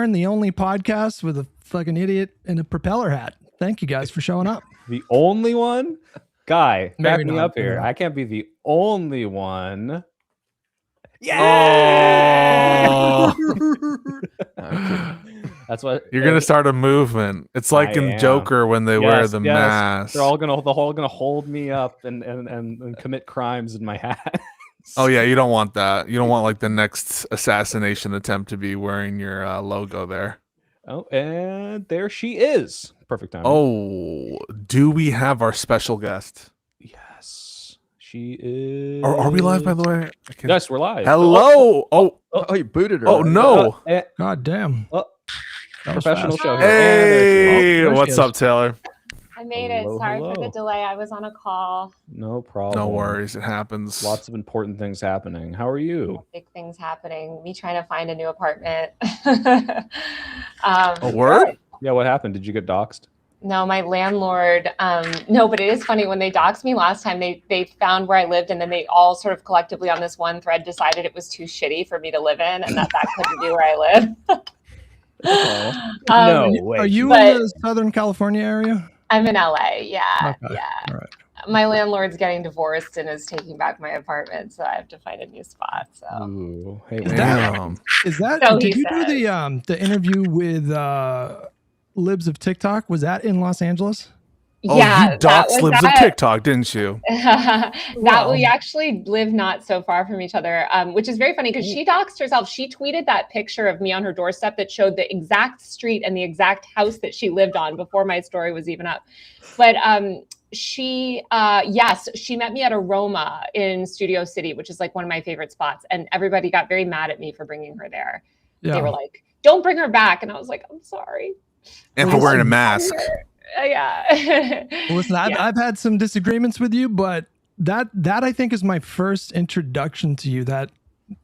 Learn, the only podcast with a fucking idiot in a propeller hat. Thank you guys for showing up. The only one? Guy, back me up here. Not. I can't be the only one. Yeah! Oh! That's what You're gonna start a movement. It's like in Joker when they wear the mask. They're all gonna hold me up and commit crimes in my hat. Oh yeah, you don't want that. You don't want like the next assassination attempt to be wearing your logo there. Oh, and there she is. Perfect time. Oh, do we have our special guest? Yes, she is. Are we live, by the way? Yes, we're live. Hello. Oh, you booted her. Oh no. God damn. Professional show. Hey, what's up, Taylor? I made it. Sorry for the delay. I was on a call. No problem. No worries. It happens. Lots of important things happening. How are you? Big things happening. Me trying to find a new apartment. A word? Yeah, what happened? Did you get doxxed? No, my landlord. No, but it is funny. When they doxed me last time, they found where I lived, and then they all sort of collectively on this one thread decided it was too shitty for me to live in, and that couldn't be where I live. No way. Are you in the Southern California area? I'm in LA. Yeah. Okay. Yeah. All right. My landlord's getting divorced and is taking back my apartment, so I have to find a new spot. So. Ooh, hey, Is that So did he you do the interview with Libs of TikTok? Was that in Los Angeles? Oh, Yeah, you doxed Libs of TikTok, didn't you? We actually live not so far from each other, which is very funny because she doxed herself. She tweeted that picture of me on her doorstep that showed the exact street and the exact house that she lived on before my story was even up. But she met me at Aroma in Studio City, which is like one of my favorite spots. And everybody got very mad at me for bringing her there. Yeah. They were like, don't bring her back. And I was like, I'm sorry. And for wearing a mask. Yeah. Listen, I've had some disagreements with you, but that I think is my first introduction to you, that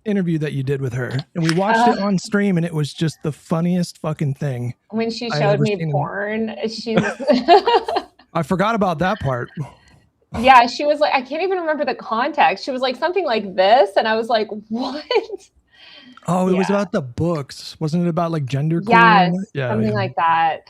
interview that you did with her. And we watched it on stream, and it was just the funniest fucking thing. When she showed me porn, she's... I forgot about that part. Yeah, she was like, I can't even remember the context. She was like something like this, and I was like, what? Oh, it was about the books. Wasn't it about like gender? Yes, something like that.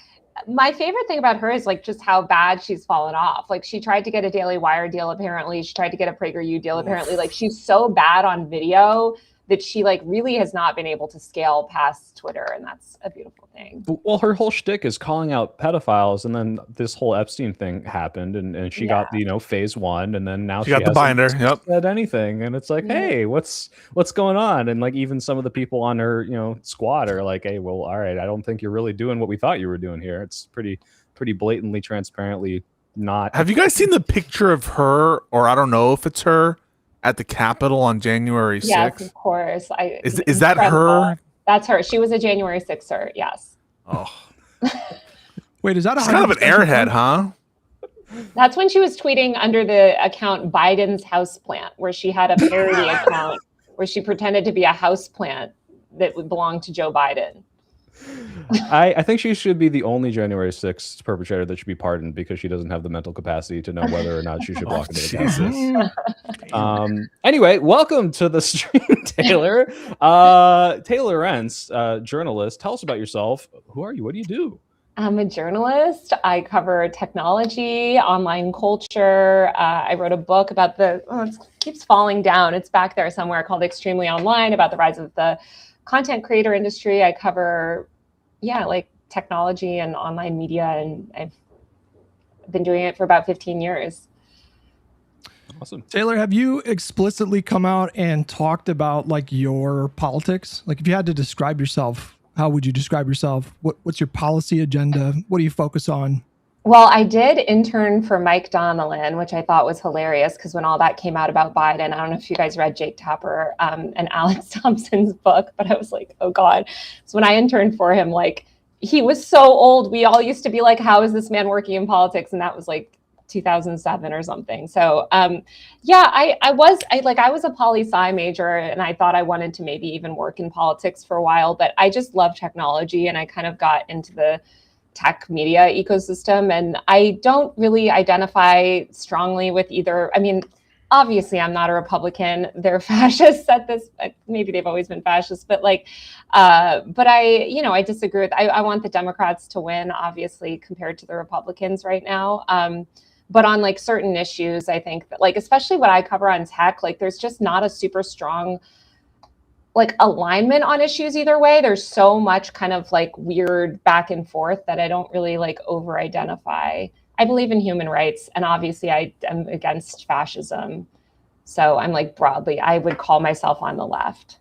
My favorite thing about her is like just how bad she's fallen off. Like she tried to get a Daily Wire deal, apparently. She tried to get a PragerU deal, apparently. Like she's so bad on video that she like really has not been able to scale past Twitter, and that's a beautiful thing. Well, her whole shtick is calling out pedophiles, and then this whole Epstein thing happened, and she got phase one, and then now she got the binder. Yep. Said anything, and it's like, hey, what's going on? And like even some of the people on her squad are like, hey, well, all right, I don't think you're really doing what we thought you were doing here. It's pretty blatantly, transparently not. Have you guys seen the picture of her, or I don't know if it's her, at the Capitol on January 6th? Yes, of course. Is that her? That's her. She was a January 6er. Yes. Oh. Wait, is that She's kind of an airhead, huh? That's when she was tweeting under the account Biden's Houseplant, where she had a parody account where she pretended to be a houseplant that would belong to Joe Biden. I think she should be the only January 6th perpetrator that should be pardoned because she doesn't have the mental capacity to know whether or not she should walk into the Capitol. Anyway, welcome to the stream, Taylor. Taylor Lorenz, journalist. Tell us about yourself. Who are you? What do you do? I'm a journalist. I cover technology, online culture. I wrote a book about it keeps falling down. It's back there somewhere, called Extremely Online, about the rise of the content creator industry. I cover like technology and online media, and I've been doing it for about 15 years. Awesome. Taylor, have you explicitly come out and talked about like your politics? Like if you had to describe yourself, how would you describe yourself? What's your policy agenda? What do you focus on? Well, I did intern for Mike Donnellan, which I thought was hilarious because when all that came out about Biden, I don't know if you guys read Jake Tapper and Alex Thompson's book, but I was like, oh God. So when I interned for him, like he was so old. We all used to be like, how is this man working in politics? And that was like 2007 or something. So I was a poli-sci major, and I thought I wanted to maybe even work in politics for a while, but I just love technology, and I kind of got into the tech media ecosystem, and I don't really identify strongly with either. I mean, obviously I'm not a Republican. They're fascists at this, maybe they've always been fascists, but like, but I disagree with, I want the Democrats to win, obviously, compared to the Republicans right now. But on like certain issues, I think that like, especially what I cover on tech, like there's just not a super strong like alignment on issues either way. There's so much kind of like weird back and forth that I don't really like over identify. I believe in human rights, and obviously I am against fascism. So I'm like broadly, I would call myself on the left.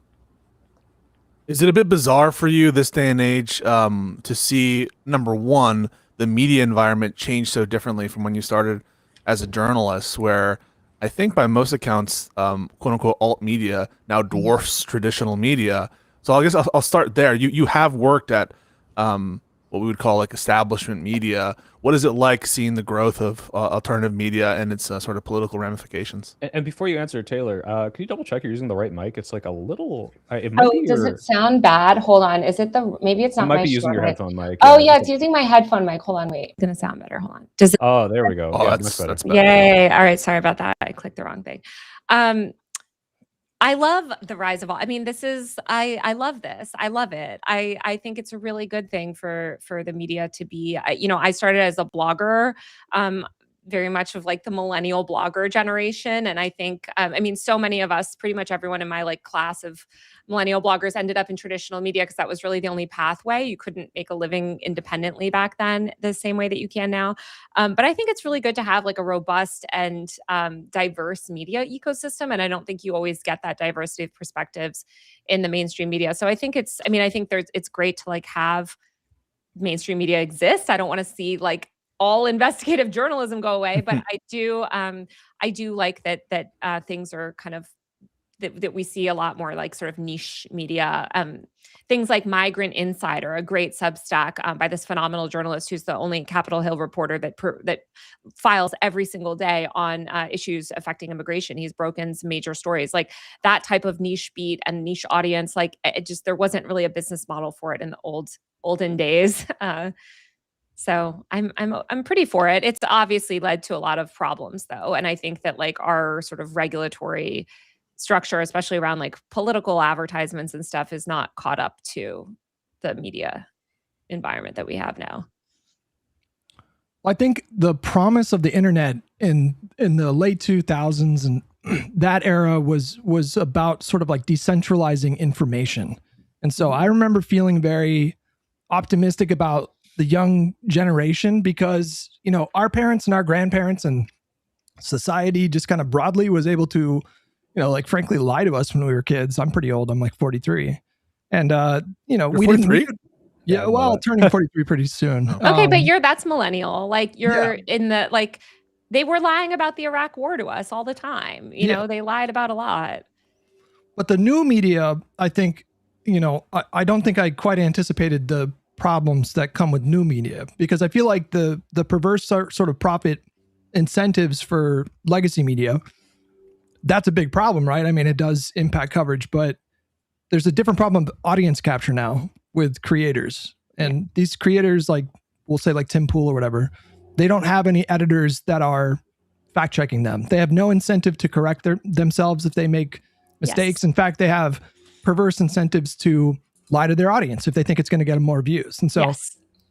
Is it a bit bizarre for you this day and age to see, number one, the media environment change so differently from when you started as a journalist, where I think by most accounts, quote unquote, alt media now dwarfs traditional media. So I guess I'll start there. You have worked at what we would call like establishment media. What is it like seeing the growth of alternative media and its sort of political ramifications? And before you answer, Taylor, can you double check you're using the right mic? It's like a little. It might be does it sound bad? Hold on. Is it the? Maybe it's not. You might my be using your mic. headphone mic. Oh yeah, it's using my headphone mic. Hold on, wait. It's gonna sound better. Hold on. Does it? Oh, there we go. Oh, Yeah, that's better. Yay! All right, sorry about that. I clicked the wrong thing. I love the rise of all. I mean, this is I love this. I love it. I think it's a really good thing for the media to be. I started as a blogger, very much of like the millennial blogger generation, and I think so many of us, pretty much everyone in my like class of millennial bloggers, ended up in traditional media because that was really the only pathway. You couldn't make a living independently back then the same way that you can now. But I think it's really good to have like a robust and diverse media ecosystem. And I don't think you always get that diversity of perspectives in the mainstream media. So I think it's great to like have mainstream media exist. I don't want to see like all investigative journalism go away, but I do like that things are kind of that we see a lot more like sort of niche media, things like Migrant Insider, a great Substack by this phenomenal journalist who's the only Capitol Hill reporter that files every single day on issues affecting immigration. He's broken some major stories, like that type of niche beat and niche audience. Like there wasn't really a business model for it in the olden days. So I'm pretty for it. It's obviously led to a lot of problems though, and I think that like our sort of regulatory structure, especially around like political advertisements and stuff, is not caught up to the media environment that we have now. I think the promise of the internet in the late 2000s and that era was about sort of like decentralizing information. And so I remember feeling very optimistic about the young generation because, our parents and our grandparents and society just kind of broadly was able to, like frankly lie to us when we were kids. I'm pretty old. I'm like 43. And, we 43? didn't need, yeah, well, turning 43 pretty soon. Okay. But that's millennial. Like you're in the, like they were lying about the Iraq war to us all the time. They lied about a lot. But the new media, I think, I don't think I quite anticipated the problems that come with new media because I feel like the perverse sort of profit incentives for legacy media, that's a big problem, right? I mean, it does impact coverage, but there's a different problem of audience capture now with creators. And these creators, like we'll say like Tim Pool or whatever, they don't have any editors that are fact checking them. They have no incentive to correct themselves if they make mistakes. Yes. In fact, they have perverse incentives to lie to their audience if they think it's going to get them more views. And so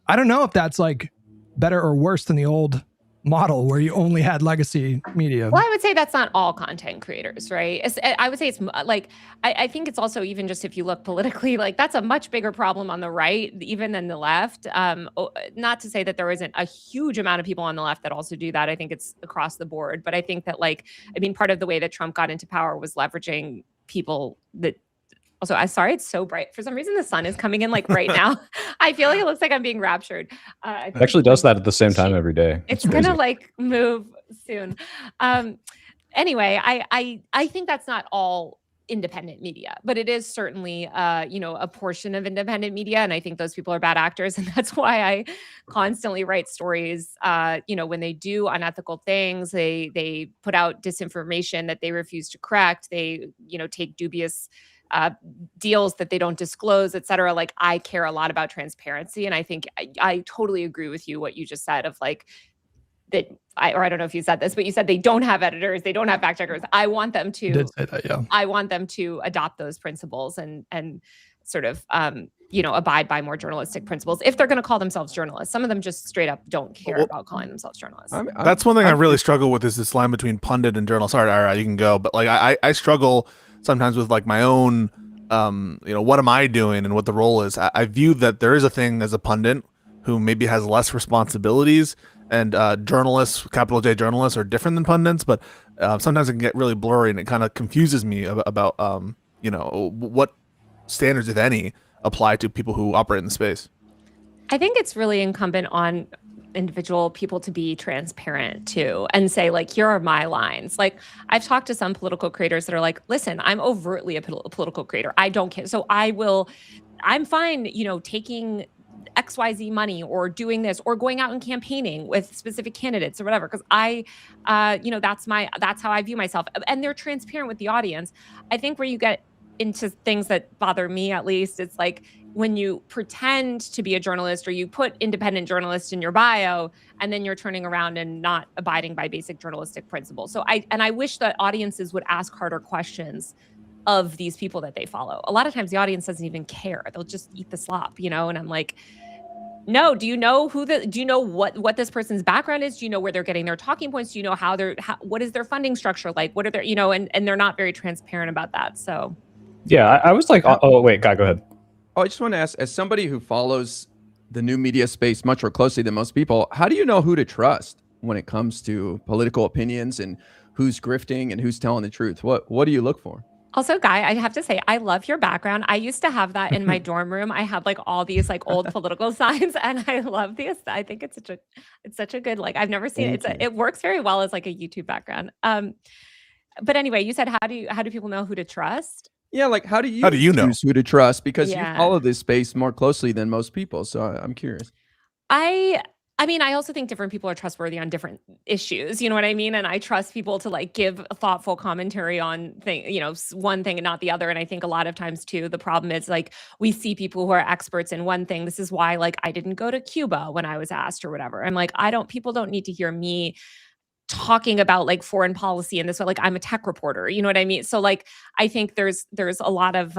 I don't know if that's like better or worse than the old model where you only had legacy media. Well, I would say that's not all content creators, right? I would say it's like, I think it's also, even just if you look politically, like that's a much bigger problem on the right, even than the left. Not to say that there isn't a huge amount of people on the left that also do that. I think it's across the board. But I think that part of the way that Trump got into power was leveraging people that, also, I'm sorry, it's so bright. For some reason, the sun is coming in like right now. I feel like it looks like I'm being raptured. It actually does that at the same time every day. It's gonna like move soon. Anyway, I think that's not all independent media, but it is certainly a portion of independent media, and I think those people are bad actors, and that's why I constantly write stories. When they do unethical things, they put out disinformation that they refuse to correct. They take dubious deals that they don't disclose, et cetera. Like I care a lot about transparency. And I think I totally agree with you, what you just said of like, I don't know if you said this, but you said they don't have editors, they don't have fact checkers. I want them to. You did say that, yeah. I want them to adopt those principles and sort of abide by more journalistic principles if they're going to call themselves journalists. Some of them just straight up don't care about calling themselves journalists. That's one thing I really struggle with, is this line between pundit and journalist. Sorry, Ira, you can go, but like I struggle sometimes with like my own what am I doing and what the role is. I view that there is a thing as a pundit who maybe has less responsibilities, and journalists, capital J journalists, are different than pundits, but sometimes it can get really blurry, and it kind of confuses me about what standards, if any, apply to people who operate in the space. I think it's really incumbent on individual people to be transparent too, and say, like, here are my lines. Like, I've talked to some political creators that are like, listen, I'm overtly a political creator. I don't care. So I'm fine, taking XYZ money or doing this or going out and campaigning with specific candidates or whatever, because that's how I view myself. And they're transparent with the audience. I think where you get into things that bother me, at least, it's like when you pretend to be a journalist or you put independent journalist in your bio and then you're turning around and not abiding by basic journalistic principles. So I wish that audiences would ask harder questions of these people that they follow. A lot of times the audience doesn't even care. They'll just eat the slop, and I'm like, no, do you know what this person's background is? Do you know where they're getting their talking points? Do you know what is their funding structure like? What are their, and they're not very transparent about that. So yeah, I was like, oh wait, Guy, go ahead. Oh, I just want to ask, as somebody who follows the new media space much more closely than most people, how do you know who to trust when it comes to political opinions and who's grifting and who's telling the truth? What do you look for? Also, Guy, I have to say, I love your background. I used to have that in my dorm room. I had like all these like old political signs, and I love these. I think it's such a good, like, I've never seen it. It works very well as like a YouTube background. But anyway, you said, how do people know who to trust? Yeah, like how do you know who to trust? Because you follow this space more closely than most people. So I'm curious. I mean, I also think different people are trustworthy on different issues. You know what I mean? And I trust people to like give a thoughtful commentary on one thing and not the other. And I think a lot of times too, the problem is like we see people who are experts in one thing. This is why like I didn't go to Cuba when I was asked or whatever. I'm like, people don't need to hear me talking about like foreign policy and this way. Like, I'm a tech reporter. You know what I mean? So like I think there's a lot of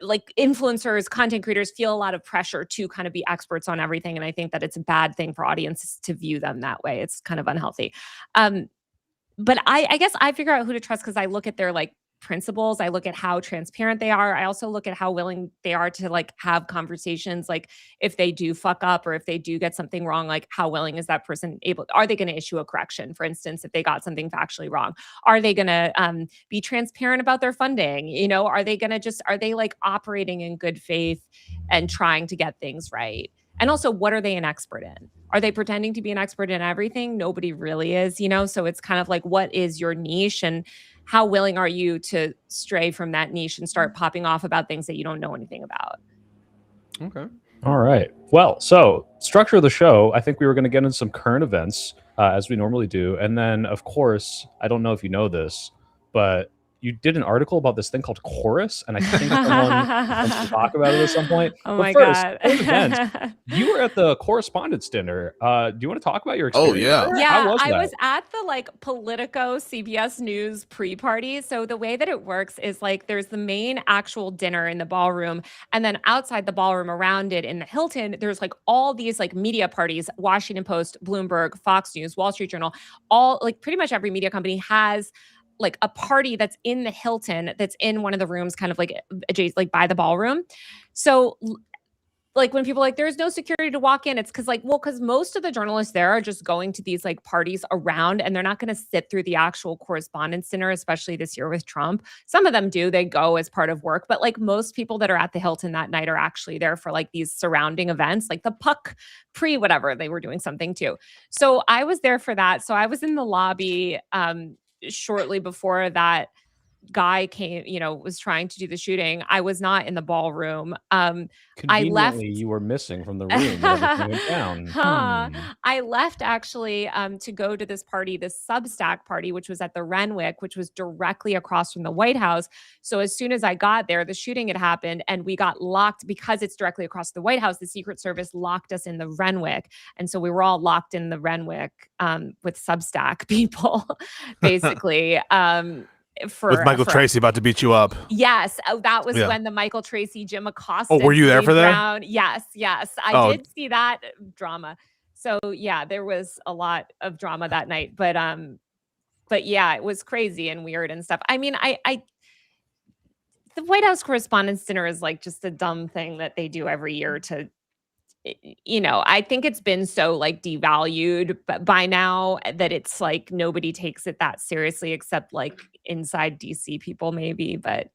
like influencers, content creators feel a lot of pressure to kind of be experts on everything. And I think that it's a bad thing for audiences to view them that way. It's kind of unhealthy. But I guess I figure out who to trust because I look at their like principles. I look at how transparent they are. I also look at how willing they are to like have conversations. Like if they do fuck up or if they do get something wrong, like how willing is that person are they going to issue a correction? For instance, if they got something factually wrong, are they going to be transparent about their funding? Are they like operating in good faith and trying to get things right? And also, what are they an expert in? Are they pretending to be an expert in everything? Nobody really is, so it's kind of like, what is your niche and how willing are you to stray from that niche and start popping off about things that you don't know anything about? Okay. All right. Well, so structure of the show, I think we were going to get into some current events as we normally do. And then, of course, I don't know if you know this, but you did an article about this thing called Chorus, and I think someone wants to talk about it at some point. Oh, but my first, God. events, you were at the correspondence dinner. Do you want to talk about your experience? Oh, yeah. there? Yeah, How was I that? was at the like Politico CBS News pre-party. So the way that it works is like there's the main actual dinner in the ballroom, and then outside the ballroom around it in the Hilton, there's like all these like media parties, Washington Post, Bloomberg, Fox News, Wall Street Journal, all like pretty much every media company has like a party that's in the Hilton, that's in one of the rooms kind of like adjacent, like by the ballroom. So like when people are like, there's no security to walk in, it's because most of the journalists there are just going to these like parties around, and they're not going to sit through the actual correspondence dinner, especially this year with Trump. Some of them do, they go as part of work, but like most people that are at the Hilton that night are actually there for like these surrounding events, like the Puck whatever, they were doing something too. So I was there for that. So I was in the lobby shortly before that guy came, was trying to do the shooting, I was not in the ballroom. Conveniently, you were missing from the room when everything went down. I left actually to go to this party, this Substack party, which was at the Renwick, which was directly across from the White House. So as soon as I got there, the shooting had happened and we got locked because it's directly across the White House. The Secret Service locked us in the Renwick. And so we were all locked in the Renwick with Substack people, basically. With Michael Tracy about to beat you up. Yes, that was when the Michael Tracy, Jim Acosta. Oh, were you there for that? Yes, I did see that drama. So yeah, there was a lot of drama that night, but yeah, it was crazy and weird and stuff. I mean, the White House Correspondents' Dinner is like just a dumb thing that they do every year to. I think it's been so like devalued by now that it's like nobody takes it that seriously except like inside DC people maybe. But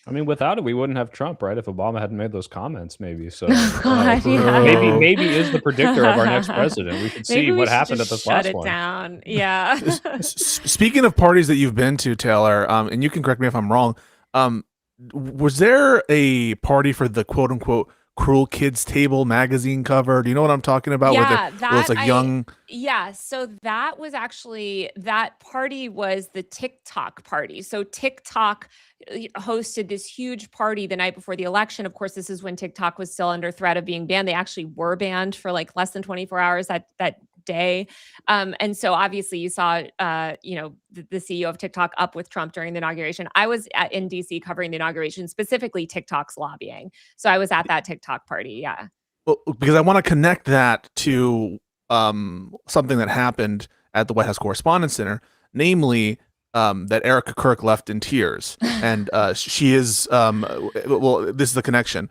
I mean, without it, we wouldn't have Trump, right? If Obama hadn't made those comments, maybe. So maybe is the predictor of our next president. We should see what happened at this last one. Shut it down. Yeah. Speaking of parties that you've been to, Taylor, and you can correct me if I'm wrong, was there a party for the quote unquote Cruel Kids Table magazine cover? Do you know what I'm talking about? Yeah, where it's like young. Yeah, so that was actually, that party was the TikTok party. So TikTok hosted this huge party the night before the election. Of course, this is when TikTok was still under threat of being banned. They actually were banned for like less than 24 hours that day. And so obviously you saw, the CEO of TikTok up with Trump during the inauguration. I was in DC covering the inauguration, specifically TikTok's lobbying. So I was at that TikTok party. Yeah. Well, because I want to connect that to something that happened at the White House Correspondents' Dinner, namely that Erica Kirk left in tears. And she is, this is the connection.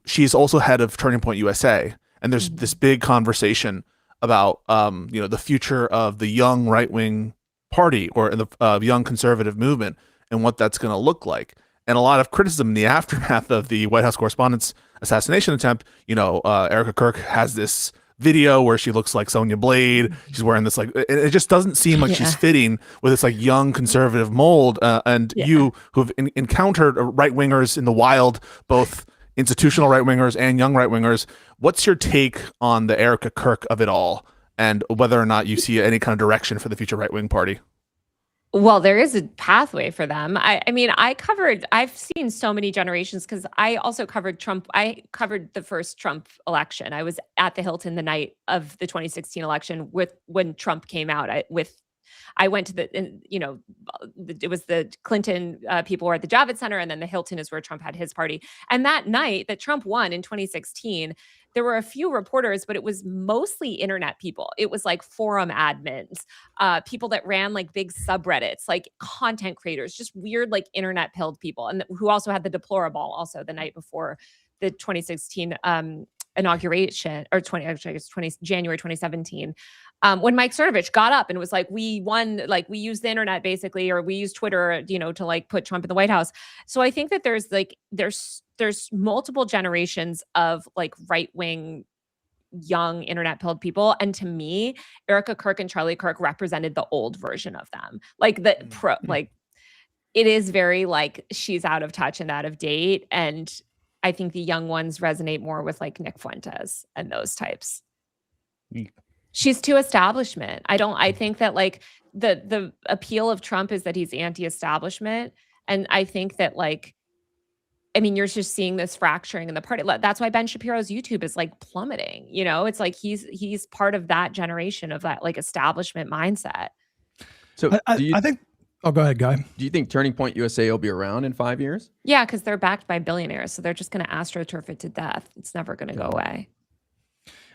She's also head of Turning Point USA. And there's this big conversation about, the future of the young right-wing party or the young conservative movement and what that's going to look like. And a lot of criticism in the aftermath of the White House Correspondents' assassination attempt. Erica Kirk has this video where she looks like Sonya Blade. She's wearing this it just doesn't seem like she's fitting with this like young conservative mold. You who've encountered right-wingers in the wild, both institutional right-wingers and young right-wingers, what's your take on the Erica Kirk of it all and whether or not you see any kind of direction for the future right-wing party? Well, there is a pathway for them. I've seen so many generations because I also covered Trump. I covered the first Trump election. I was at the Hilton the night of the 2016 election when Trump came out. I went to it was the Clinton people were at the Javits Center, and then the Hilton is where Trump had his party. And that night that Trump won in 2016, there were a few reporters, but it was mostly internet people. It was like forum admins, people that ran like big subreddits, like content creators, just weird like internet pilled people, and who also had the deplorable also the night before the 2016 inauguration, or January 2017. When Mike Cernovich got up and was like, we won, like we used the internet basically, or we used Twitter, to like put Trump in the White House. So I think that there's multiple generations of like right-wing young internet pilled people. And to me, Erica Kirk and Charlie Kirk represented the old version of them. Like it is very like she's out of touch and out of date. And I think the young ones resonate more with like Nick Fuentes and those types. She's too establishment. I think that like the appeal of Trump is that he's anti-establishment. And I think that you're just seeing this fracturing in the party. That's why Ben Shapiro's YouTube is like plummeting. It's like he's part of that generation of that like establishment mindset. So I think, oh, go ahead, Guy. Do you think Turning Point USA will be around in 5 years? Yeah, because they're backed by billionaires. So they're just going to astroturf it to death. It's never going to go away.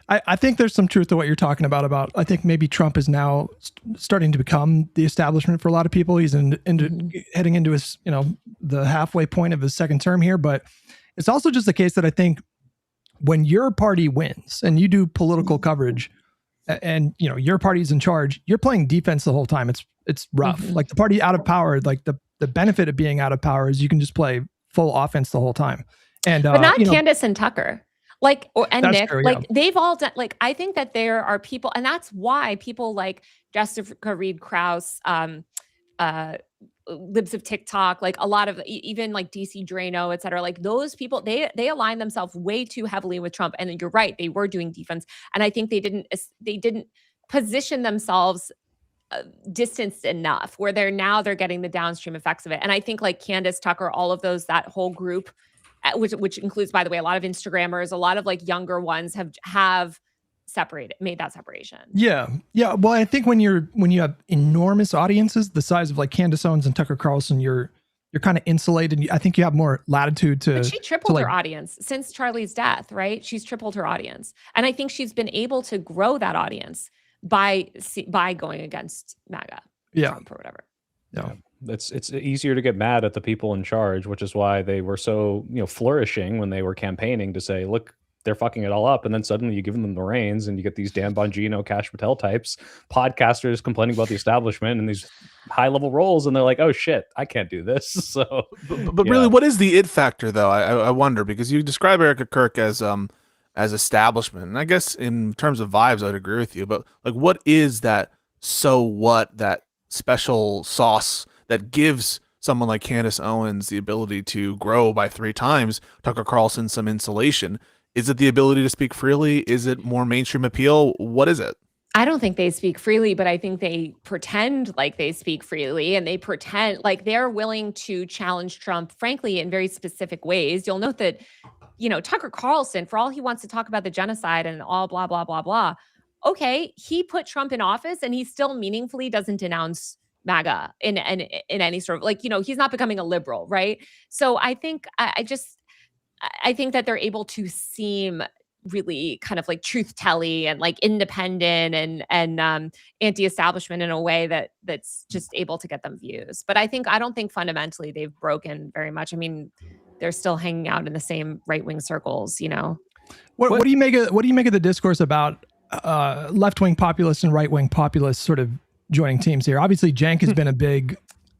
I think there's some truth to what you're talking about. I think maybe Trump is now starting to become the establishment for a lot of people. He's heading into his, the halfway point of his second term here. But it's also just the case that I think when your party wins and you do political coverage and, your party's in charge, you're playing defense the whole time. It's rough. Like the party out of power, like the benefit of being out of power is you can just play full offense the whole time. And but not Candace and Tucker. Nick, true, they've all done, I think that there are people, and that's why people like Jessica Reed Krause, Libs of TikTok, like a lot of even like DC Drano, et cetera, like those people, they align themselves way too heavily with Trump. And you're right, they were doing defense. And I think they didn't position themselves distanced enough where they're getting the downstream effects of it. And I think like Candace Tucker, all of those, that whole group, which includes, by the way, a lot of Instagrammers, a lot of like younger ones have made that separation. Yeah. Well, I think when you have enormous audiences the size of like Candace Owens and Tucker Carlson, you're kind of insulated. I think you have more latitude to. But she tripled her audience since Charlie's death, right? She's tripled her audience, and I think she's been able to grow that audience by going against MAGA, Trump or whatever. Yeah. It's easier to get mad at the people in charge, which is why they were so flourishing when they were campaigning to say, look, they're fucking it all up. And then suddenly you give them the reins and you get these Dan Bongino, Kash Patel types, podcasters complaining about the establishment and these high level roles. And they're like, oh shit, I can't do this. So, but really, what is the it factor though? I wonder, because you describe Erica Kirk as establishment. And I guess in terms of vibes, I'd agree with you, but like, what is that that special sauce that gives someone like Candace Owens the ability to grow by 3 times, Tucker Carlson some insulation? Is it the ability to speak freely? Is it more mainstream appeal? What is it? I don't think they speak freely, but I think they pretend like they speak freely, and they pretend like they're willing to challenge Trump, frankly, in very specific ways. You'll note that, Tucker Carlson, for all he wants to talk about the genocide and all blah, blah, blah, blah. Okay, he put Trump in office and he still meaningfully doesn't denounce MAGA in any sort of he's not becoming a liberal, right? So I think I think that they're able to seem really kind of like truth-telling and like independent and anti-establishment in a way that's just able to get them views. But I don't think fundamentally they've broken very much. I mean, they're still hanging out in the same right-wing circles, What do you make of the discourse about left-wing populists and right-wing populists sort of joining teams here? Obviously, Cenk has been a big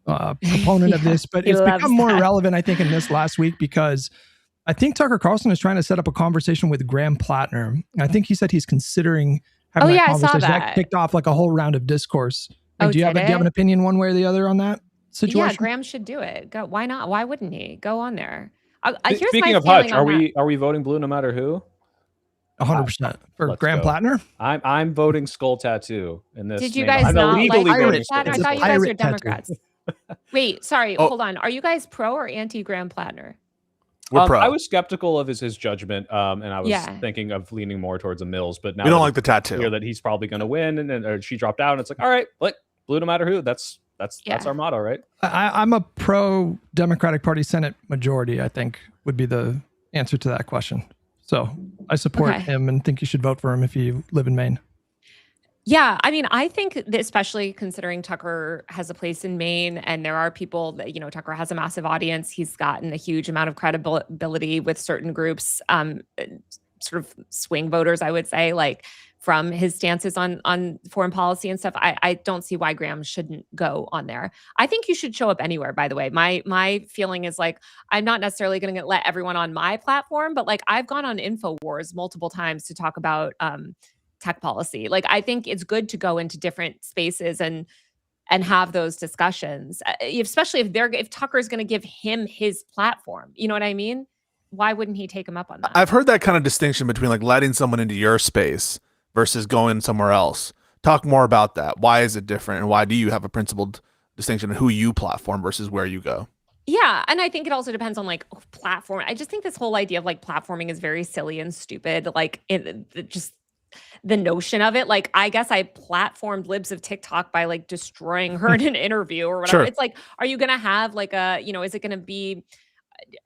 proponent of this, but it's become more relevant, I think, in this last week because I think Tucker Carlson is trying to set up a conversation with Graham Plattner. I think he said he's considering having that conversation. I saw that. That kicked off like a whole round of discourse. Do you have an opinion one way or the other on that situation? Yeah, Graham should do it. Go. Why not? Why wouldn't he? Go on there. Speaking of Hutch, are we voting blue no matter who? 100% for Graham Plattner. I'm voting skull tattoo in this. Did you guys not like Plattner? I thought you guys were Democrats. Wait, sorry, hold on. Are you guys pro or anti Graham Plattner? I was skeptical of his judgment, and I was thinking of leaning more towards a Mills. But now we don't like the tattoo. Clear that he's probably going to win, or she dropped out. And it's like, all right, look, blue no matter who. That's our motto, right? I'm a pro Democratic Party Senate majority. I think would be the answer to that question. So I support him and think you should vote for him if you live in Maine. Yeah, I mean, I think that especially considering Tucker has a place in Maine and there are people that, Tucker has a massive audience. He's gotten a huge amount of credibility with certain groups, sort of swing voters, I would say, like from his stances on foreign policy and stuff. I don't see why Graham shouldn't go on there. I think you should show up anywhere, by the way. My feeling is like, I'm not necessarily going to let everyone on my platform, but like I've gone on InfoWars multiple times to talk about tech policy. Like, I think it's good to go into different spaces and have those discussions, especially if Tucker's going to give him his platform. You know what I mean? Why wouldn't he take him up on that? I've heard that kind of distinction between like letting someone into your space versus going somewhere else. Talk more about that. Why is it different? And why do you have a principled distinction in who you platform versus where you go? Yeah. And I think it also depends on like platform. I just think this whole idea of like platforming is very silly and stupid. Like just the notion of it, like, I guess I platformed Libs of TikTok by like destroying her in an interview or whatever. Sure. It's like, are you going to have like is it going to be,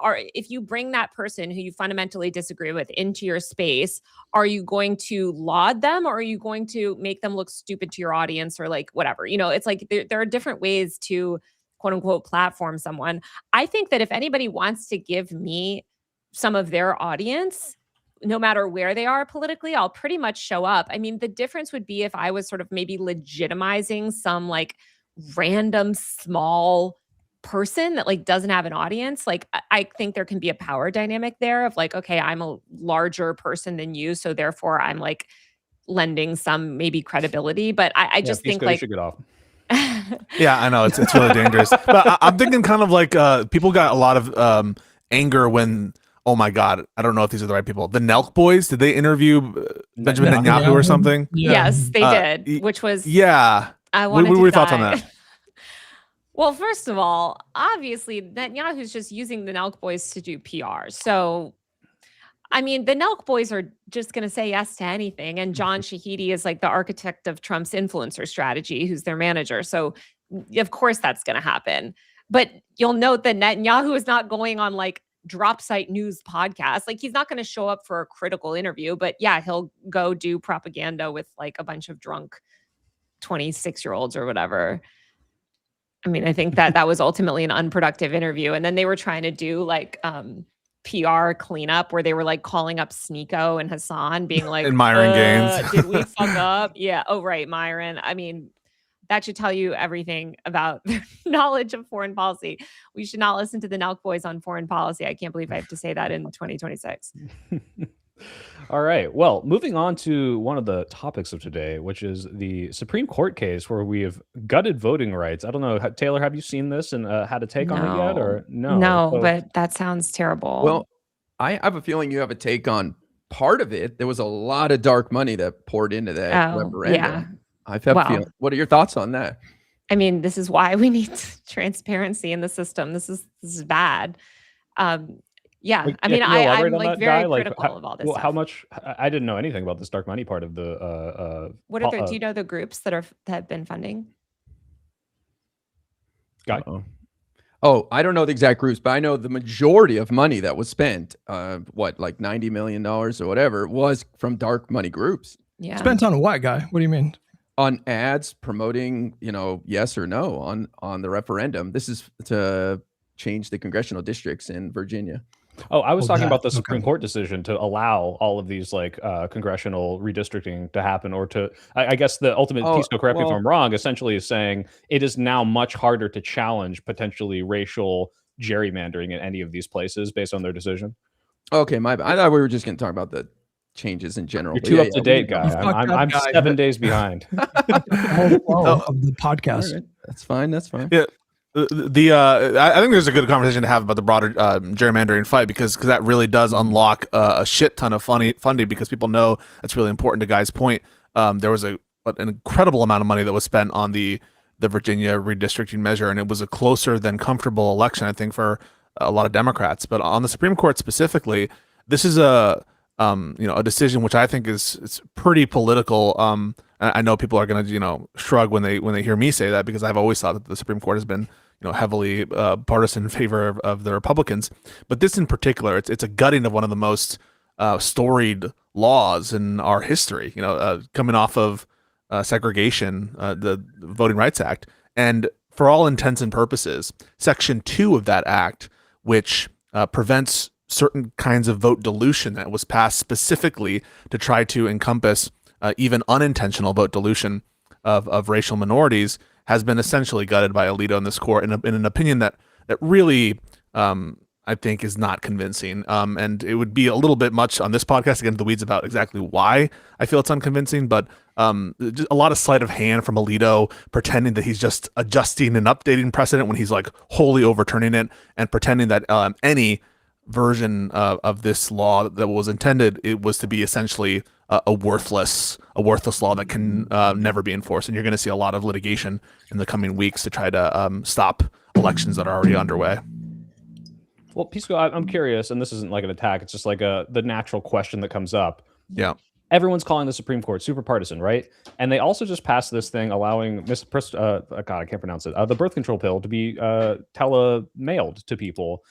or if you bring that person who you fundamentally disagree with into your space, are you going to laud them or are you going to make them look stupid to your audience or like whatever? It's like there are different ways to quote unquote platform someone. I think that if anybody wants to give me some of their audience, no matter where they are politically, I'll pretty much show up. I mean, the difference would be if I was sort of maybe legitimizing some like random small person that like doesn't have an audience. Like, I think there can be a power dynamic there of like, okay, I'm a larger person than you, so therefore I'm like lending some maybe credibility. But I just think like, should get off. Yeah, I know it's really dangerous. But I'm thinking kind of like people got a lot of anger when, oh my God, I don't know if these are the right people. The Nelk boys, did they interview Benjamin Netanyahu or something? Yes, they did, y- which was Yeah. I What wanted were to your thoughts on die. that? Well, first of all, obviously Netanyahu's just using the Nelk boys to do PR. So, I mean, the Nelk boys are just going to say yes to anything. And John Shahidi is like the architect of Trump's influencer strategy, who's their manager. So, of course, that's going to happen. But you'll note that Netanyahu is not going on like drop site news podcast. Like he's not going to show up for a critical interview. But yeah, he'll go do propaganda with like a bunch of drunk 26-year-olds or whatever. I mean, I think that was ultimately an unproductive interview. And then they were trying to do like PR cleanup where they were like calling up Sneeko and Hassan being like, And Myron Gaines. did we fuck up? Yeah. Oh, right. Myron. I mean, that should tell you everything about their knowledge of foreign policy. We should not listen to the Nelk boys on foreign policy. I can't believe I have to say that in 2026. All right. Well, moving on to one of the topics of today, which is the Supreme Court case where we have gutted voting rights. I don't know, Taylor, have you seen this and had a take on it yet, or no? No, So- but that sounds terrible. Well, I have a feeling you have a take on part of it. There was a lot of dark money that poured into that referendum. yeah. I've had a feeling. What are your thoughts on that? I mean, this is why we need transparency in the system. This is bad. Yeah, Like, I mean, can you elaborate I'm on like that, very Guy? Like, critical of all this well, stuff. how much? I didn't know anything about this dark money part of the. What are the? Do you know the groups that have been funding? Guy? Oh, I don't know the exact groups, but I know the majority of money that was spent, like $90 million or whatever, was from dark money groups Yeah. Spent on a what, guy? What do you mean? on ads promoting, yes or no on the referendum. This is to change the congressional districts in Virginia. Oh, I was Oh, talking that. about the Supreme Okay. Court decision to allow all of these like congressional redistricting to happen, or to, I guess the ultimate Pisco, correct me if well- I'm wrong, essentially is saying it is now much harder to challenge potentially racial gerrymandering in any of these places based on their decision. Okay, my bad. I thought we were just going to talk about the changes in general. You're but too yeah, up to we date, can- guy. fucked I'm up guy. 7 days behind. The whole flow of the podcast. All right, that's fine. That's fine. Yeah. I think there's a good conversation to have about the broader gerrymandering fight because that really does unlock a shit ton of funding because people know that's really important. To Guy's point, there was an incredible amount of money that was spent on the Virginia redistricting measure, and it was a closer than comfortable election, I think, for a lot of Democrats. But on the Supreme Court specifically, this is a decision which I think it's pretty political. I know people are going to shrug when they hear me say that because I've always thought that the Supreme Court has been heavily partisan in favor of the Republicans. But this in particular, it's a gutting of one of the most storied laws in our history. Coming off of segregation, the Voting Rights Act, and for all intents and purposes, Section 2 of that act, which prevents certain kinds of vote dilution, that was passed specifically to try to encompass even unintentional vote dilution of racial minorities, has been essentially gutted by Alito in this court in an opinion that really I think is not convincing. And it would be a little bit much on this podcast to get into the weeds about exactly why I feel it's unconvincing, but just a lot of sleight of hand from Alito, pretending that he's just adjusting and updating precedent when he's like wholly overturning it, and pretending that any version of this law that was intended, it was to be essentially a worthless law that can never be enforced. And you're going to see a lot of litigation in the coming weeks to try to stop elections that are already underway. Well, Pisco, I'm curious, and this isn't like an attack. It's just like the natural question that comes up. Yeah. Everyone's calling the Supreme Court super partisan, right? And they also just passed this thing allowing God, I can't pronounce it. The birth control pill to be tele-mailed to people,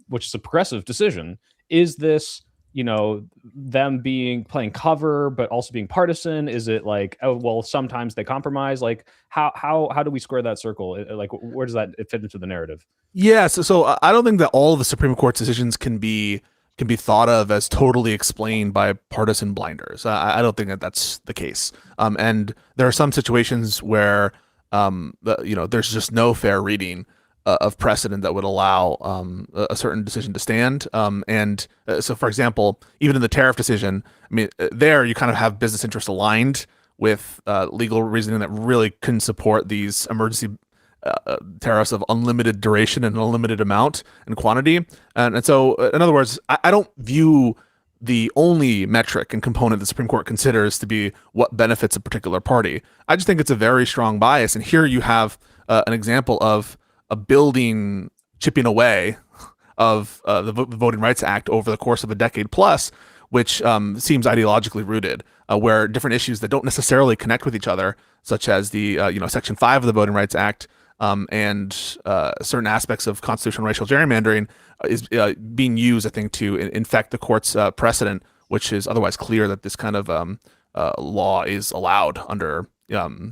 which is a progressive decision. Is this, them playing cover, but also being partisan? Is it like, oh, well, sometimes they compromise? Like, how do we square that circle? Like, where does that fit into the narrative? Yeah. So I don't think that all of the Supreme Court's decisions can be thought of as totally explained by partisan blinders. I don't think that that's the case. And there are some situations where, there's just no fair reading of precedent that would allow a certain decision to stand. So, for example, even in the tariff decision, I mean, there you kind of have business interests aligned with legal reasoning that really couldn't support these emergency tariffs of unlimited duration and unlimited amount and quantity. And so, in other words, I don't view the only metric and component the Supreme Court considers to be what benefits a particular party. I just think it's a very strong bias. And here you have an example of a building chipping away of the Voting Rights Act over the course of a decade plus, which seems ideologically rooted, where different issues that don't necessarily connect with each other, such as the Section 5 of the Voting Rights Act and certain aspects of constitutional racial gerrymandering, is being used, I think, to infect the court's precedent, which is otherwise clear that this kind of law is allowed under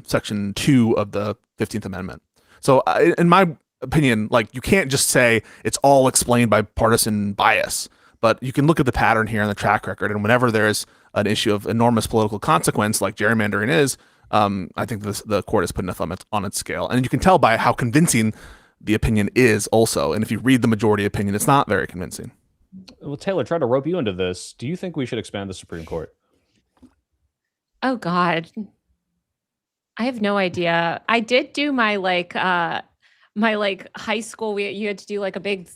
Section 2 of the 15th Amendment. So, in my opinion, like, you can't just say it's all explained by partisan bias, but you can look at the pattern here and the track record, and whenever there's an issue of enormous political consequence, like gerrymandering is, I think the court has put enough on its scale, and you can tell by how convincing the opinion is also. And if you read the majority opinion, it's not very convincing. Well, Taylor, try to rope you into this. Do you think we should expand the Supreme Court? Oh God, I have no idea. I did do my high school. You had to do like a big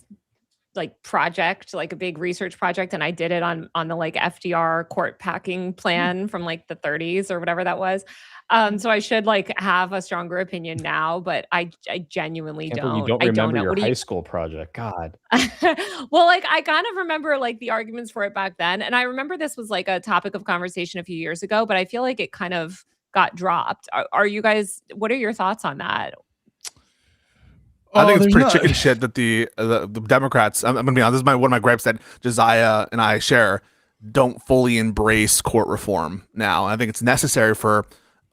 project, like a big research project, and I did it on the like FDR court packing plan from like the 30s or whatever that was. So I should like have a stronger opinion now, but I genuinely don't. You don't remember your high school project. God. Well, like I kind of remember like the arguments for it back then, and I remember this was like a topic of conversation a few years ago, but I feel like it kind of got dropped. Are you guys? What are your thoughts on that? I think it's pretty chicken shit that the Democrats, I'm going to be honest, this is one of my gripes that Josiah and I share, don't fully embrace court reform now. I think it's necessary for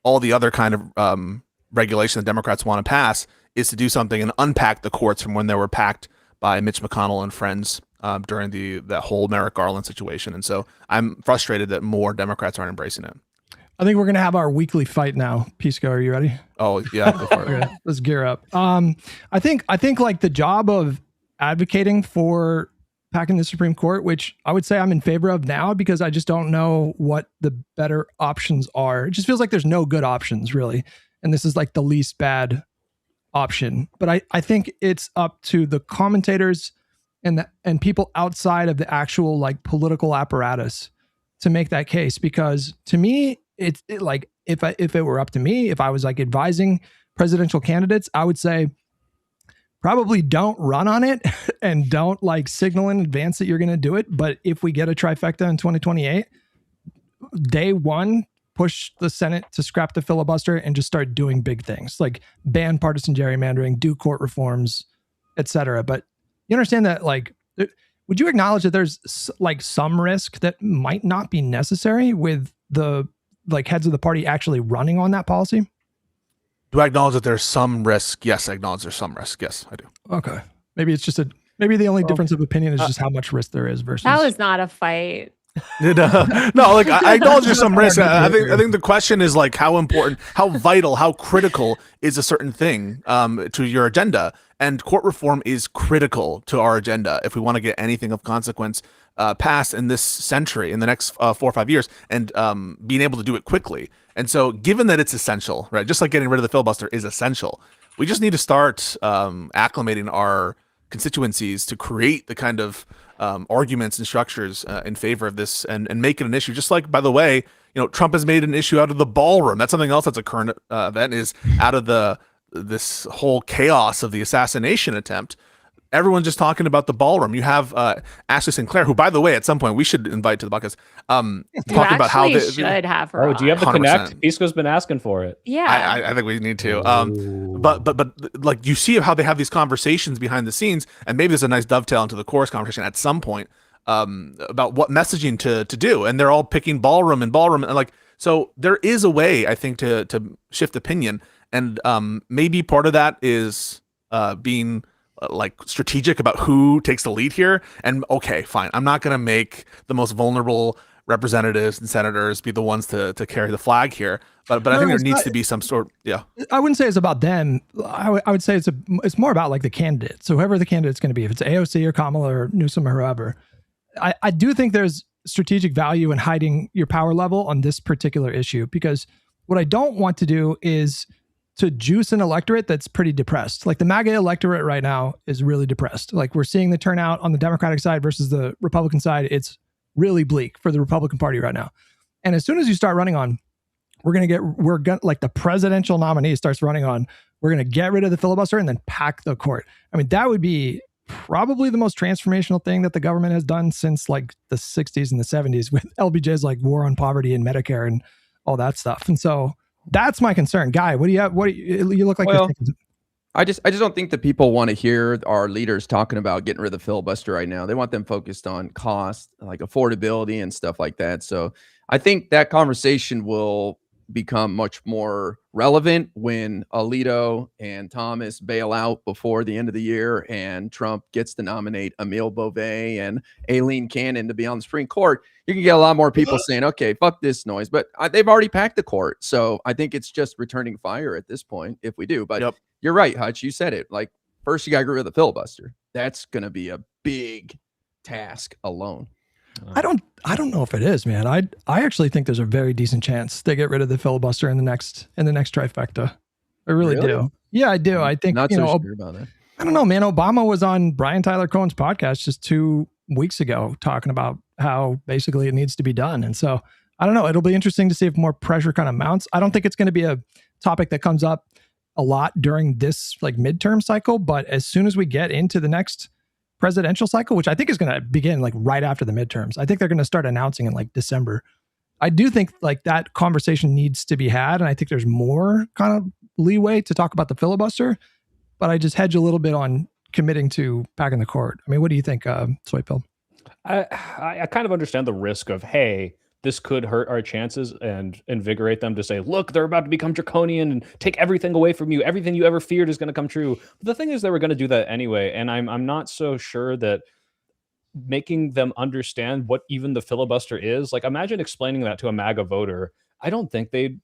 all the other kind of regulation the Democrats want to pass is to do something and unpack the courts from when they were packed by Mitch McConnell and friends during that whole Merrick Garland situation. And so I'm frustrated that more Democrats aren't embracing it. I think we're going to have our weekly fight now. Pisco, are you ready? Oh, yeah. Go for it. Okay, let's gear up. I think like the job of advocating for packing the Supreme Court, which I would say I'm in favor of now because I just don't know what the better options are. It just feels like there's no good options really. And this is like the least bad option. But I think it's up to the commentators and people outside of the actual like political apparatus to make that case, because to me, it's like if it were up to me, if I was like advising presidential candidates, I would say probably don't run on it and don't like signal in advance that you're going to do it. But if we get a trifecta in 2028, day one, push the Senate to scrap the filibuster and just start doing big things like ban partisan gerrymandering, do court reforms, etc. But you understand that, like, would you acknowledge that there's like some risk that might not be necessary with the like heads of the party actually running on that policy? Do I acknowledge that there's some risk? Yes, I acknowledge there's some risk. Yes, I do. Okay. Maybe it's just maybe the only difference of opinion is just how much risk there is versus. That was not a fight. No, like I acknowledge there's some risk. I think the question is like how important, how vital, how critical is a certain thing to your agenda, and court reform is critical to our agenda if we want to get anything of consequence passed in this century, in the next 4 or 5 years, and being able to do it quickly. And so, given that it's essential, right, just like getting rid of the filibuster is essential, we just need to start acclimating our constituencies to create the kind of arguments and structures in favor of this and make it an issue. Just like, by the way, Trump has made an issue out of the ballroom. That's something else that's a current event, is out of this whole chaos of the assassination attempt. Everyone's just talking about the ballroom. You have Ashley Sinclair, who, by the way, at some point we should invite to the podcast. Talking about how they should have her. Oh, do you have the 100%. Connect? Pisco's been asking for it. Yeah, I think we need to. But like, you see how they have these conversations behind the scenes, and maybe there's a nice dovetail into the chorus conversation at some point about what messaging to do, and they're all picking ballroom, and like, so there is a way, I think, to shift opinion, and maybe part of that is being like strategic about who takes the lead here. And okay, fine, I'm not going to make the most vulnerable representatives and senators be the ones to carry the flag here, but I think there needs to be some sort. Yeah, I wouldn't say it's about them. I would say it's more about like the candidate. So whoever the candidate's going to be, if it's AOC or Kamala or Newsom or whoever, I do think there's strategic value in hiding your power level on this particular issue, because What I don't want to do is to juice an electorate that's pretty depressed. Like the MAGA electorate right now is really depressed. Like we're seeing the turnout on the Democratic side versus the Republican side. It's really bleak for the Republican Party right now. And as soon as you start running on, like the presidential nominee starts running on, we're going to get rid of the filibuster and then pack the court. I mean, that would be probably the most transformational thing that the government has done since like the 60s and the 70s with LBJ's like war on poverty and Medicare and all that stuff. And so that's my concern. Guy, what do you have? You look like you're thinking. I just don't think that people want to hear our leaders talking about getting rid of the filibuster right now. They want them focused on cost, like affordability and stuff like that. So I think that conversation will become much more relevant when Alito and Thomas bail out before the end of the year and Trump gets to nominate Emil Beauvais and Aileen Cannon to be on the Supreme Court. You can get a lot more people saying, okay, fuck this noise, but they've already packed the court. So I think it's just returning fire at this point if we do. But You're right, Hutch, you said it. Like first you got to get rid of the filibuster. That's going to be a big task alone. I don't know if it is, man. I actually think there's a very decent chance they get rid of the filibuster in the next trifecta. I really do. Yeah, I do. I think not so sure about that. I don't know, man. Obama was on Brian Tyler Cohen's podcast just 2 weeks ago talking about how basically it needs to be done. And so I don't know. It'll be interesting to see if more pressure kind of mounts. I don't think it's going to be a topic that comes up a lot during this like midterm cycle, but as soon as we get into the next presidential cycle, which I think is going to begin like right after the midterms. I think they're going to start announcing in like December. I do think like that conversation needs to be had. And I think there's more kind of leeway to talk about the filibuster, but I just hedge a little bit on committing to packing the court. I mean, what do you think, Soy Pill? I kind of understand the risk of, hey, this could hurt our chances and invigorate them to say, look, they're about to become draconian and take everything away from you. Everything you ever feared is going to come true. But the thing is, they were going to do that anyway. And I'm not so sure that making them understand what even the filibuster is, like imagine explaining that to a MAGA voter. I don't think they'd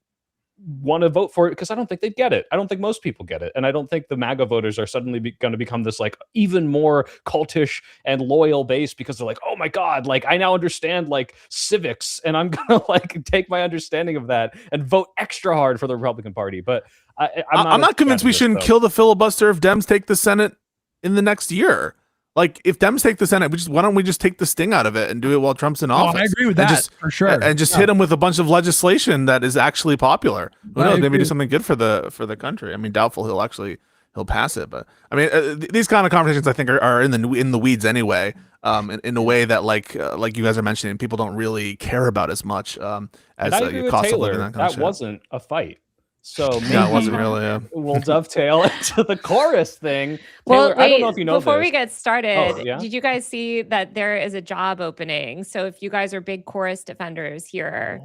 want to vote for it because I don't think they'd get it. I don't think most people get it. And I don't think the MAGA voters are suddenly going to become this like even more cultish and loyal base because they're like, oh my God, like I now understand like civics and I'm going to like take my understanding of that and vote extra hard for the Republican Party. But I'm not convinced we shouldn't kill the filibuster if Dems take the Senate in the next year. Like if Dems take the Senate, why don't we just take the sting out of it and do it while Trump's in office? I agree with that for sure. And just hit him with a bunch of legislation that is actually popular. Who knows? Maybe do something good for the country. I mean, doubtful he'll pass it, but I mean, these kind of conversations I think are in the weeds anyway. In a way that like you guys are mentioning, people don't really care about as much as cost of living. That wasn't a fight. So maybe it wasn't really. We'll dovetail into the chorus thing. Well, Taylor, I don't know if you know before this. we get started, did you guys see that there is a job opening? So if you guys are big chorus defenders here,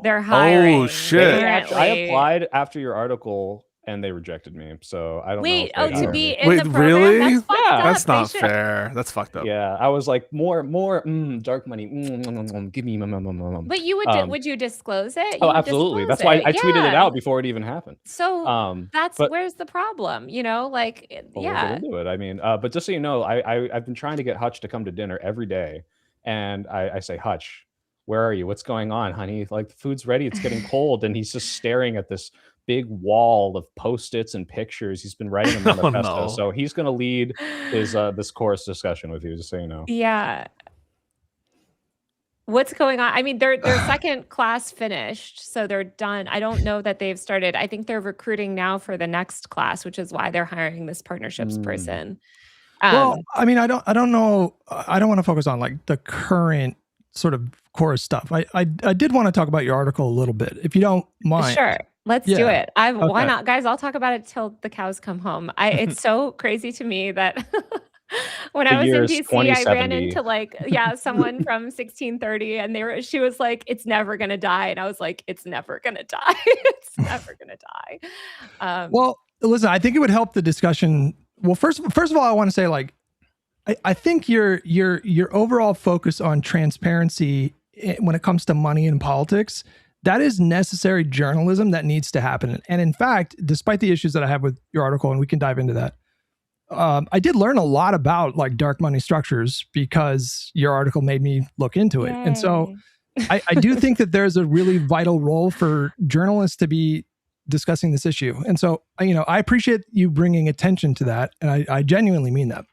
they're hiring. Oh shit! I applied after your article and they rejected me. So I don't know. To be in the program? Really? That's not fair. That's fucked up. Yeah, I was like more dark money. Give me But you would you disclose it? Oh, absolutely. That's why I tweeted it out before it even happened. So where's the problem? You know, like we're gonna do it. I mean, but just so you know, I've been trying to get Hutch to come to dinner every day, and I say, Hutch, where are you? What's going on, honey? Like the food's ready. It's getting cold, and he's just staring at this big wall of Post-its and pictures. He's been writing a manifesto. So he's going to lead his this chorus discussion with you, just so you know. Yeah. What's going on? I mean, their second class finished, so they're done. I don't know that they've started. I think they're recruiting now for the next class, which is why they're hiring this partnerships person. Well, I mean, I don't know. I don't want to focus on like the current sort of chorus stuff. I did want to talk about your article a little bit, if you don't mind. Sure. Let's do it. Why not, guys? I'll talk about it till the cows come home. It's so crazy to me that when I was in DC, I ran into someone from 1630, and she was like, "It's never gonna die," and I was like, "It's never gonna die. It's never gonna die." Well, listen, I think it would help the discussion. Well, first of all, I want to say like, I think your overall focus on transparency when it comes to money and politics, that is necessary journalism that needs to happen. And in fact, despite the issues that I have with your article, and we can dive into that, I did learn a lot about like dark money structures because your article made me look into it. And so I do think that there's a really vital role for journalists to be discussing this issue. And so, I appreciate you bringing attention to that. And I genuinely mean that.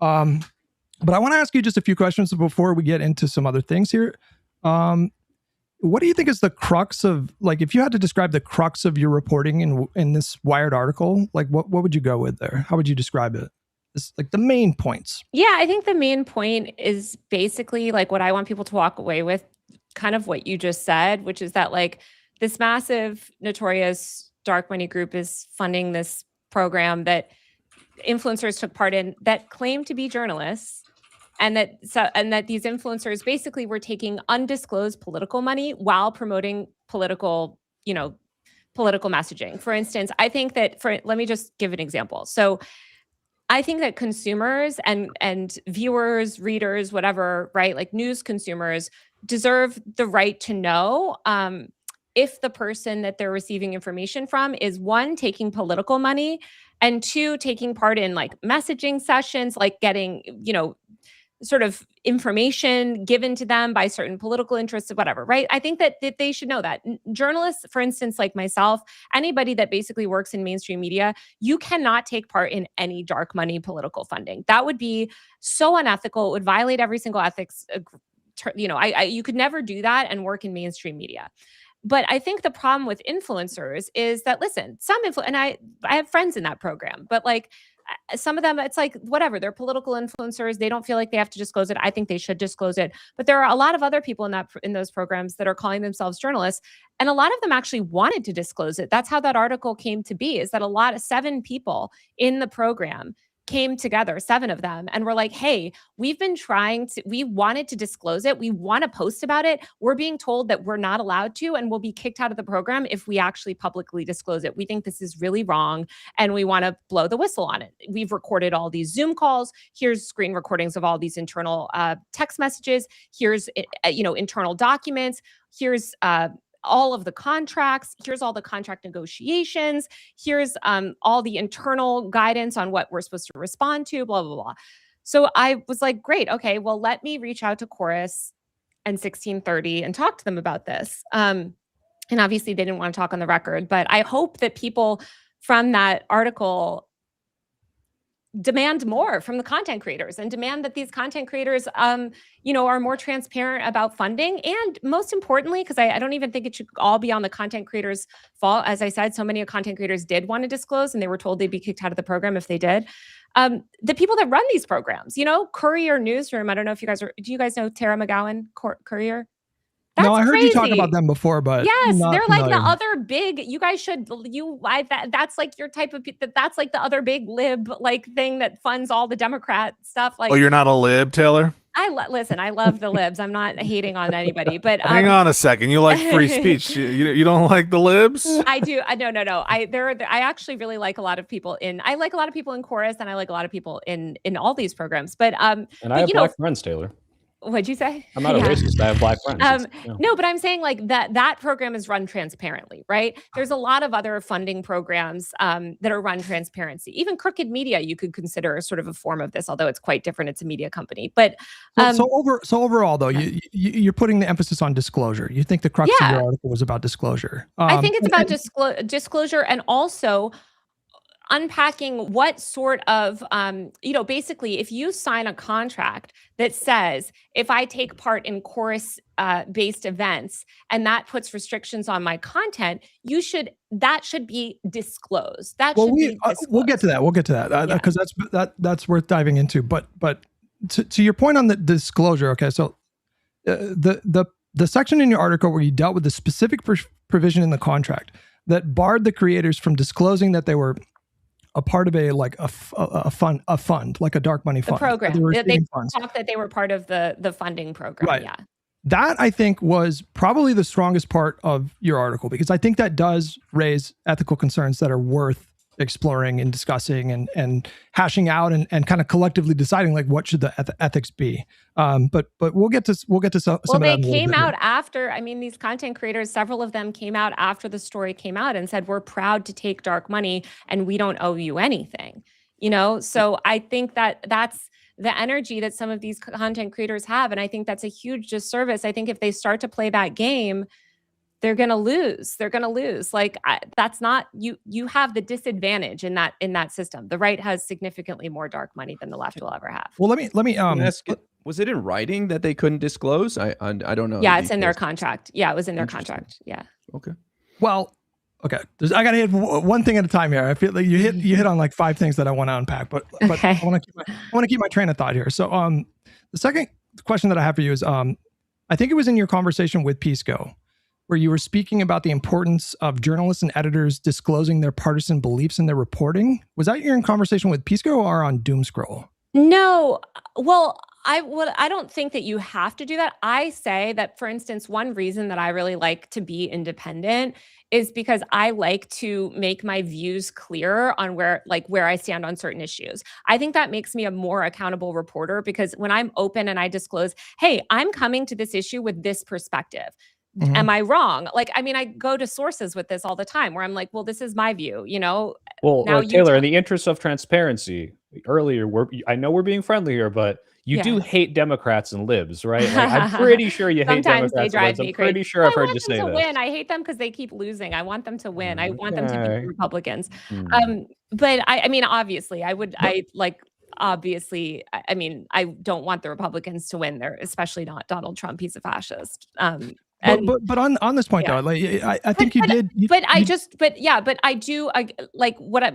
But I want to ask you just a few questions before we get into some other things here. What do you think is the crux of, like, if you had to describe the crux of your reporting in this Wired article, like what would you go with there? How would you describe it? It's like the main points. Yeah, I think the main point is basically like what I want people to walk away with, kind of what you just said, which is that like this massive, notorious dark money group is funding this program that influencers took part in that claimed to be journalists, and that these influencers basically were taking undisclosed political money while promoting political messaging. For instance, I think that let me just give an example. So I think that consumers and viewers, readers, whatever, right, like news consumers deserve the right to know if the person that they're receiving information from is, one, taking political money, and two, taking part in like messaging sessions, like getting, sort of information given to them by certain political interests or whatever, right? I think that they should know that. Journalists, for instance, like myself, anybody that basically works in mainstream media, you cannot take part in any dark money political funding. That would be so unethical. It would violate every single ethics. You could never do that and work in mainstream media. But I think the problem with influencers is that, listen, and I have friends in that program, but like some of them, it's like, whatever, they're political influencers. They don't feel like they have to disclose it. I think they should disclose it. But there are a lot of other people in those programs that are calling themselves journalists. And a lot of them actually wanted to disclose it. That's how that article came to be, is that 7 people in the program came together, 7 of them, and were like, hey, we wanted to disclose it. We want to post about it. We're being told that we're not allowed to, and we'll be kicked out of the program if we actually publicly disclose it. We think this is really wrong, and we want to blow the whistle on it. We've recorded all these Zoom calls. Here's screen recordings of all these internal text messages. Here's, internal documents. Here's, all of the contracts. Here's all the contract negotiations. Here's all the internal guidance on what we're supposed to respond to, blah, blah, blah. So I was like, great. Okay, well, let me reach out to Chorus and 1630 and talk to them about this. And obviously they didn't want to talk on the record, but I hope that people from that article demand more from the content creators and demand that these content creators, are more transparent about funding. And most importantly, because I don't even think it should all be on the content creators' fault. As I said, so many content creators did want to disclose, and they were told they'd be kicked out of the program if they did. The people that run these programs, Courier Newsroom. I don't know if do you guys know Tara McGowan, Courier? That's no, I heard crazy. you talk about them before, but yes, they're like the other big. You guys should. That's like your type of. That's like the other big lib like thing that funds all the Democrat stuff. Like, oh, you're not a lib, Taylor? Listen. I love the libs. I'm not hating on anybody, but hang on a second. You like free speech? You don't like the libs? I do. No. I actually really like a lot of people in. I like a lot of people in Chorus, and I like a lot of people in all these programs. But and I have black friends, Taylor. What'd you say? I'm not a racist. I have black friends. No, but I'm saying like that program is run transparently, right? There's a lot of other funding programs that are run transparency. Even Crooked Media, you could consider sort of a form of this, although it's quite different. It's a media company. But so overall, though, you're putting the emphasis on disclosure. You think the crux of your article was about disclosure. I think it's about disclosure, and also unpacking what sort of, basically, if you sign a contract that says, if I take part in Chorus-based events and that puts restrictions on my content, that should be disclosed. We'll get to that because that's worth diving into. But to your point on the disclosure, okay, so the section in your article where you dealt with the specific provision in the contract that barred the creators from disclosing that they were a part of a fund, like a dark money fund. The program. They talked that they were part of the funding program. Right. Yeah. That, I think, was probably the strongest part of your article, because I think that does raise ethical concerns that are worth exploring and discussing and hashing out and kind of collectively deciding like what should the ethics be. But we'll get to some of that. Well, they came out after. I mean, these content creators, several of them came out after the story came out and said, we're proud to take dark money and we don't owe you anything. So I think that's the energy that some of these content creators have. And I think that's a huge disservice. I think if they start to play that game, they're going to lose. They're going to lose. Like that's not you have the disadvantage in that system. The right has significantly more dark money than the left will ever have. Well, let me ask, was it in writing that they couldn't disclose? I don't know. Yeah, it's in their contract. Yeah, it was in their contract. Yeah. Okay. Well, okay. I got to hit one thing at a time here. I feel like you hit on like 5 things that I want to unpack, but okay. I want to keep my train of thought here. So the second question that I have for you is I think it was in your conversation with Pisco, where you were speaking about the importance of journalists and editors disclosing their partisan beliefs in their reporting. Was that your conversation with Pisco or on Doomscroll? No. Well, I don't think that you have to do that. I say that, for instance, one reason that I really like to be independent is because I like to make my views clear on where I stand on certain issues. I think that makes me a more accountable reporter, because when I'm open and I disclose, hey, I'm coming to this issue with this perspective. Mm-hmm. Am I wrong? Like, I mean, I go to sources with this all the time where I'm like, well, this is my view, you know? Well, Taylor, in the interest of transparency, earlier, I know we're being friendly here, but you do hate Democrats and libs, right? Like, I'm pretty sure you hate Democrats and libs. I'm pretty sure I've heard you say this. Win. I hate them because they keep losing. I want them to win. I want them to be Republicans. But I mean, obviously, I don't want the Republicans to win. They're especially not Donald Trump. He's a fascist. But on this point though, like I think you did.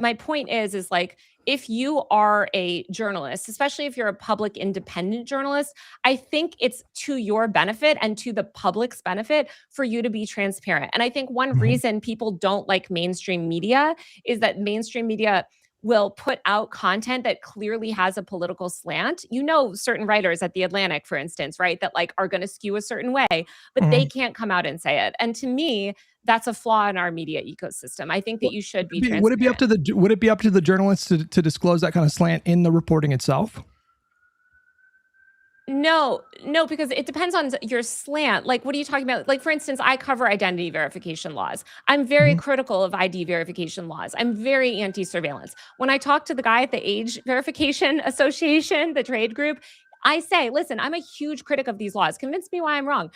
My point is like, if you are a journalist, especially if you're a public independent journalist, I think it's to your benefit and to the public's benefit for you to be transparent. And I think one reason people don't like mainstream media is that mainstream media will put out content that clearly has a political slant. You know, certain writers at The Atlantic, for instance, right, that like are going to skew a certain way, but they can't come out and say it. And to me, that's a flaw in our media ecosystem. I think that you should be transparent. Would it be up to the journalists to disclose that kind of slant in the reporting itself? No, because it depends on your slant. Like, what are you talking about? Like, for instance, I cover identity verification laws. I'm very critical of ID verification laws. I'm very anti-surveillance. When I talk to the guy at the Age Verification Association, the trade group, I say, listen, I'm a huge critic of these laws. Convince me why I'm wrong.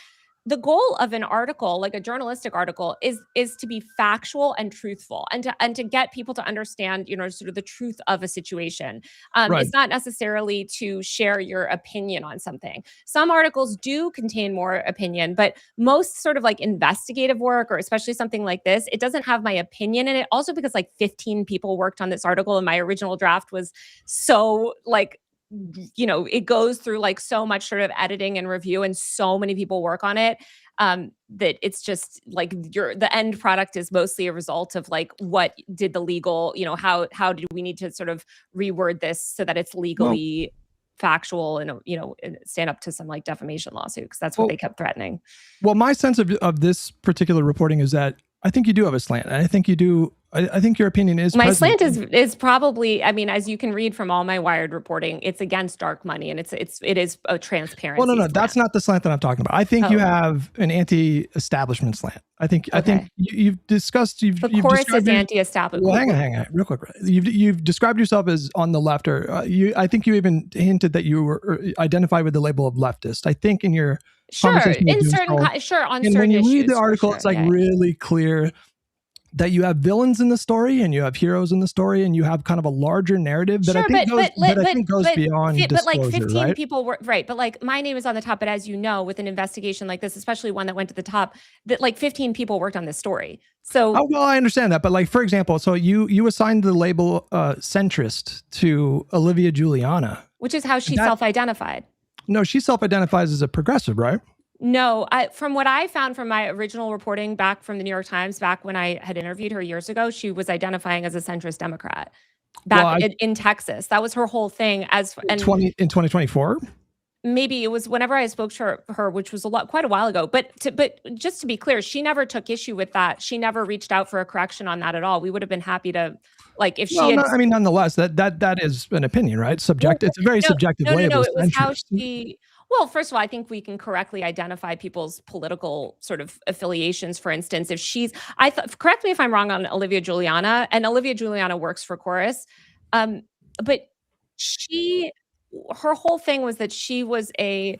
The goal of an article, like a journalistic article, is to be factual and truthful, and to get people to understand, you know, sort of the truth of a situation. Right. It's not necessarily to share your opinion on something. Some articles do contain more opinion, but most sort of like investigative work, or especially something like this, it doesn't have my opinion in it. Also, because like 15 people worked on this article, and my original draft was so like, you know, it goes through like so much sort of editing and review, and so many people work on it, that it's just like the end product is mostly a result of like, what did the legal, you know, how do we need to sort of reword this so that it's legally factual and, you know, stand up to some like defamation lawsuit, because that's what they kept threatening. Well, my sense of this particular reporting is that I think you do have a slant. And I think you do. I think your opinion is my slant is probably, I mean, as you can read from all my Wired reporting, it's against dark money, and it is a transparency. Well, no, slant. That's not the slant that I'm talking about. I think you have an anti-establishment slant. I think you've discussed. The chorus is anti-establishment. Well, hang on, real quick. You've described yourself as on the left, or I think you even hinted that you were identified with the label of leftist. I think in your conversation in with certain on certain when you issues, read the article, it's like really clear that you have villains in the story and you have heroes in the story, and you have kind of a larger narrative that I think goes beyond disclosure, but like 15 right? people were right. But like my name is on the top. But as you know, with an investigation like this, especially one that went to the top, that like 15 people worked on this story. So well, I understand that. But like, for example, so you assigned the label centrist to Olivia Juliana, which is how she self-identified. No, she self-identifies as a progressive, right? No, from what I found from my original reporting back from the New York Times, back when I had interviewed her years ago, she was identifying as a centrist Democrat back in Texas. That was her whole thing. In 2024? Maybe it was whenever I spoke to her, which was quite a while ago. But just to be clear, she never took issue with that. She never reached out for a correction on that at all. We would have been happy to, like, if she had. I mean, nonetheless, that is an opinion, right? Subjective. It's a very subjective label. No, it was how she. Well, first of all, I think we can correctly identify people's political sort of affiliations. For instance, if correct me if I'm wrong on Olivia Juliana, and Olivia Juliana works for Chorus, but she her whole thing was that she was a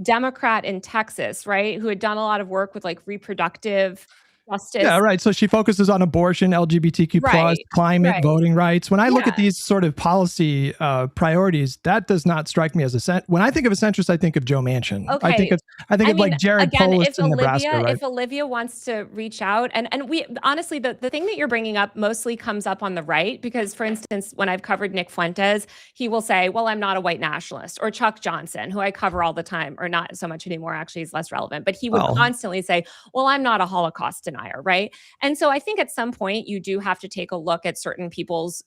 Democrat in Texas, right? Who had done a lot of work with like reproductive justice. Yeah, right. So she focuses on abortion, LGBTQ plus, climate, voting rights. When I look at these sort of policy priorities, that does not strike me as when I think of a centrist, I think of Joe Manchin. Okay. I think of like Jared Polis in Nebraska. Right? If Olivia wants to reach out, and we honestly, the thing that you're bringing up mostly comes up on the right, because for instance, when I've covered Nick Fuentes, he will say, well, I'm not a white nationalist, or Chuck Johnson, who I cover all the time, or not so much anymore, actually, he's less relevant, but he would constantly say, well, I'm not a Holocaust denier, right? And so I think at some point you do have to take a look at certain people's,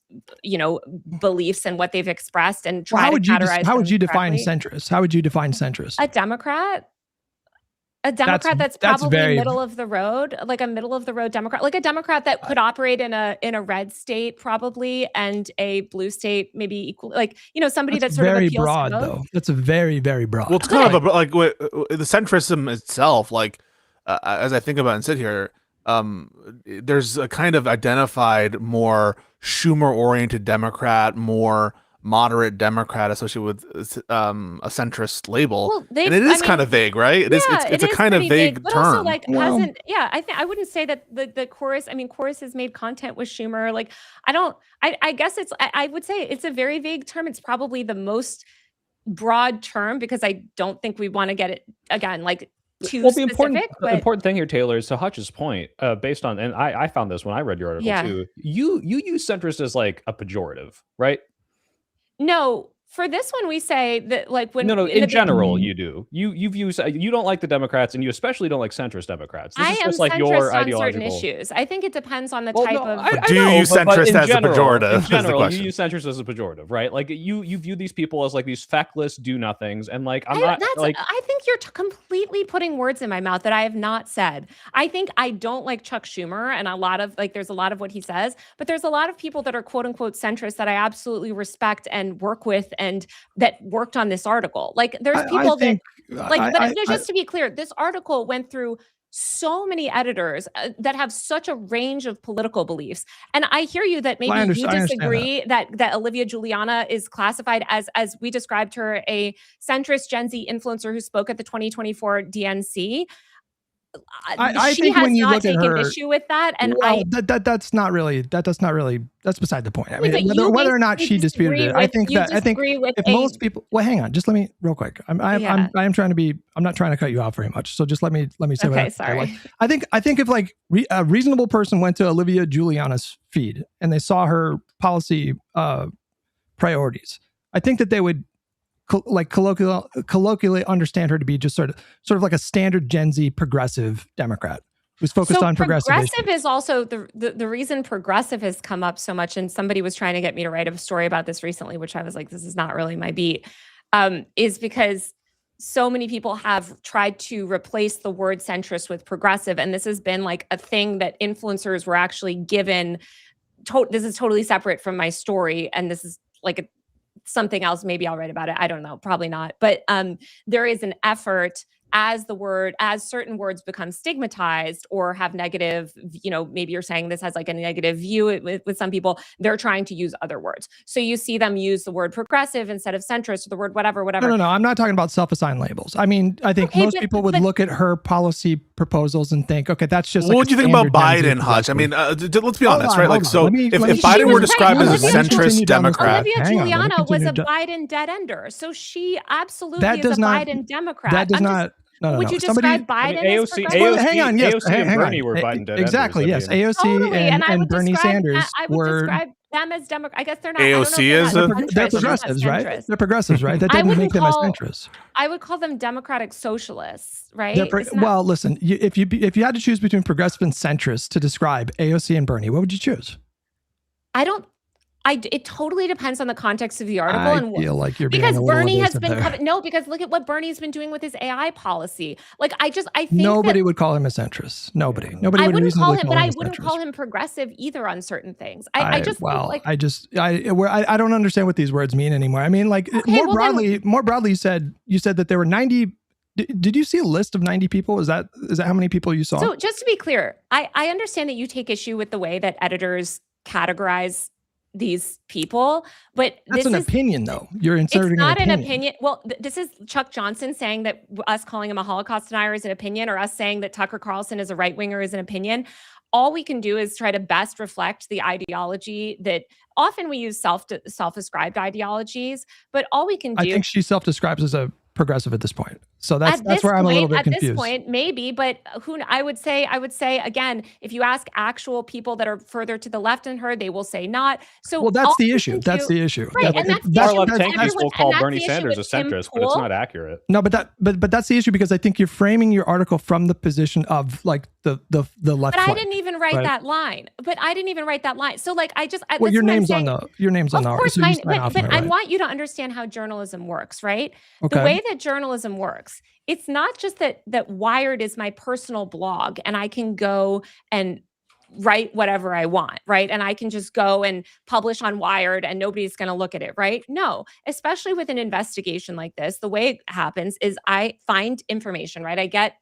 beliefs and what they've expressed and try to categorize. How would you define centrist? How would you define centrist? A Democrat. A Democrat that's probably middle of the road, like a middle of the road Democrat, like a Democrat that could operate in a red state probably, and a blue state maybe equal, like somebody that's sort very of broad though. That's a very, very broad. Well, it's kind of like the centrism itself. Like as I think about and sit here, there's a kind of identified more Schumer-oriented Democrat, more moderate Democrat associated with a centrist label. Well, and it is kind of vague, right? It's a kind of vague but term. Also, like, I wouldn't say that the chorus, chorus has made content with Schumer. Like, I guess I would say it's a very vague term. It's probably the most broad term, because I don't think we want to get it again, like, too specific. The important thing here, Taylor, is to Hutch's point, based on, and I found this when I read your article too. You use centrist as like a pejorative, right? No, for this one we say that, like, when in general you do. You don't like the Democrats, and you especially don't like centrist Democrats. This is just like your ideological on certain issues. I think it depends on the type of. Do you use centrist as a pejorative? In general, you use centrist as a pejorative, right? Like you view these people as like these feckless do-nothings, and like I think you're completely putting words in my mouth that I have not said. I think I don't like Chuck Schumer, and there's a lot of what he says, but there's a lot of people that are quote unquote centrist that I absolutely respect and work with, and that worked on this article. Like, there's people just to be clear, this article went through so many editors that have such a range of political beliefs. And I hear you that maybe you disagree that Olivia Juliana is classified as we described her, a centrist Gen Z influencer who spoke at the 2024 DNC. I think when you look at her, issue with that, and that's beside the point. I mean, whether or not she disputed it, I think if most people. Well, hang on, just let me real quick. I'm not trying to cut you off very much. So just let me say. Okay, sorry. I think if like a reasonable person went to Olivia Juliana's feed and they saw her policy priorities, I think that they would colloquially understand her to be just sort of like a standard Gen Z progressive Democrat who's focused on progressive issues. Is also the reason progressive has come up so much, and somebody was trying to get me to write a story about this recently, which I was like, this is not really my beat, is because so many people have tried to replace the word centrist with progressive, and this has been like a thing that influencers were actually given. This is totally separate from my story, and this is like something else. Maybe I'll write about it. I don't know. Probably not. But there is an effort as certain words become stigmatized or have negative, maybe you're saying this has like a negative view with some people, they're trying to use other words. So you see them use the word progressive instead of centrist, or the word whatever. No. I'm not talking about self-assigned labels. I mean, I think most people would look at her policy proposals and think, okay, that's just. What do you think about Biden, Hutch? I mean, let's be honest, right? Like, so if Biden were described as a centrist Democrat, Olivia Juliana was a Biden dead ender, so she absolutely is a Biden Democrat. That does not. No. Would you describe Biden as AOC, hang on, yes, AOC and Bernie were Biden dead exactly, yes. AOC and Bernie Sanders I would describe them as Democrat. I guess they're not. AOC they're progressives, right? They're progressives, right? That doesn't make them as centrist. I would call them democratic socialists, right? Well, listen, if you had to choose between progressive and centrist to describe AOC and Bernie, what would you choose? It totally depends on the context of the article. I feel like you're being because a little Bernie has been there. Because look at what Bernie's been doing with his AI policy. Like I think nobody would call him a centrist. Nobody I wouldn't call him, but I wouldn't call him progressive either on certain things. I don't understand what these words mean anymore. I mean, like more broadly, you said that there were 90. Did you see a list of 90 people? Is that how many people you saw? So just to be clear, I understand that you take issue with the way that editors categorize these people, but that's an opinion though. You're inserting it's not an opinion. Well, this is Chuck Johnson saying that us calling him a Holocaust denier is an opinion, or us saying that Tucker Carlson is a right winger is an opinion. All we can do is try to best reflect the ideology that often we use self-described ideologies, but all we can do. I think she self-describes as a progressive at this point. So that's where I'm a little bit confused. At this point, maybe, but I would say again, if you ask actual people that are further to the left than her, they will say not. So well, that's the issue. That's the issue. Right, and that's will call Bernie Sanders a centrist, but it's not accurate. No, but that's the issue, because I think you're framing your article from the position of like the left. But I didn't even write that line. So like well, your name's on the of course, but I want you to understand how journalism works, right? Okay. The way that journalism works, it's not just that Wired is my personal blog and I can go and write whatever I want, right? And I can just go and publish on Wired and nobody's going to look at it, right? No, especially with an investigation like this, the way it happens is I find information, right? I get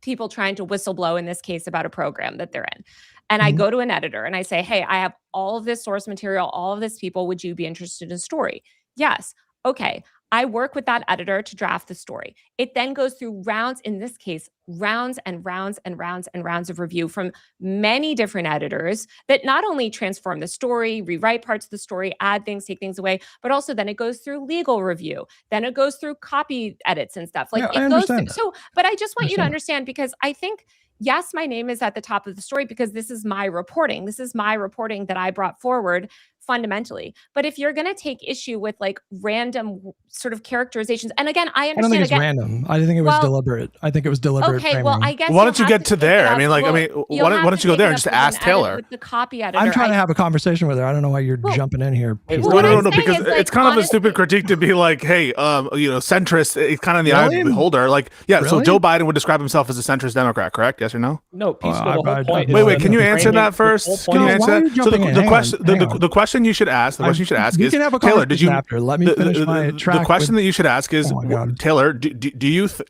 people trying to whistleblow in this case about a program that they're in. And I go to an editor and I say, hey, I have all of this source material, all of this people. Would you be interested in a story? Yes. Okay. I work with that editor to draft the story. It then goes through rounds, in this case, rounds and rounds and rounds and rounds of review from many different editors that not only transform the story, rewrite parts of the story, add things, take things away, but also then it goes through legal review. Then it goes through copy edits and stuff. Like yeah, it goes through. So, but I just want you to understand, because I think, yes, my name is at the top of the story because this is my reporting. This is my reporting that I brought forward fundamentally. But if you're going to take issue with like random sort of characterizations, and again, I understand. I don't think it's random. I think it was deliberate. I think it was deliberate. Okay, framing. well, I guess. Why don't you get to there? I mean, why don't you go there and just ask Taylor? The copy editor. I'm trying to have a conversation with her. I don't know why you're jumping in here. No, because it's kind of a stupid critique to be like, hey, centrist. It's kind of in the eye of the beholder. Like, yeah, really? So Joe Biden would describe himself as a centrist Democrat, correct? Yes or no? No, Pisco, the whole point. Wait, can you answer that first? Can you answer that? So the question you should ask. The question you should ask is, Taylor, did you? Let me finish my track. The question that you should ask is, Taylor,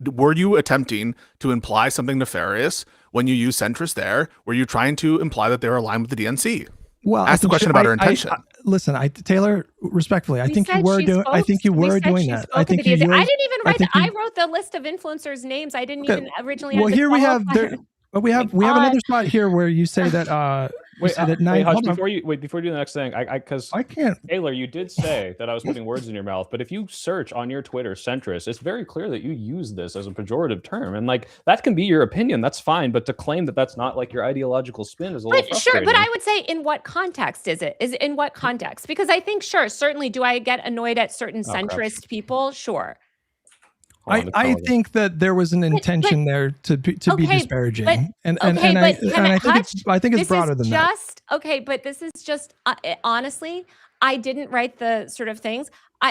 were you attempting to imply something nefarious when you use centrist there? Were you trying to imply that they were aligned with the DNC? Well, ask the question about her intention. Listen, Taylor, respectfully, I think you were doing that. I think you. I didn't even write. I wrote the list of influencers' names. I didn't even originally. Well, here we have another spot here where you say that. Before you do the next thing, because I can't. Taylor, you did say that I was putting words in your mouth, but if you search on your Twitter centrist, it's very clear that you use this as a pejorative term, and like that can be your opinion, that's fine, but to claim that that's not like your ideological spin is a little frustrating. Sure, but I would say, in what context is it? Is in what context? Because I think, certainly, do I get annoyed at certain centrist people? Sure. I think that there was an intention there to be disparaging, and I think it's broader than that. Okay, but this is just honestly, I didn't write the sort of things.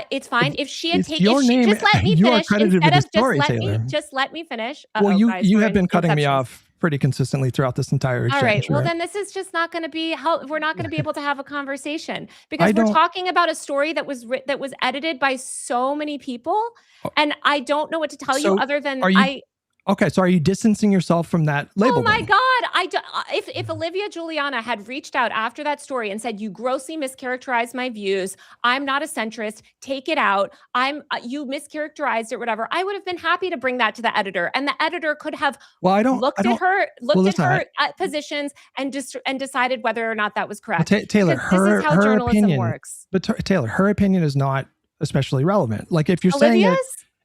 It's fine if she had taken. Just let me finish instead of just let me finish. Well, you have been cutting me off pretty consistently throughout this entire exchange. All right. Well, then this is just not going to be how we're not going to be able to have a conversation, because we're talking about a story that was edited by so many people, and I don't know what to tell you other than Okay, so are you distancing yourself from that label? Oh my God! If Olivia Juliana had reached out after that story and said, "You grossly mischaracterized my views. I'm not a centrist. Take it out. You mischaracterized it, whatever," I would have been happy to bring that to the editor, and the editor could have looked at her positions and decided whether or not that was correct. Taylor, this is how journalism opinion works. But Taylor, her opinion is not especially relevant. Like if you're saying that.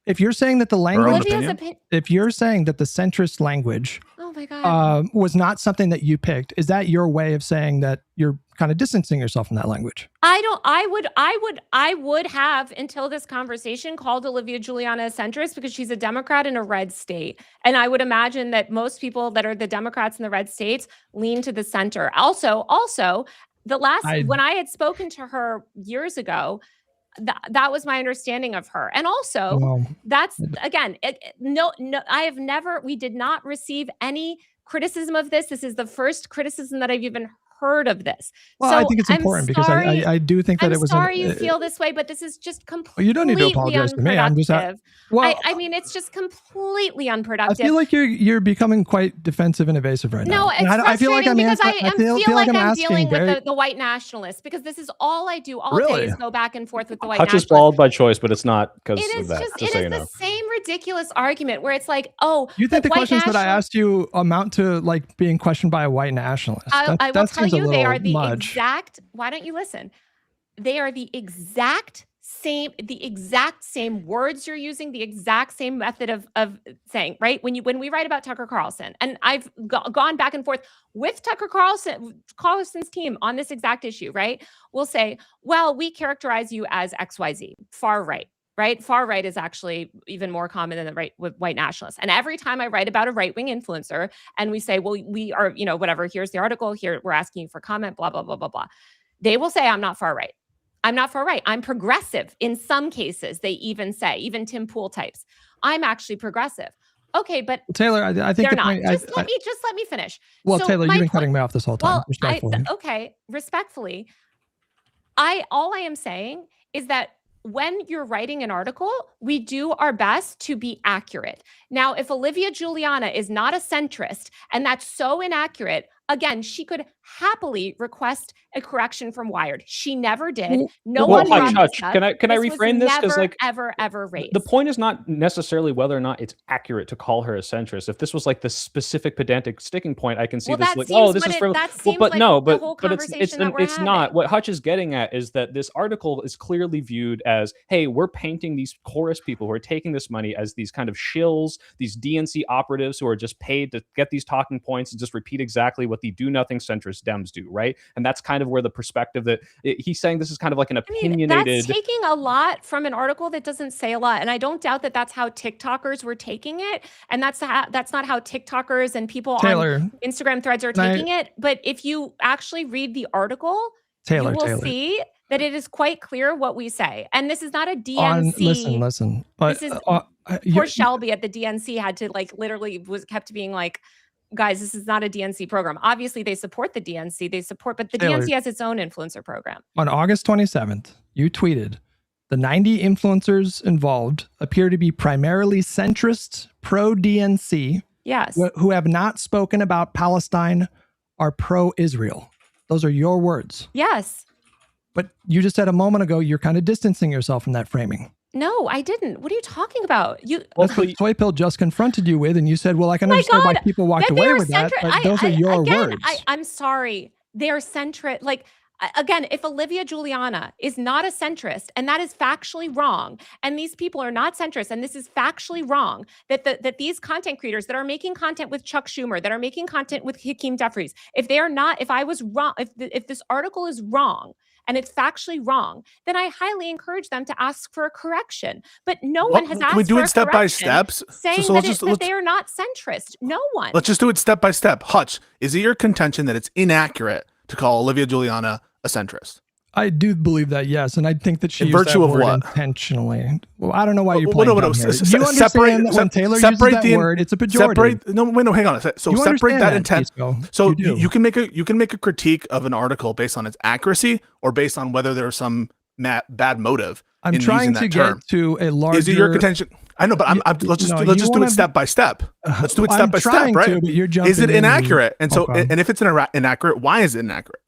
If you're saying that the language, if you're saying that the centrist language, oh my God, was not something that you picked, is that your way of saying that you're kind of distancing yourself from that language? I would have, until this conversation, called Olivia Juliana a centrist because she's a Democrat in a red state. And I would imagine that most people that are the Democrats in the red states lean to the center. Also, when I had spoken to her years ago, that was my understanding of her. And also, that's, again, we did not receive any criticism of this. This is the first criticism that I've even heard of this. Well, so I think it's important because I do think that I'm it was. Sorry you feel this way, but this is just completely you don't need to apologize to me. I'm just. Well, I mean, it's just completely unproductive. I feel like you're becoming quite defensive and evasive right now. No, it's frustrating I feel like because I feel like I'm dealing with the white nationalists because this is all I do all day is go back and forth with the white nationalists. Hutch is bald by choice, but it's not because of that. It is the same ridiculous argument where it's like, oh, you think the questions that I asked you amount to like being questioned by a white nationalist? I will tell you, they are the exact. Why don't you listen? They are the exact same words you're using, the exact same method of saying, right? When we write about Tucker Carlson, and I've gone back and forth with Tucker Carlson's team on this exact issue, right? We'll say, well, we characterize you as XYZ, far right. Right? Far right is actually even more common than the right with white nationalists. And every time I write about a right-wing influencer and we say, well, we are, whatever, here's the article, here, we're asking you for comment, blah, blah, blah, blah, blah. They will say, I'm not far right. I'm not far right. I'm progressive. In some cases, they even say, even Tim Pool types, I'm actually progressive. Okay, but Taylor, I think they're not. Just let me finish. Well, so Taylor, you've been cutting me off this whole time. Well, respectfully, all I am saying is that when you're writing an article, we do our best to be accurate. Now, if Olivia Juliana is not a centrist and that's so inaccurate, again, she could happily request a correction from Wired. She never did. No one Hutch, can I reframe this? Because ever raised. The point is not necessarily whether or not it's accurate to call her a centrist. If this was like the specific pedantic sticking point, I can see this like, oh, this is for. But it's not. What Hutch is getting at is that this article is clearly viewed as, hey, we're painting these chorus people who are taking this money as these kind of shills, these DNC operatives who are just paid to get these talking points and just repeat exactly what the do-nothing centrist Dems do, right? And that's kind of where the perspective that he's saying this is kind of like an opinionated. That's taking a lot from an article that doesn't say a lot, and I don't doubt that that's how TikTokers were taking it, and that's not how TikTokers and people on Instagram threads are taking it. But if you actually read the article, you will see that it is quite clear what we say, and this is not a DNC. Listen. But, this is poor Shelby at the DNC had to literally kept being like, guys, this is not a DNC program. Obviously, they support the DNC. But the DNC has its own influencer program. On August 27th, you tweeted, the 90 influencers involved appear to be primarily centrist, pro-DNC, yes, who have not spoken about Palestine, are pro-Israel. Those are your words. Yes. But you just said a moment ago, you're kind of distancing yourself from that framing. No, I didn't. What are you talking about? That's what Soy Pill just confronted you with, and you said, well, I can understand why people walked away with that, but those are your words. I'm sorry. They're centrist. Again, if Olivia Juliana is not a centrist, and that is factually wrong, and these people are not centrist, and this is factually wrong, that these content creators that are making content with Chuck Schumer, that are making content with Hakeem Jeffries, if I was wrong, if this article is wrong, and it's factually wrong, then I highly encourage them to ask for a correction. But no one has asked for a correction. Can we do it step by step? Saying that they are not centrist. No one. Let's just do it step by step. Hutch, is it your contention that it's inaccurate to call Olivia Juliana a centrist? I do believe that, yes, and I think that she used that word intentionally. Well, I don't know why you're playing here. You understand that when Taylor uses that word, it's a pejorative. Hang on. So separate that intent. So you can make a critique of an article based on its accuracy or based on whether there's some bad motive. I'm trying to get to a larger. Is it your contention? I know, but let's just do it step by step. Let's do it step by step, right? Is it inaccurate? And so, and if it's inaccurate, why is it inaccurate?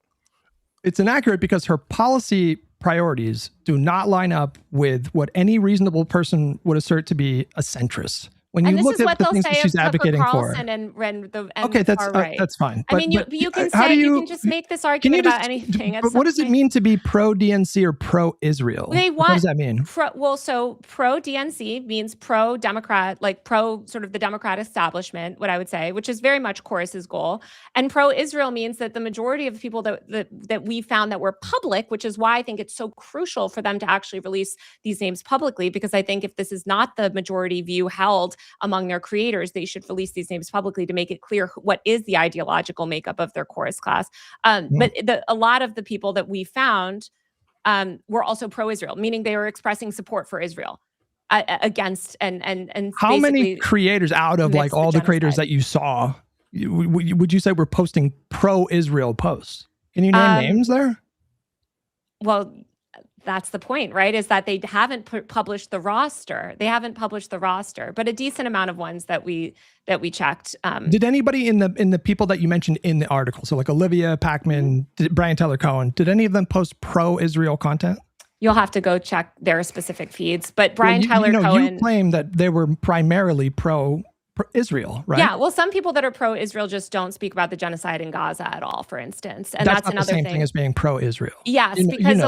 It's inaccurate because her policy priorities do not line up with what any reasonable person would assert to be a centrist. When you look at the things that she's advocating for. Okay, that's fine. I mean, you can just make this argument about anything. But what does it mean to be pro-DNC or pro-Israel? What does that mean? So pro-DNC means pro-Democrat, like pro sort of the Democrat establishment, what I would say, which is very much Chorus's goal. And pro-Israel means that the majority of the people that we found that were public, which is why I think it's so crucial for them to actually release these names publicly, because I think if this is not the majority view held among their creators, they should release these names publicly to make it clear what is the ideological makeup of their chorus class. But a lot of the people that we found were also pro-Israel, meaning they were expressing support for Israel against and how many creators out of like all the creators that you saw would you say were posting pro-Israel posts? Can you name names there? Well, that's the point, right? Is that they haven't published the roster. They haven't published the roster, but a decent amount of ones that we checked. Did anybody in the people that you mentioned in the article, so like Olivia Packman, Brian Tyler Cohen, did any of them post pro-Israel content? You'll have to go check their specific feeds. But Brian Tyler Cohen, you claim that they were primarily pro-Israel, right? Yeah. Well, some people that are pro-Israel just don't speak about the genocide in Gaza at all, for instance, and that's not another the same thing as being pro-Israel. Yes, because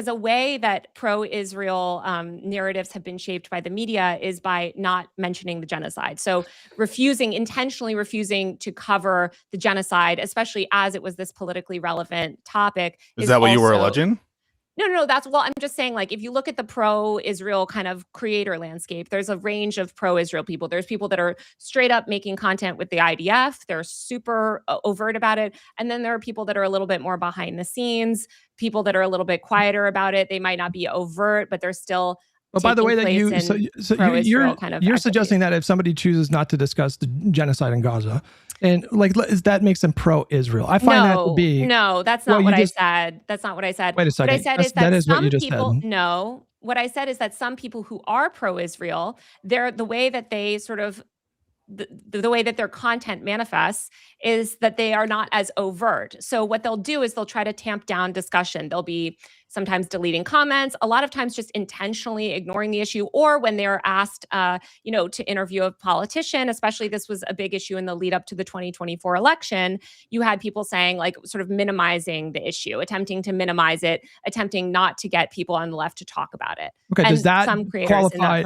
a way that pro-Israel narratives have been shaped by the media is by not mentioning the genocide. So intentionally refusing to cover the genocide, especially as it was this politically relevant topic. Is that what you were alleging? No, I'm just saying, like, if you look at the pro-Israel kind of creator landscape, there's a range of pro-Israel people. There's people that are straight up making content with the IDF. They're super overt about it. And then there are people that are a little bit more behind the scenes, people that are a little bit quieter about it. They might not be overt, but they're still by the way that you're suggesting that if somebody chooses not to discuss the genocide in Gaza, and like that makes them pro-Israel. I find that to be that's not what I said. That's not what I said. Wait a second. What I said is that some people what I said is that some people who are pro-Israel, the way that they sort of the way that their content manifests is that they are not as overt. So what they'll do is they'll try to tamp down discussion. They'll be sometimes deleting comments, a lot of times just intentionally ignoring the issue, or when they're asked, to interview a politician, especially this was a big issue in the lead up to the 2024 election, you had people saying, like, sort of minimizing the issue, attempting to minimize it, attempting not to get people on the left to talk about it. Okay, does that qualify?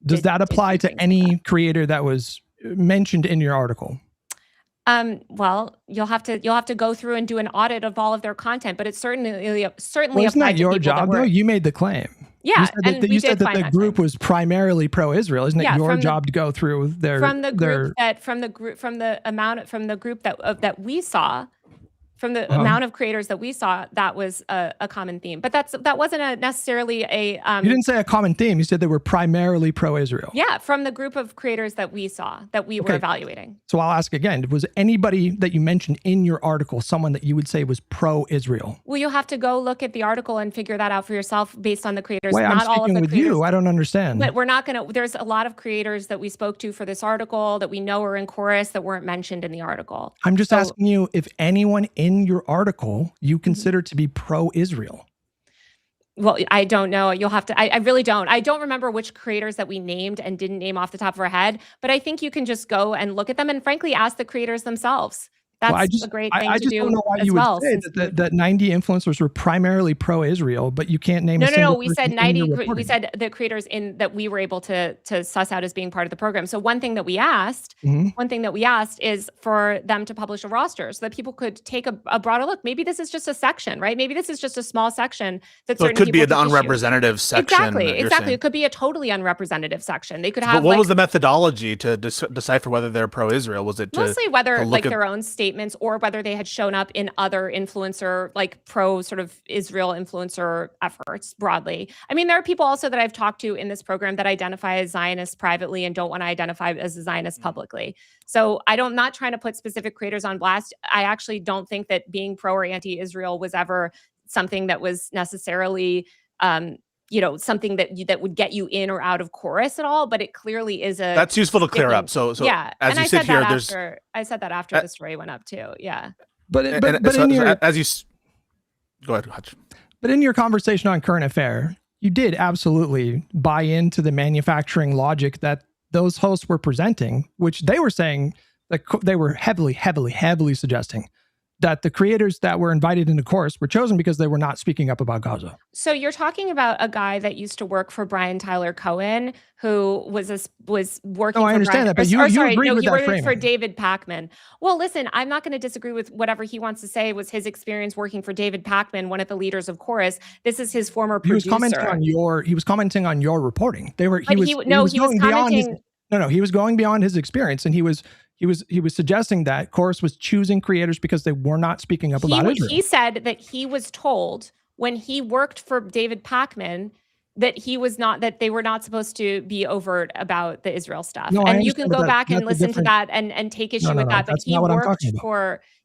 Does that apply to any creator that was mentioned in your article? Well, you'll have to go through and do an audit of all of their content, but it's certainly isn't that your job though? You made the claim. Yeah, you said that the group was primarily pro-Israel. Isn't it your job to go through their amount of creators that we saw, that was a common theme. But that wasn't necessarily a... you didn't say a common theme. You said they were primarily pro-Israel. Yeah, from the group of creators that we saw, that we were evaluating. So I'll ask again, was anybody that you mentioned in your article someone that you would say was pro-Israel? Well, you'll have to go look at the article and figure that out for yourself based on the creators. Wait, I'm speaking with you. I don't understand. But we're not going to... There's a lot of creators that we spoke to for this article that we know are in chorus that weren't mentioned in the article. I'm just asking you if anyone in your article you consider to be pro-Israel. Well, I don't know. You'll have to, I really don't. I don't remember which creators that we named and didn't name off the top of our head, but I think you can just go and look at them and frankly ask the creators themselves. That's a great thing to do. I just don't know why you would say that 90 influencers were primarily pro-Israel, but you can't name a single No. We said 90. We said the creators that we were able to suss out as being part of the program. So one thing that we asked, is for them to publish a roster so that people could take a broader look. Maybe this is just a section, right? Maybe this is just a small section that so it could be an unrepresentative section. Exactly. It could be a totally unrepresentative section. They could have. But what was the methodology to decipher whether they're pro-Israel? Was it mostly whether their own statements or whether they had shown up in other influencer, like pro sort of Israel influencer efforts broadly. I mean, there are people also that I've talked to in this program that identify as Zionists privately and don't want to identify as a Zionist publicly. So I'm not trying to put specific creators on blast. I actually don't think that being pro or anti-Israel was ever something that was necessarily something that would get you in or out of chorus at all, but it clearly is that's useful to clear up. So yeah, as you sit here, I said that after the story went up too. Yeah, go ahead, Hutch. But in your conversation on Current Affair, you did absolutely buy into the manufacturing logic that those hosts were presenting, which they were saying that they were heavily suggesting that the creators that were invited into chorus were chosen because they were not speaking up about Gaza. So you're talking about a guy that used to work for Brian Tyler Cohen, who was working. No, I understand that, but you agreed with that framing. For David Pakman. Well, listen, I'm not going to disagree with whatever he wants to say was his experience working for David Pakman, one of the leaders of Chorus. This is his former producer. He was commenting on your reporting. He was going beyond his experience, and he was suggesting that Chorus was choosing creators because they were not speaking up about Israel. He said that he was told when he worked for David Pakman that they were not supposed to be overt about the Israel stuff. No, and you can go back and listen to that and take issue with that. But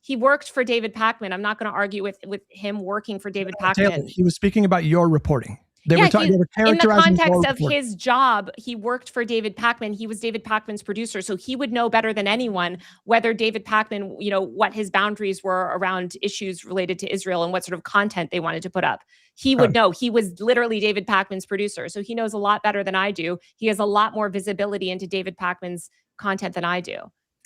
he worked for David Pakman. I'm not going to argue with him working for David Pakman. Taylor, he was speaking about your reporting. They were characterizing in the context of his job, he worked for David Pakman. He was David Pakman's producer, so he would know better than anyone whether David Pakman, what his boundaries were around issues related to Israel and what sort of content they wanted to put up. He would know. He was literally David Pakman's producer, so he knows a lot better than I do. He has a lot more visibility into David Pakman's content than I do.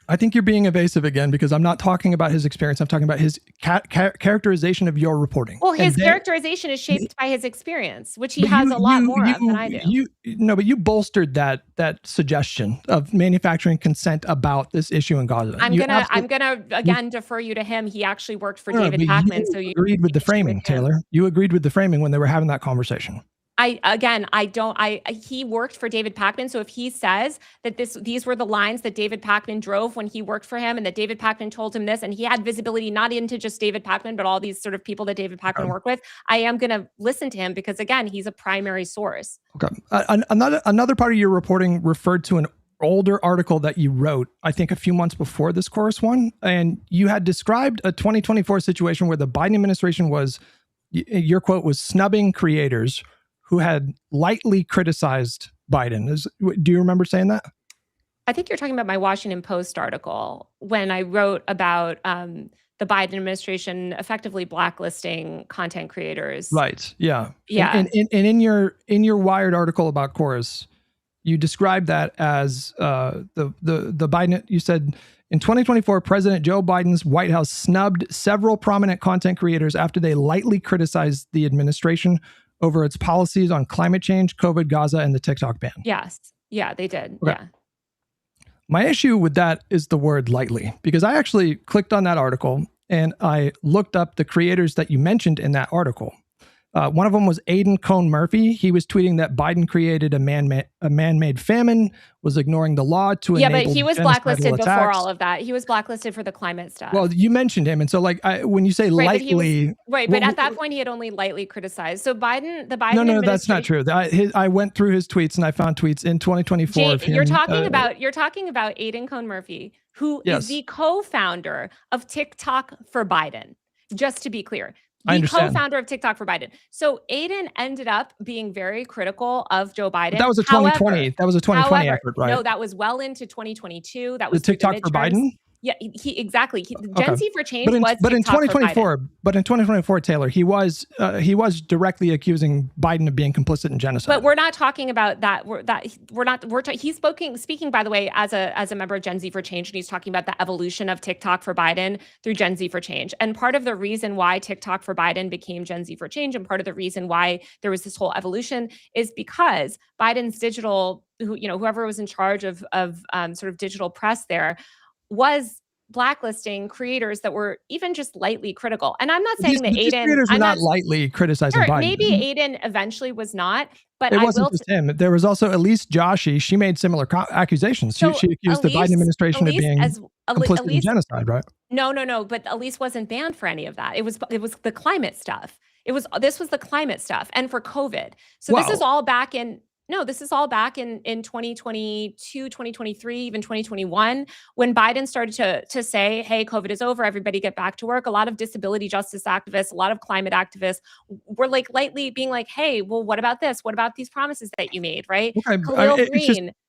I think you're being evasive again, because I'm not talking about his experience. I'm talking about his characterization of your reporting. Well, his characterization is shaped by his experience, which he has a lot more of than I do. But you bolstered that suggestion of manufacturing consent about this issue in Gaza. I'm gonna again defer you to him. He actually worked for David Pakman, so you agreed with the framing, Taylor. You agreed with the framing when they were having that conversation. He worked for David Pakman. So if he says that these were the lines that David Pakman drove when he worked for him, and that David Pakman told him this, and he had visibility not into just David Pakman, but all these sort of people that David Pakman worked with, I am going to listen to him, because again, he's a primary source. Okay. Another part of your reporting referred to an older article that you wrote, I think a few months before this Chorus one. And you had described a 2024 situation where the Biden administration was, your quote was, snubbing creators who had lightly criticized Biden. Do you remember saying that? I think you're talking about my Washington Post article when I wrote about the Biden administration effectively blacklisting content creators. Right. Yeah. Yeah. And in your Wired article about Chorus, you described that as the Biden. You said in 2024, President Joe Biden's White House snubbed several prominent content creators after they lightly criticized the administration over its policies on climate change, COVID, Gaza, and the TikTok ban. Yes. Yeah, they did. Okay. Yeah. My issue with that is the word lightly, because I actually clicked on that article and I looked up the creators that you mentioned in that article. One of them was Aidan Cohn Murphy. He was tweeting that Biden created a man-made famine, was ignoring the law to enable but he was blacklisted attacks. before all of that. He was blacklisted for the climate stuff. Well, you mentioned him, and so when you say lightly, but at that point he had only lightly criticized. So the Biden. No, that's not true. I went through his tweets and I found tweets in 2024. You're talking about Aidan Cohn Murphy, who is the co-founder of TikTok for Biden. Just to be clear. The co-founder of TikTok for Biden. So Aidan ended up being very critical of Joe Biden. That was a 2020. That was a 2020 effort, right? No, that was well into 2022. That was the TikTok for Biden. Yeah, exactly. Gen Z for Change but in 2024, Taylor, he was directly accusing Biden of being complicit in genocide. But we're not talking about that. He's speaking, by the way, as a member of Gen Z for Change, and he's talking about the evolution of TikTok for Biden through Gen Z for Change. And part of the reason why TikTok for Biden became Gen Z for Change, and part of the reason why there was this whole evolution, is because Biden's digital, whoever was in charge of sort of digital press there, was blacklisting creators that were even just lightly critical. And I'm not saying that Aidan creators were not lightly criticizing Biden. Maybe Aidan eventually was not, but it wasn't just him. There was also Elise Joshi. She made similar accusations. She accused the Biden administration of being complicit in genocide, right? No. But Elise wasn't banned for any of that. It was the climate stuff. This was the climate stuff, and for COVID. So this is all back in. No, this is all back in 2022, 2023, even 2021, when Biden started to say, hey, COVID is over, everybody get back to work. A lot of disability justice activists, a lot of climate activists were lightly being like, hey, well, what about this? What about these promises that you made, right? Okay.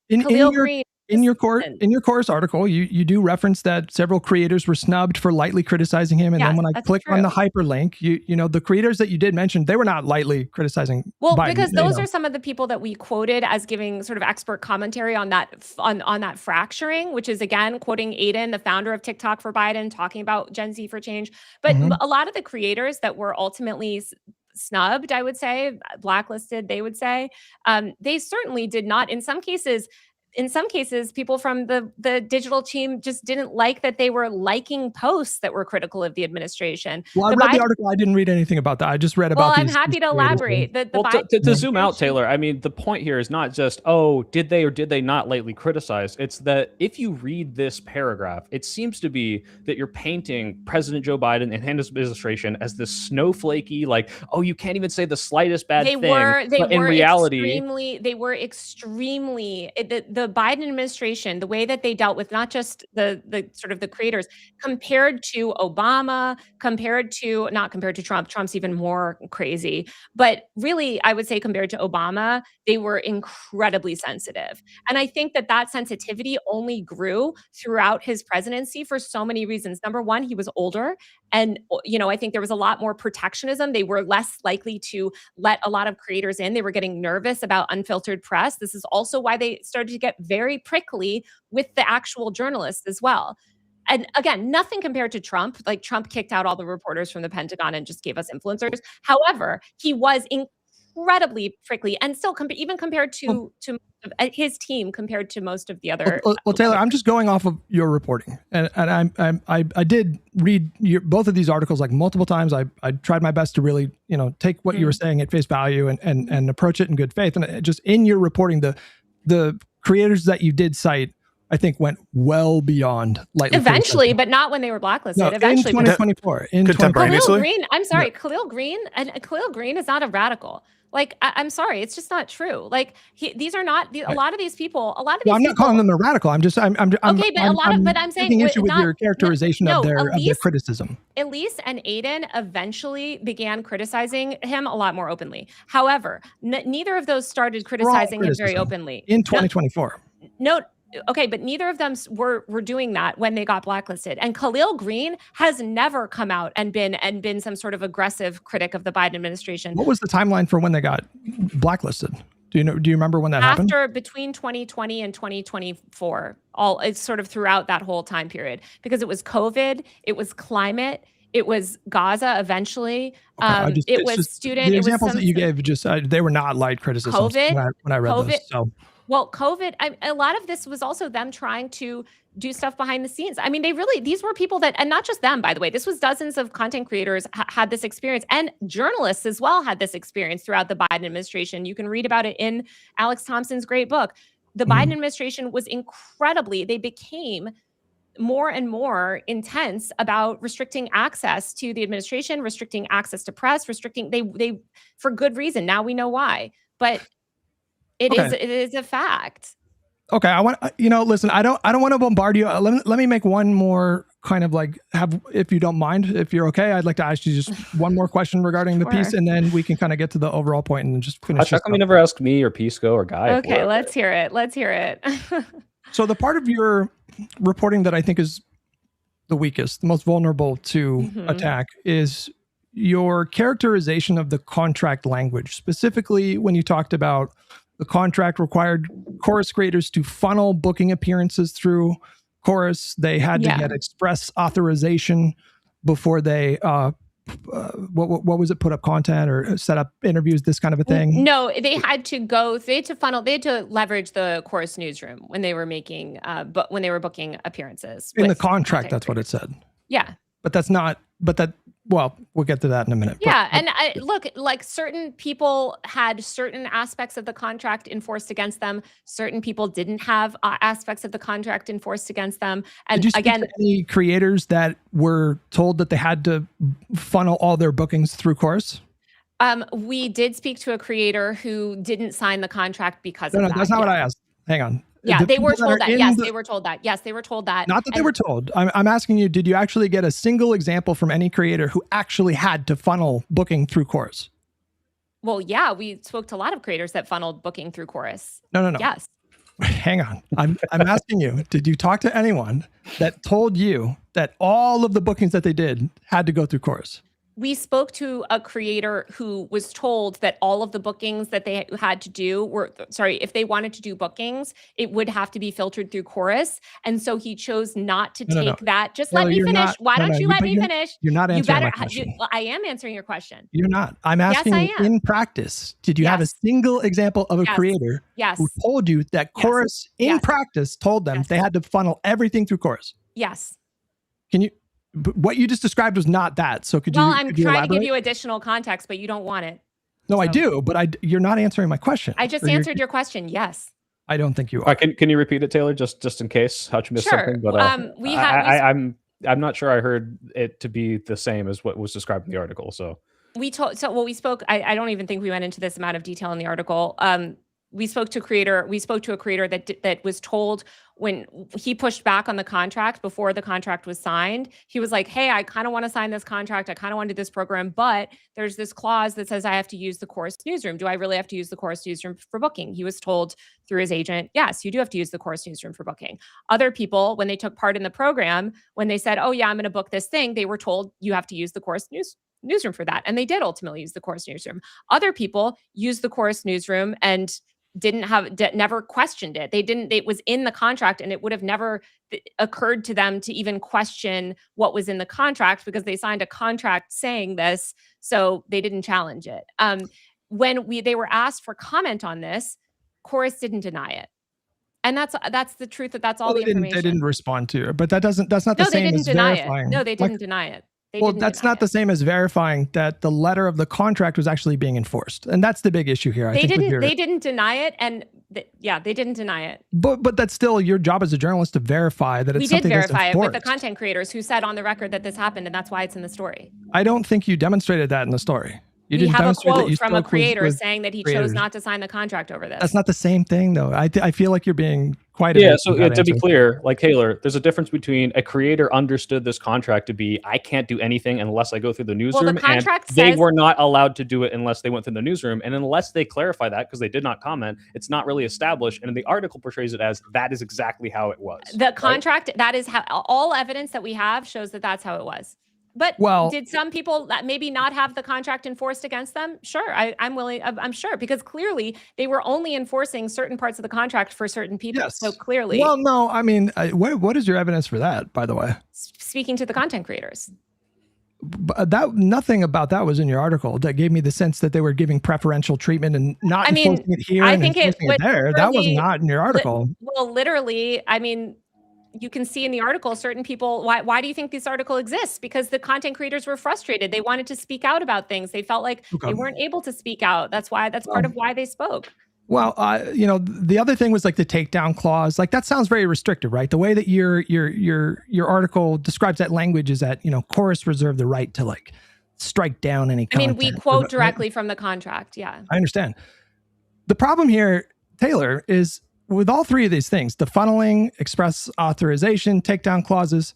Khalil Green. In your Chorus article, you do reference that several creators were snubbed for lightly criticizing him, and then when I click on the hyperlink, the creators that you did mention, they were not lightly criticizing. Well, Biden, because those are some of the people that we quoted as giving sort of expert commentary on that on that fracturing, which is again quoting Aidan, the founder of TikTok for Biden, talking about Gen Z for Change. But a lot of the creators that were ultimately snubbed, I would say, blacklisted, they would say, they certainly did not. In some cases, in some cases, people from the digital team just didn't like that they were liking posts that were critical of the administration. Well, I read the article. I didn't read anything about that. I just read about. Well, I'm happy to elaborate. To zoom out, Taylor, I mean, the point here is not just, oh, did they or did they not lately criticize? It's that if you read this paragraph, it seems to be that you're painting President Joe Biden and his administration as this snowflakey, like, oh, you can't even say the slightest bad thing. But in reality, they were extremely the Biden administration, the way that they dealt with not just the sort of the creators, compared to Obama, not compared to Trump. Trump's even more crazy, but really, I would say compared to Obama, they were incredibly sensitive. And I think that sensitivity only grew throughout his presidency for so many reasons. Number one, he was older. And, I think there was a lot more protectionism. They were less likely to let a lot of creators in. They were getting nervous about unfiltered press. This is also why they started to get very prickly with the actual journalists as well. And again, nothing compared to Trump. Like, Trump kicked out all the reporters from the Pentagon and just gave us influencers. However, he was incredibly prickly, and still even compared to his team, compared to most of the other. Well, Taylor, I'm just going off of your reporting, and I did read both of these articles like multiple times. I tried my best to really take what you were saying at face value and approach it in good faith. And just in your reporting, the creators that you did cite, I think, went well beyond lightly. Eventually, but not when they were blacklisted. No, eventually, in 2024. Contemporaneously? Khalil Green is not a radical. Like, I'm sorry, it's just not true. Like, these are not a lot of these people. I'm not calling them a radical. I'm saying taking issue with your characterization of their criticism. Elise and Aiden eventually began criticizing him a lot more openly. However, neither of those started criticizing him very openly in 2024. No. Okay, but neither of them were doing that when they got blacklisted. And Khalil Green has never come out and been some sort of aggressive critic of the Biden administration. What was the timeline for when they got blacklisted? Do you remember when that happened? Between 2020 and 2024, it's sort of throughout that whole time period, because it was COVID, it was climate, it was Gaza eventually. Okay, it was student. The examples that you gave, they were not light criticisms when I read this. So. Well, COVID, a lot of this was also them trying to do stuff behind the scenes. I mean, these were people that, and not just them, by the way, this was dozens of content creators had this experience, and journalists as well had this experience throughout the Biden administration. You can read about it in Alex Thompson's great book. The Biden administration was they became more and more intense about restricting access to the administration, restricting access to press, they for good reason. Now we know why, but it is a fact. Okay, listen, I don't want to bombard you. Let me make one more kind of if you don't mind, if you're okay, I'd like to ask you just one more question regarding the piece, and then we can kind of get to the overall point and just finish. How come you never asked me or Pisco or Guy? Okay, let's hear it. So the part of your reporting that I think is the weakest, the most vulnerable to attack, is your characterization of the contract language, specifically when you talked about the contract required chorus creators to funnel booking appearances through chorus. They had to get express authorization before they what was it, put up content or set up interviews, this kind of a thing. No, they had to leverage the chorus newsroom when they were making when they were booking appearances in the contract. That's what it said. Yeah, well, we'll get to that in a minute. Yeah, and certain people had certain aspects of the contract enforced against them. Certain people didn't have aspects of the contract enforced against them. And did you speak to any creators that were told that they had to funnel all their bookings through chorus? We did speak to a creator who didn't sign the contract because of that. No, that's not what I asked. Hang on. Yeah, they were told that. Yes, they were told that. Yes, they were told that. Not that they were told. I'm asking you, did you actually get a single example from any creator who actually had to funnel booking through chorus? Well, yeah, we spoke to a lot of creators that funneled booking through chorus. No. Yes. Hang on. I'm asking you, did you talk to anyone that told you that all of the bookings that they did had to go through chorus? we spoke to a creator who was told that all of the bookings that they had to do were, sorry, if they wanted to do bookings, it would have to be filtered through Chorus. And so he chose not to take that. Just let me finish. Why don't you let me finish? You're not answering my question. I am answering your question. You're not. I'm asking you in practice, did you have a single example of a creator who told you that Chorus in practice told them they had to funnel everything through Chorus? Yes. Can you? What you just described was not that. So could you? Well, I'm trying to give you additional context, but you don't want it. No, I do, but you're not answering my question. I just answered your question. Yes. I don't think you are. Can you repeat it, Taylor, just in case? How'd you miss something? But I'm not sure I heard it to be the same as what was described in the article. So we spoke. I don't even think we went into this amount of detail in the article. We spoke to a creator that was told when he pushed back on the contract before the contract was signed. He was like, hey, I kind of want to sign this contract. I kind of want to do this program, but there's this clause that says I have to use the Chorus newsroom. Do I really have to use the Chorus newsroom for booking? He was told through his agent, yes, you do have to use the Chorus newsroom for booking. Other people, when they took part in the program, when they said, oh yeah, I'm going to book this thing, they were told you have to use the Chorus newsroom for that. And they did ultimately use the Chorus newsroom. Other people used the Chorus newsroom and never questioned it. It was in the contract, and it would have never occurred to them to even question what was in the contract because they signed a contract saying this, so they didn't challenge it. When they were asked for comment on this, Chorus didn't deny it. And that's the truth. That's all the information. They didn't respond to it, but that's not the same as verifying. No, they didn't deny it. Well, that's not the same as verifying that the letter of the contract was actually being enforced, and that's the big issue here. They didn't deny it, and they didn't deny it. But that's still your job as a journalist to verify that it's something that's enforced. We did verify it with the content creators who said on the record that this happened, and that's why it's in the story. I don't think you demonstrated that in the story. We have a quote from a creator saying that he chose not to sign the contract over this. That's not the same thing, though. I feel like you're being quite to be clear, like Taylor, there's a difference between a creator understood this contract to be I can't do anything unless I go through the newsroom, the contract and they were not allowed to do it unless they went through the newsroom, and unless they clarify that because they did not comment, it's not really established. And the article portrays it as that is exactly how it was. The contract, that is how all evidence that we have shows that that's how it was. But did some people maybe not have the contract enforced against them? Sure, I'm sure, because clearly they were only enforcing certain parts of the contract for certain people. Yes. So clearly. Well, no, I mean, what is your evidence for that, by the way? Speaking to the content creators. Nothing about that was in your article that gave me the sense that they were giving preferential treatment and not enforcing it here and enforcing it there. That was not in your article. Well, literally, I mean, you can see in the article, certain people, why do you think this article exists? Because the content creators were frustrated. They wanted to speak out about things. They felt like they weren't able to speak out. That's part of why they spoke. Well, the other thing was like the takedown clause. Like that sounds very restrictive, right? The way that your article describes that language is that, Chorus reserved the right to like strike down any content. I mean, we quote directly from the contract. Yeah. I understand. The problem here, Taylor, is with all three of these things, the funneling, express authorization, takedown clauses,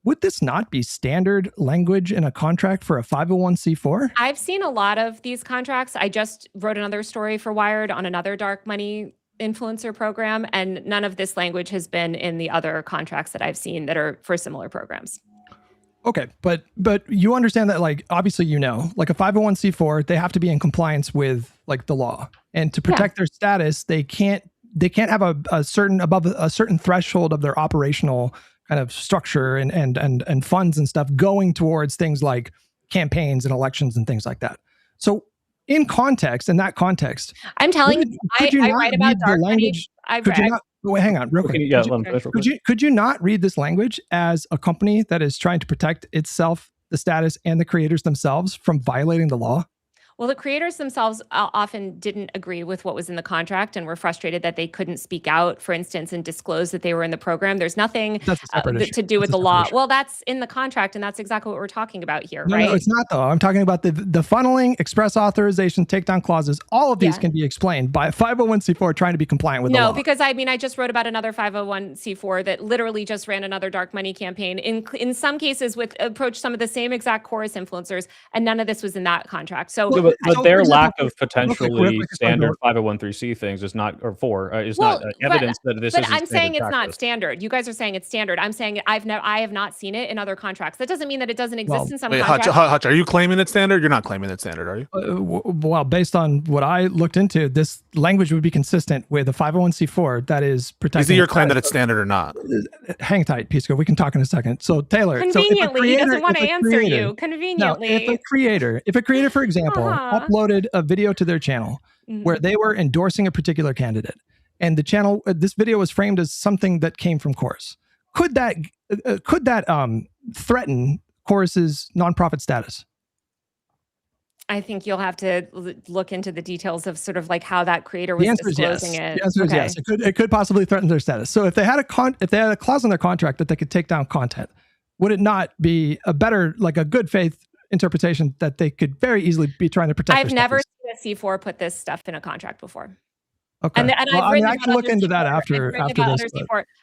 would this not be standard language in a contract for a 501c4? I've seen a lot of these contracts. I just wrote another story for Wired on another dark money influencer program, and none of this language has been in the other contracts that I've seen that are for similar programs. Okay, but you understand that, like, obviously, like a 501c4, they have to be in compliance with like the law, and to protect their status, they can't have a certain threshold of their operational kind of structure and funds and stuff going towards things like campaigns and elections and things like that. So in that context, I'm telling you, I write about dark money. Wait, hang on, real quick. Could you not read this language as a company that is trying to protect itself, the status, and the creators themselves from violating the law? Well, the creators themselves often didn't agree with what was in the contract and were frustrated that they couldn't speak out, for instance, and disclose that they were in the program. There's nothing to do with the law. Well, that's in the contract, and that's exactly what we're talking about here, right? No, it's not, though. I'm talking about the funneling, express authorization, takedown clauses. All of these can be explained by a 501c4 trying to be compliant with the law. No, because I just wrote about another 501c4 that literally just ran another dark money campaign. In some cases, approached some of the same exact Chorus influencers, and none of this was in that contract. So but their lack of potentially standard 501(c) things is not, or is not evidence that this is. But I'm saying it's not standard. You guys are saying it's standard. I'm saying I have not seen it in other contracts. That doesn't mean that it doesn't exist in some contracts. Hutch, are you claiming it's standard? You're not claiming it's standard, are you? Well, based on what I looked into, this language would be consistent with a 501(c)(4) that is protecting. Is it your claim that it's standard or not? Hang tight, Pisco. We can talk in a second. So Taylor, conveniently, he doesn't want to answer you. Conveniently, if a creator, for example, uploaded a video to their channel where they were endorsing a particular candidate, and the channel, this video was framed as something that came from Chorus, could that threaten Chorus's nonprofit status? I think you'll have to look into the details of sort of like how that creator was disclosing it. The answer is yes. It could possibly threaten their status. So if they had a clause in their contract that they could take down content, would it not be a better, like a good faith interpretation that they could very easily be trying to protect? I've never seen a C4 put this stuff in a contract before. Okay. And I can look into that after this.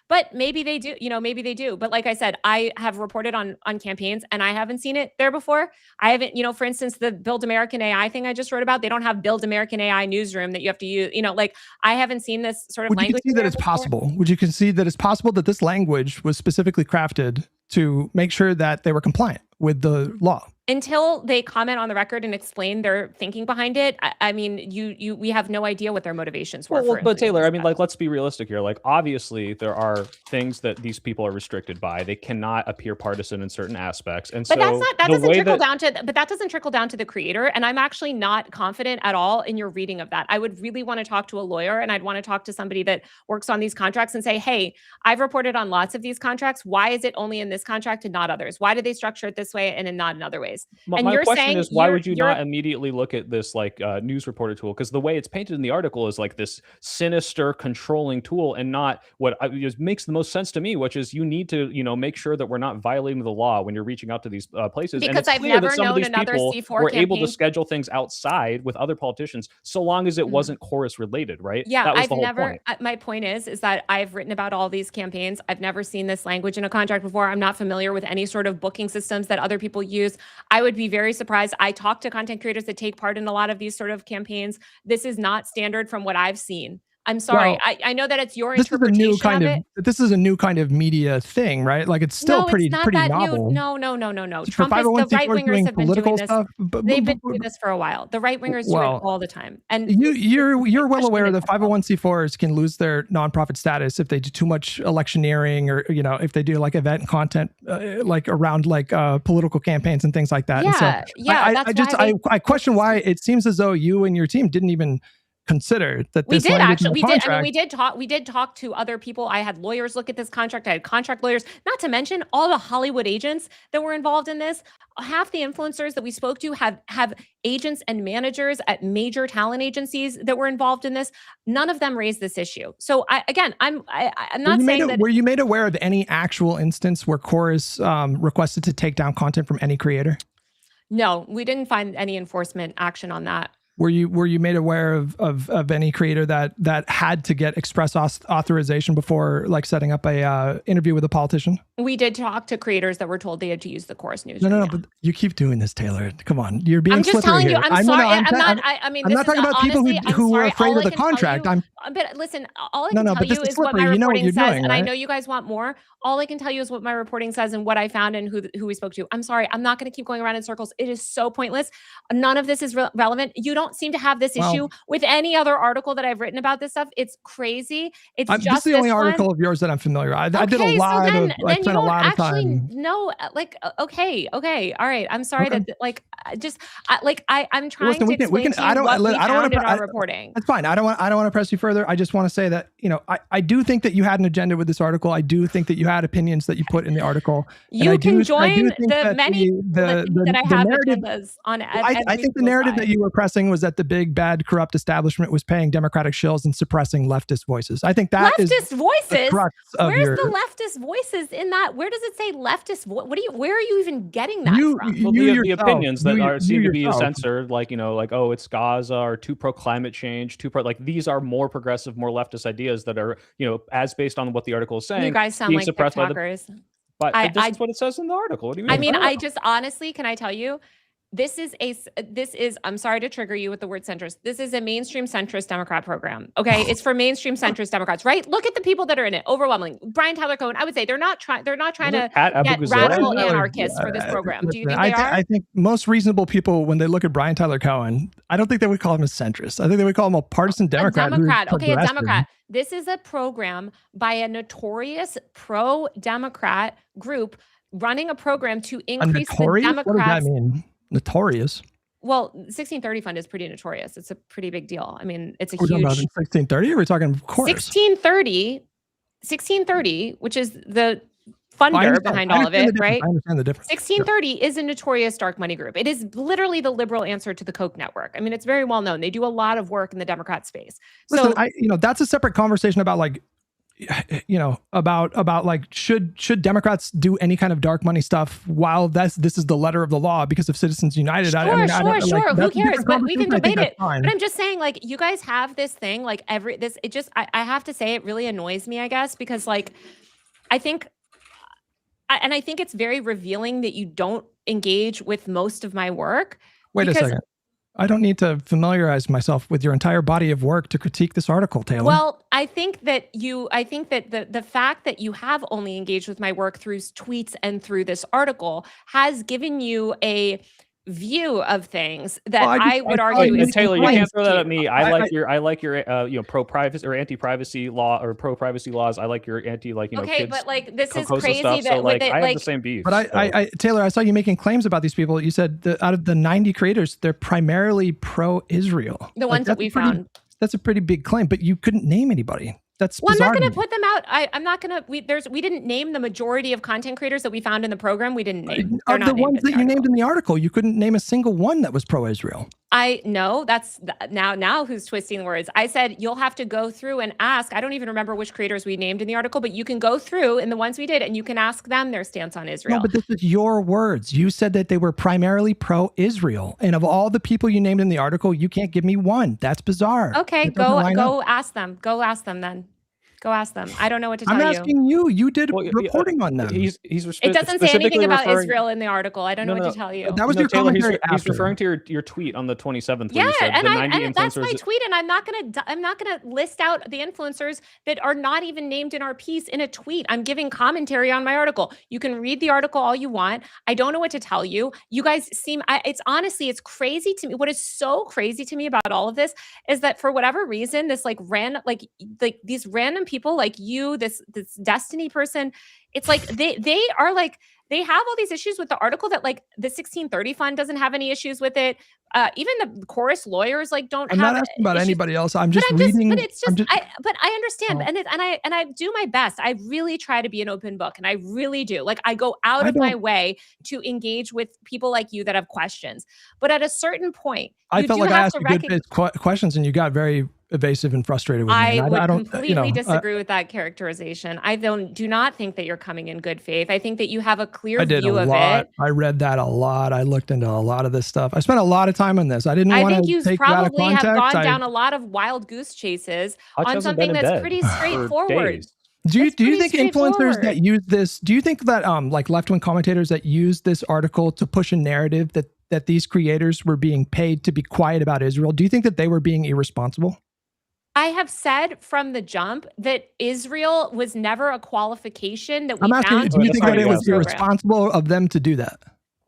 But maybe they do, maybe they do. But like I said, I have reported on campaigns and I haven't seen it there before. I haven't, for instance, the Build American AI thing I just wrote about, they don't have Build American AI newsroom that you have to use, like I haven't seen this sort of language. Would you concede that it's possible? Would you concede that it's possible that this language was specifically crafted to make sure that they were compliant with the law? Until they comment on the record and explain their thinking behind it, I mean, we have no idea what their motivations were. Well, but Taylor, I mean, like, let's be realistic here. Like, obviously, there are things that these people are restricted by. They cannot appear partisan in certain aspects, and but that doesn't trickle down to the creator. And I'm actually not confident at all in your reading of that. I would really want to talk to a lawyer, and I'd want to talk to somebody that works on these contracts and say, hey, I've reported on lots of these contracts. Why is it only in this contract and not others? Why do they structure it this way and not in other ways? My question is, why would you not immediately look at this like news reporter tool? Because the way it's painted in the article is like this sinister controlling tool, and not what makes the most sense to me, which is you need to make sure that we're not violating the law when you're reaching out to these places. Because and it's I've clear never that some known of these another people C4 were campaign able to schedule things outside with other politicians, so long as it wasn't Chorus related, right? Yeah, that was I've the whole never. point. My point is that I've written about all these campaigns. I've never seen this language in a contract before. I'm not familiar with any sort of booking systems that other people use. I would be very surprised. I talk to content creators that take part in a lot of these sort of campaigns. This is not standard from what I've seen. I'm sorry. Well, I know that it's your interpretation of it. This is a new kind of media thing, right? Like it's still pretty novel. No. Trump is, the right wingers have been doing this. They've been doing this for a while. The right wingers do it all the time. And you're well aware that 501(c)(4)s can lose their nonprofit status if they do too much electioneering, or if they do like event content like around like political campaigns and things like that. Yeah, and so I question why it seems as though you and your team didn't even consider that this we did talk to other people. I had lawyers look at this contract. I had contract lawyers, not to mention all the Hollywood agents that were involved in this. Half the influencers that we spoke to have agents and managers at major talent agencies that were involved in this. None of them raised this issue. So I'm not saying that. Were you made aware of any actual instance where Chorus requested to take down content from any creator? No, we didn't find any enforcement action on that. Were you made aware of any creator that had to get express authorization before like setting up a interview with a politician? We did talk to creators that were told they had to use the Chorus news. No, but you keep doing this, Taylor. Come on, you're being. I'm just telling you. I'm sorry. I'm not talking about people who are afraid of the contract. But listen, all I can tell you is what my reporting says, and I know you guys want more. All I can tell you is what my reporting says and what I found and who we spoke to. I'm sorry. I'm not going to keep going around in circles. It is so pointless. None of this is relevant. You don't seem to have this issue with any other article that I've written about this stuff. It's crazy. It's just this is the only article of yours that I'm familiar with. I did a lot of. I spent a lot of time. No, okay, all right. I'm sorry that I'm trying to explain to you what we found in our reporting. That's fine. I don't want to press you further. I just want to say that I do think that you had an agenda with this article. I do think that you had opinions that you put in the article. You can join the many that I have agendas on. I think the narrative that you were pressing was that the big, bad, corrupt establishment was paying Democratic shills and suppressing leftist voices. I think that is leftist voices. Where's the leftist voices in that? Where does it say leftist? Where are you even getting that from? Well, the opinions that seem to be censored, like it's Gaza or too pro climate change, these are more progressive, more leftist ideas that are as based on what the article is saying. You guys sound like TikTokers. But this is what it says in the article. What do you mean? I mean, I just honestly, can I tell you? This is, I'm sorry to trigger you with the word centrist. This is a mainstream centrist Democrat program. Okay. It's for mainstream centrist Democrats, right? Look at the people that are in it. Overwhelmingly. Brian Tyler Cohen, I would say they're not trying to get radical anarchists for this program. Do you think they are? I think most reasonable people, when they look at Brian Tyler Cohen, I don't think they would call him a centrist. I think they would call him a partisan Democrat. A Democrat. This is a program by a notorious pro-Democrat group running a program to increase the Democrats. What does that mean? Notorious. Well, 1630 fund is pretty notorious. It's a pretty big deal. I mean, it's a huge. We're talking about 1630, or we're talking of course. 1630, which is the funder behind all of it, right? I understand the difference. 1630 is a notorious dark money group. It is literally the liberal answer to the Koch network. I mean, it's very well known. They do a lot of work in the Democrat space. Listen, that's a separate conversation about about like should Democrats do any kind of dark money stuff while this is the letter of the law because of Citizens United. Sure. Who cares? But we can debate it. But I'm just saying, like, you guys have this thing, like I have to say, it really annoys me, I guess, because like, I think it's very revealing that you don't engage with most of my work. Wait a second. I don't need to familiarize myself with your entire body of work to critique this article, Taylor. Well, I think that the fact that you have only engaged with my work through tweets and through this article has given you a view of things that I would argue is Taylor, you can't throw that at me. I like your pro-privacy or anti-privacy law or pro-privacy laws. I like your okay, but like this is crazy stuff, that so, like, I have the same beef. But I Taylor, I saw you making claims about these people. You said that out of the 90 creators, they're primarily pro-Israel. The ones that we found. That's a pretty big claim, but you couldn't name anybody. That's I'm not going to put them out. I'm not going to. We didn't name the majority of content creators that we found in the program. We didn't name. Of the ones that you named in the article, you couldn't name a single one that was pro-Israel. I know that's now who's twisting the words. I said you'll have to go through and ask. I don't even remember which creators we named in the article, but you can go through in the ones we did, and you can ask them their stance on Israel. No, but this is your words. You said that they were primarily pro-Israel, and of all the people you named in the article, you can't give me one. That's bizarre. Okay, go ask them. Go ask them then. Go ask them. I don't know what to tell you. I'm asking you. You did reporting on them. It doesn't say anything about Israel in the article. I don't know what to tell you. That was your commentary. He's referring to your tweet on the 27th. Yeah, and that's my tweet, and I'm not gonna list out the influencers that are not even named in our piece in a tweet. I'm giving commentary on my article. You can read the article all you want. I don't know what to tell you. You guys seem. It's crazy to me. What is so crazy to me about all of this is that for whatever reason, this these random people like you, this Destiny person, it's like they are like they have all these issues with the article that like the 1630 fund doesn't have any issues with it. Even the chorus lawyers like don't. I'm have not asking about anybody else. I'm just reading. But it's just. But I understand, and I do my best. I really try to be an open book, and I really do. Like I go out of my way to engage with people like you that have questions. But at a certain point, I felt like I asked you good questions, and you got very evasive and frustrated with me. I would completely disagree with that characterization. I do not think that you're coming in good faith. I think that you have a clear view of it. I read that a lot. I looked into a lot of this stuff. I spent a lot of time on this. I didn't want to take that out of context. I think you probably have gone down a lot of wild goose chases on something that's pretty straightforward. Do you think influencers that use this, do you think that like left-wing commentators that use this article to push a narrative that these creators were being paid to be quiet about Israel, do you think that they were being irresponsible? I have said from the jump that Israel was never a qualification that we found. I'm asking you, do you think that it was irresponsible of them to do that?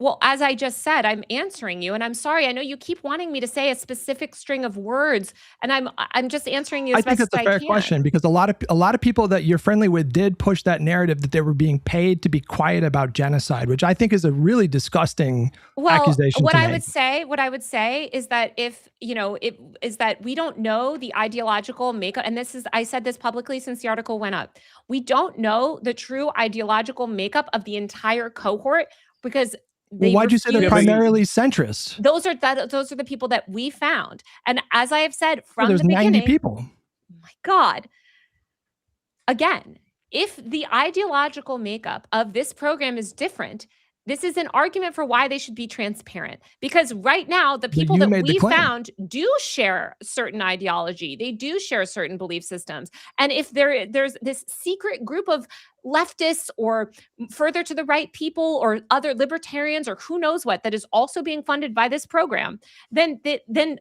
Well, as I just said, I'm answering you, and I'm sorry. I know you keep wanting me to say a specific string of words, and I'm just answering you as best as I can. I think it's a fair question because a lot of people that you're friendly with did push that narrative that they were being paid to be quiet about genocide, which I think is a really disgusting accusation. What I would say is that is that we don't know the ideological makeup, and I said this publicly since the article went up. We don't know the true ideological makeup of the entire cohort because. Why'd you say they're primarily centrist? Those are the people that we found. And as I have said from the beginning. There's 90 people. Oh my God. Again, if the ideological makeup of this program is different, this is an argument for why they should be transparent. Because right now, the people that we found do share certain ideology. They do share certain belief systems. And if there's this secret group of leftists or further to the right people or other libertarians or who knows what that is also being funded by this program, then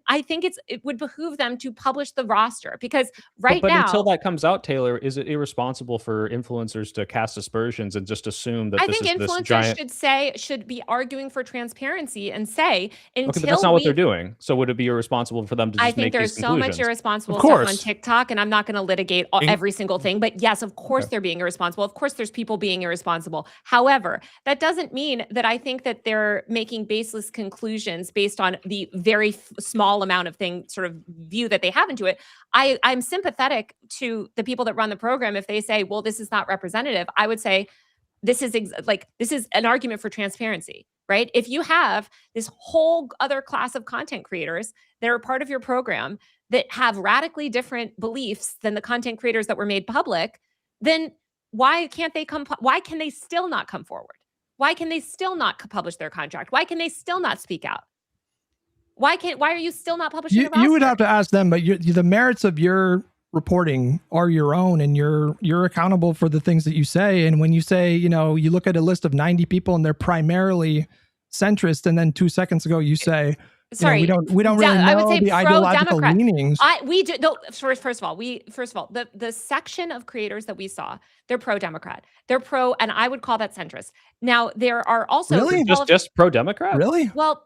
I think it would behoove them to publish the roster, because right but now, until that comes out, Taylor, is it irresponsible for influencers to cast aspersions and just assume that I think influencers should be arguing for transparency and say, until but that's not what they're doing. So would it be irresponsible for them to just I think there's so much irresponsible stuff on TikTok, and I'm not going to litigate every single thing, but yes, of course they're being irresponsible. Of course there's people being irresponsible. However, that doesn't mean that I think that they're making baseless conclusions based on the very small amount of sort of view that they have into it. I'm sympathetic to the people that run the program. If they say, well, this is not representative, I would say, this is an argument for transparency, right? If you have this whole other class of content creators that are part of your program that have radically different beliefs than the content creators that were made public, then why can they still not come forward? Why can they still not publish their contract? Why can they still not speak out? Why are you still not publishing the roster? You would have to ask them, but the merits of your reporting are your own, and you're accountable for the things that you say. And when you say, you look at a list of 90 people and they're primarily centrist, and then 2 seconds ago you say, sorry, we don't really know I would say the ideological leanings. We do. No, first of all, the section of creators that we saw, they're pro-Democrat. They're pro, and I would call that centrist. Now there are also really just pro-Democrat. Really? Well,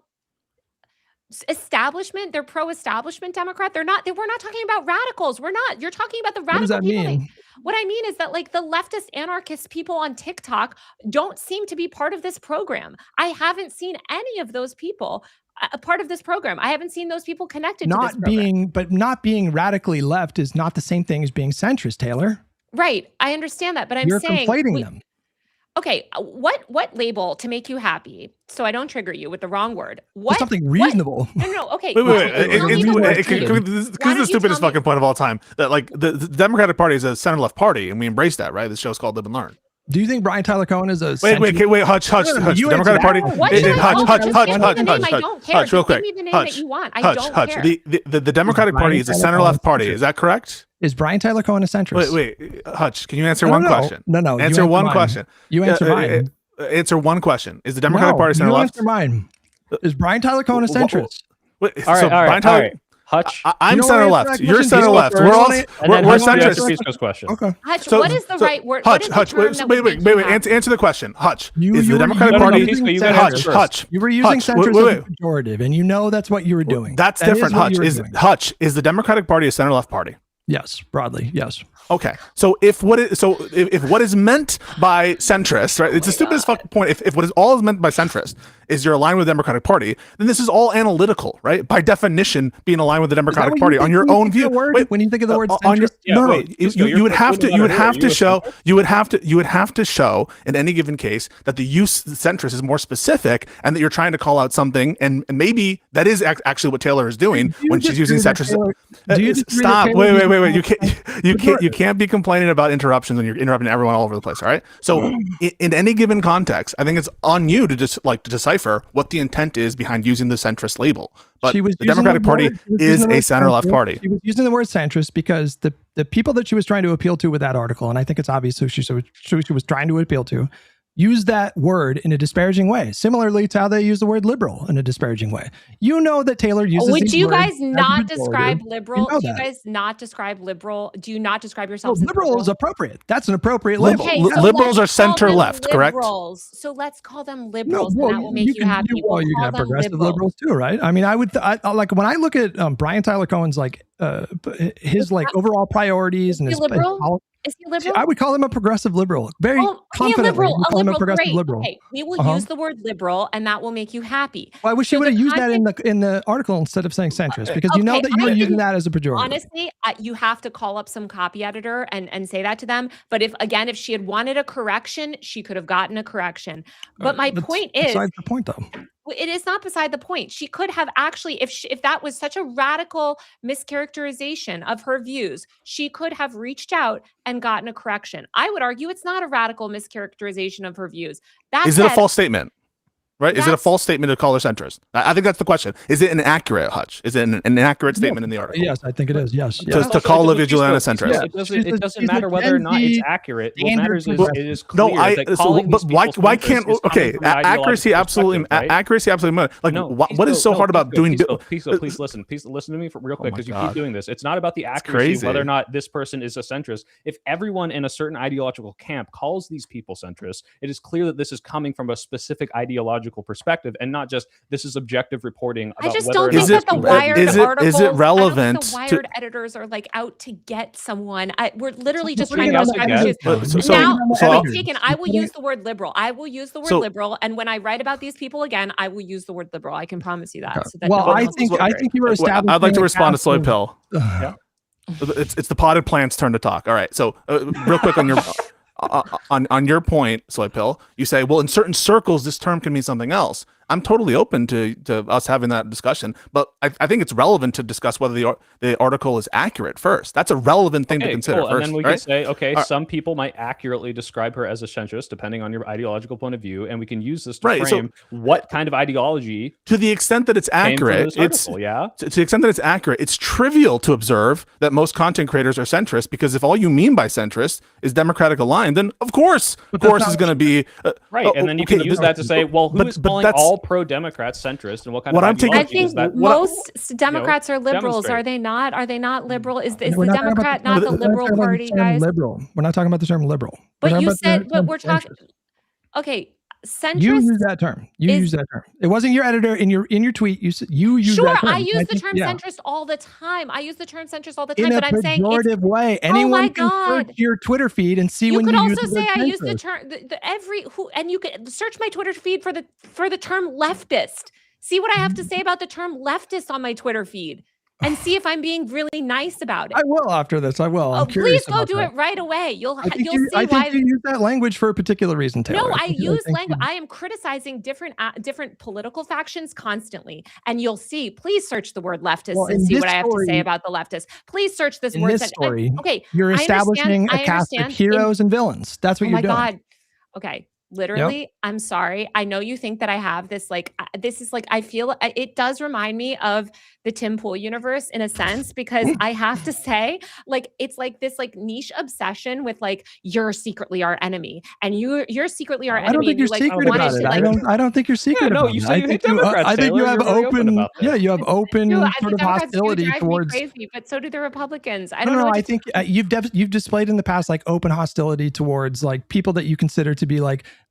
establishment. They're pro-establishment Democrat. We're not talking about radicals. You're talking about the radical. What does that people. mean? What I mean is that the leftist anarchist people on TikTok don't seem to be part of this program. I haven't seen any of those people a part of this program. I haven't seen those people connected to this program. But not being radically left is not the same thing as being centrist, Taylor. Right. I understand that, but you're conflating them. Okay, what label to make you happy, so I don't trigger you with the wrong word? What something reasonable? No. Okay. Wait. This is the stupidest fucking point of all time. That the Democratic Party is a center-left party, and we embrace that, right? This show's called Lib and Learn. Do you think Brian Tyler Cohen is a wait, Hutch. Democratic Party. Hutch, real quick. Give me the name that you want. I don't care. The Democratic Party is a center-left party. Is that correct? Is Brian Tyler Cohen a centrist? Wait, Hutch, can you answer one question? No. Answer one question. You answer mine. Answer one question. Is the Democratic Party center left? Answer mine. Is Brian Tyler Cohen a centrist? All right. Hutch, I'm center left. You're center left. We're centrist. Pisco's question. Okay. Hutch, what is the right word? Hutch, wait. Answer the question. Hutch, is the Democratic Party? Hutch, you were using centrist as a pejorative, and that's what you were doing. That's different. Hutch, is the Democratic Party a center left party? Yes, broadly, yes. Okay, so if what is meant by centrist, right? It's the stupidest fucking point. If what is all is meant by centrist is you're aligned with the Democratic Party, then this is all analytical, right? By definition, being aligned with the Democratic Party on your own view. When you think of the word centrist, you would have to show in any given case that the use centrist is more specific, and that you're trying to call out something, and maybe that is actually what Taylor is doing when she's using centrist. Stop! Wait! You can't be complaining about interruptions when you're interrupting everyone all over the place. All right. So in any given context, I think it's on you to just to decipher what the intent is behind using the centrist label. But the Democratic Party is a center-left party. She was using the word centrist because the people that she was trying to appeal to with that article, and I think it's obvious who she was trying to appeal to, use that word in a disparaging way, similarly to how they use the word liberal in a disparaging way. You know that Taylor uses. Would you guys not describe liberal? Do you guys not describe liberal? Do you not describe yourselves as liberal? Is appropriate. That's an appropriate label. Okay, so liberals are center left, correct? So let's call them liberals, and that will make you happy. You can have progressive liberals too, right? I mean, I like when I look at Brian Tyler Cohen's his overall priorities and his liberal. Is he liberal? I would call him a progressive liberal. Very confidently. A liberal. Okay, we will use the word liberal, and that will make you happy. Well, I wish you would have used that in the article instead of saying centrist, because you know that you were using that as a pejorative. Honestly, you have to call up some copy editor and say that to them. But if she had wanted a correction, she could have gotten a correction. But my point is, besides the point, though. It is not beside the point. She could have actually, if that was such a radical mischaracterization of her views, she could have reached out and gotten a correction. I would argue it's not a radical mischaracterization of her views. Is it a false statement? Right? Is it a false statement to call her centrist? I think that's the question. Is it inaccurate, Hutch? Is it an inaccurate statement in the article? Yes, I think it is. Yes. To call Livia Juliana centrist. It doesn't matter whether or not it's accurate. What matters is it is clear that calling but why can't accuracy absolutely matters. Like what is so hard about doing? Pisco, please listen to me real quick because you keep doing this. It's not about the accuracy of whether or not this person is a centrist. If everyone in a certain ideological camp calls these people centrist, it is clear that this is coming from a specific ideological perspective and not just this is objective reporting about I just whether don't think that the Wired articles, is it relevant the Wired editors are like out to get someone. We're literally just Putting trying to out to get. now I will use the word liberal. I will use the word liberal, and when I write about these people again, I will use the word liberal. I can promise you that. So that well, I think you were establishing. I'd like to respond to Soy Pill. Yeah. It's the potted plant's turn to talk. All right. So real quick on your on your point, Soy Pill, you say, well, in certain circles, this term can mean something else. I'm totally open to us having that discussion, but I think it's relevant to discuss whether the article is accurate first. That's a relevant thing to consider first. And then we can say, okay, some people might accurately describe her as a centrist, depending on your ideological point of view, and we can use this to frame what kind of ideology. To the extent that it's accurate, to the extent that it's accurate, it's trivial to observe that most content creators are centrist, because if all you mean by centrist is democratic aligned, then of course is going to be and then you can use that to say, well, who is calling all pro-Democrats centrist, and what kind of ideology is that? I think most Democrats are liberals. Are they not? Are they not liberal? Is the Democrat not the liberal party, guys? Liberal. We're not talking about the term liberal. But you said, but we're talking. Okay, centrist. You use that term. Use that term. It wasn't your editor in your tweet. You use that term. I use the term centrist all the time. I use the term centrist all the time. But I'm saying in a pejorative way. Anyone can search your Twitter feed and see when you use the word centrist. You could also say I use the term and you could search my Twitter feed for the term leftist. See what I have to say about the term leftist on my Twitter feed. And see if I'm being really nice about it. I will after this. I will. I'm please go do it right away. You'll see why. I think you use that language for a particular reason, Taylor. No, I use language. I am criticizing different political factions constantly, and you'll see. Please search the word leftist and see what I have to say about the leftists. Please search this word. In this story, you're establishing a cast of heroes and villains. That's what you're doing. Oh my God. Okay. Literally, I'm sorry. I know you think that I have this, this is I feel it does remind me of the Tim Pool universe in a sense, because I have to say, it's this niche obsession with you're secretly our enemy and you're secretly our enemy. I don't think you're secret about it. I don't think you're secret about it. I think you have open, you have open sort of hostility towards. Crazy, but so do the Republicans. I don't know. I think you've displayed in the past open hostility towards people that you consider to be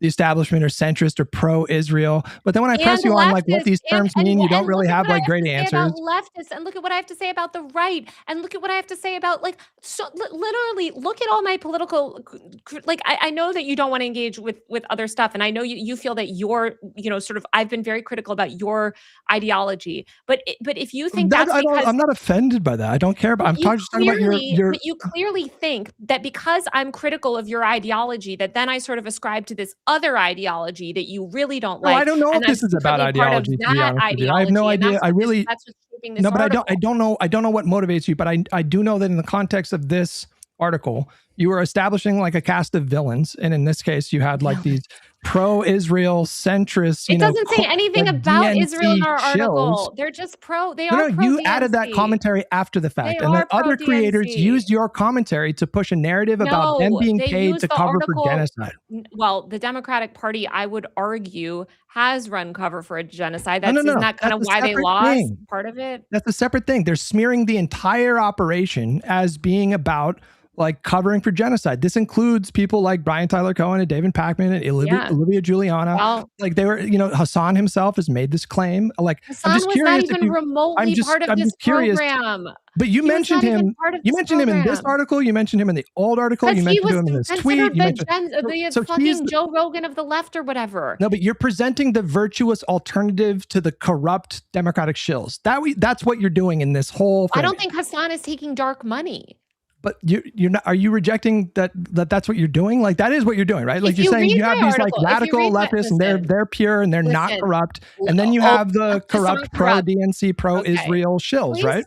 the establishment or centrist or pro-Israel. But then when I press you on what these terms mean, you don't really have great answers. Leftists, and look at what I have to say about the right, and look at what I have to say about literally look at all my political I know that you don't want to engage with other stuff, and I know you feel that you're I've been very critical about your ideology, but if you think that's because I'm not offended by that. I don't care about. I'm just talking about your. But you clearly think that because I'm critical of your ideology, that then I sort of ascribe to this other ideology that you really don't like. I don't know if this is about ideology. I have no idea. That's what's shaping this article. But I don't know what motivates you. But I do know that in the context of this article, you were establishing a cast of villains, and in this case, you had these pro-Israel centrist. It doesn't say anything about DNC Israel in our article. They're just pro. They are. You added that commentary after the fact, and then other creators used your commentary to push a narrative about them being paid to cover for genocide. Well, the Democratic Party, I would argue, has run cover for a genocide. Isn't that kind of why they lost part of it? That's a separate thing. They're smearing the entire operation as being about covering for genocide. This includes people like Brian Tyler Cohen and David Pakman and Olivia Juliana. Well, they were, Hassan himself has made this claim. Hassan I'm just curious was not even remotely part of this program. But you mentioned him. You mentioned him in this article. You mentioned him in the old article. You mentioned him in this tweet. The fucking Joe Rogan of the left or whatever. No, but you're presenting the virtuous alternative to the corrupt Democratic shills. That's what you're doing in this whole thing. I don't think Hassan is taking dark money. But you're not. Are you rejecting that's what you're doing? That is what you're doing, right? You're saying you have these radical leftists, and they're pure and they're not corrupt, and then you have the corrupt pro-DNC, pro-Israel shills, right?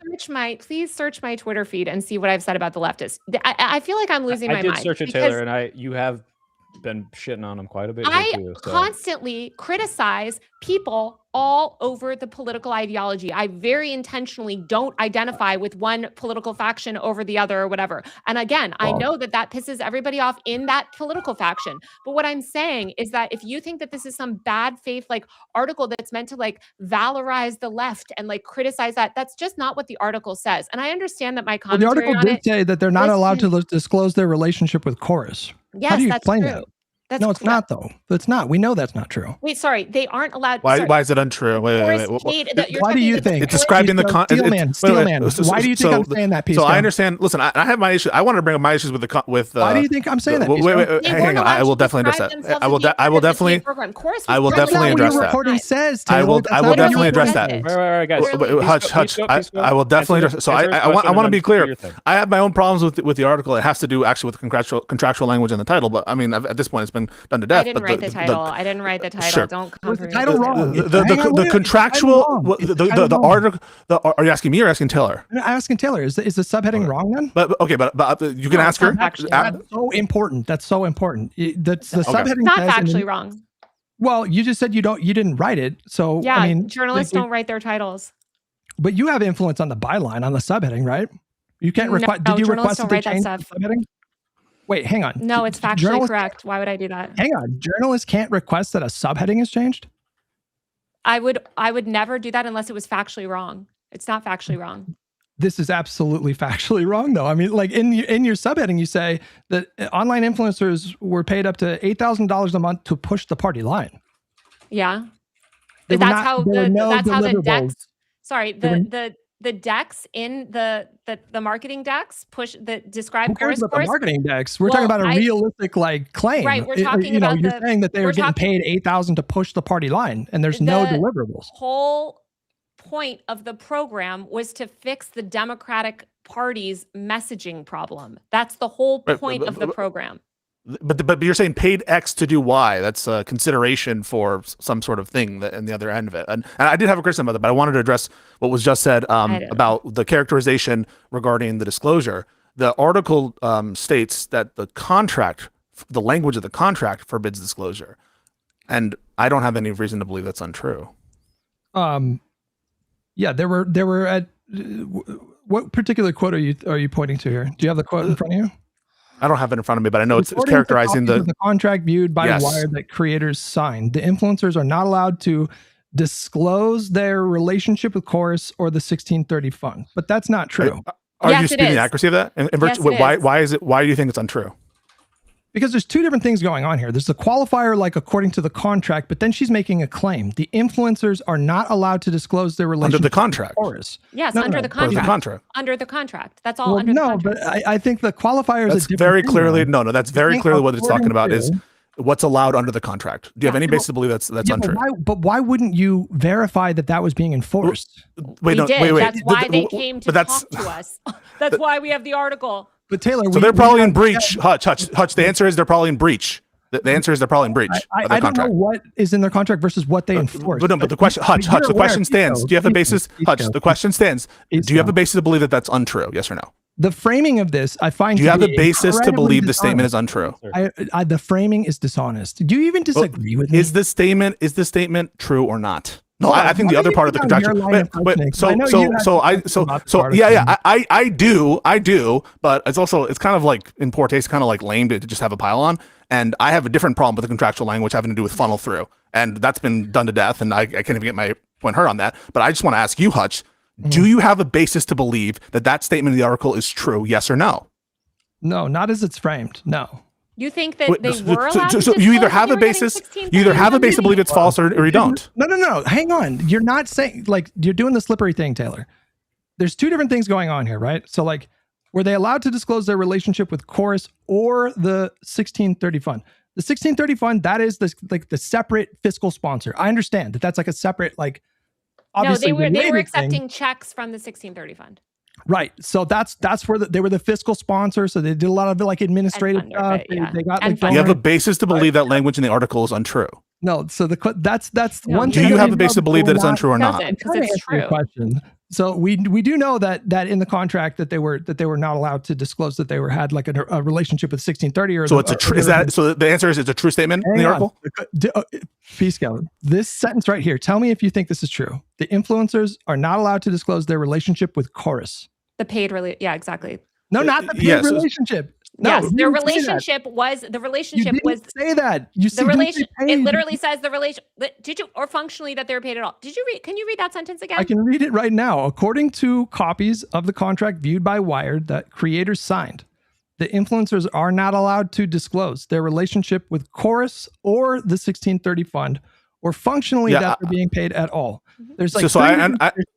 Please search my Twitter feed and see what I've said about the leftists. I feel like I'm losing my mind. I did search it, Taylor, and you have been shitting on him quite a bit. I too, so. constantly criticize people all over the political ideology. I very intentionally don't identify with one political faction over the other or whatever. And again, I know that that pisses everybody off in that political faction. But what I'm saying is that if you think that this is some bad faith like article that's meant to like valorize the left and like criticize that, that's just not what the article says. And I understand that my commentary the article did say that they're not allowed to disclose their relationship with Chorus. Yes, how do you that's explain true. that? That's no, it's not though. It's not. We know that's not true. Wait, sorry. They aren't allowed. Why is it untrue? Wait. Why do you think it's described in the Steelman? Why do you think I'm saying that piece? So I understand. Listen, I have my issue. I want to bring up my issues with why do you think I'm saying that? Wait. Hang on. I will definitely address that. I will definitely address that. Recording says. I will definitely address that. Right, guys. Hutch. I will definitely address it. So I want to be clear. I have my own problems with the article. It has to do actually with contractual language in the title. But I mean, at this point, it's been done to death. I didn't write the title. I didn't write the title. Sure. Don't come the title wrong. The contractual. The article. Are you asking me or asking Taylor? I'm asking Taylor. Is the subheading wrong then? But you can ask her. That's so important. That's so important. That's the subheading. Not factually wrong. Well, you just said you didn't write it. So yeah, I mean, journalists don't write their titles. But you have influence on the byline on the subheading, right? You can't request. Did you request to change the subheading? Wait, hang on. No, it's factually correct. Why would I do that? Hang on. Journalists can't request that a subheading is changed? I would never do that unless it was factually wrong. It's not factually wrong. This is absolutely factually wrong, though. I mean, like in your subheading, you say that online influencers were paid up to $8,000 a month to push the party line. Yeah. That's how the decks. Sorry, the decks in the marketing decks describe Chorus. The marketing decks. We're talking about a realistic claim. Right. We're talking about you're saying that they were getting paid $8,000 to push the party line, and there's no deliverables. Whole point of the program was to fix the Democratic Party's messaging problem. That's the whole point of the program. But you're saying paid X to do Y. That's a consideration for some sort of thing in the other end of it. And I did have a criticism about that, but I wanted to address what was just said about the characterization regarding the disclosure. The article states that the language of the contract forbids disclosure. And I don't have any reason to believe that's untrue. Yeah, there were at what particular quote are you pointing to here? Do you have the quote in front of you? I don't have it in front of me, but I know it's characterizing the contract viewed by Wired that creators signed. The influencers are not allowed to disclose their relationship with Chorus or the 1630 fund, but that's not true. Are you disputing the accuracy of that? Why do you think it's untrue? Because there's two different things going on here. There's the qualifier, like according to the contract, but then she's making a claim. The influencers are not allowed to disclose their relationship under the contract. With Chorus. Yes, under the contract. Under the contract. That's all under the contract. No, but I think the qualifier is very clearly that's very clearly what it's talking about is what's allowed under the contract. Do you have any basis to believe that's untrue? But why wouldn't you verify that was being enforced? Wait. That's why they came to talk to us. That's why we have the article. But Taylor, so they're probably in breach. Hutch. The answer is they're probably in breach. The answer is they're probably in breach of their contract. I don't know what is in their contract versus what they enforce. But the question, Hutch, the question stands. Do you have a basis? Hutch, the question stands. Do you have a basis to believe that that's untrue? Yes or no? The framing of this, I find. Do you have a basis to believe the statement is untrue? The framing is dishonest. Do you even disagree with me? Is the statement true or not? No, I think the other part of the contractual. I do, but it's kind of like in poor taste, kind of like lame to just have a pile on. And I have a different problem with the contractual language having to do with funnel through, and that's been done to death. And I can't even get my point heard on that. But I just want to ask you, Hutch, do you have a basis to believe that statement in the article is true? Yes or no? No, not as it's framed. No. You think that they were allowed to you either have a basis, to believe it's false or you don't. No. Hang on. You're not saying, you're doing the slippery thing, Taylor. There's two different things going on here, right? So were they allowed to disclose their relationship with Chorus or the 1630 fund? The 1630 fund, that is the separate fiscal sponsor. I understand that's like a separate, obviously. No, they were accepting checks from the 1630 fund. Right. So that's where they were the fiscal sponsor. So they did a lot of administrative stuff. They got you have a basis to believe that language in the article is untrue. No. So that's one. Do you have a basis to believe that it's untrue or not? Because it's true. Question. So we do know that in the contract that they were not allowed to disclose that they had like a relationship with 1630 or so it's so the answer is it's a true statement in the article. Pisco, this sentence right here. Tell me if you think this is true. The influencers are not allowed to disclose their relationship with Chorus. The paid yeah, exactly. No, not the paid relationship. No, yes, their relationship was the relationship you was say that. You the relation. It literally says the relation. Did you or functionally that they were paid at all? Did you read? Can you read that sentence again? I can read it right now. According to copies of the contract viewed by Wired that creators signed, the influencers are not allowed to disclose their relationship with Chorus or the 1630 fund, or functionally that they're being paid at all. There's like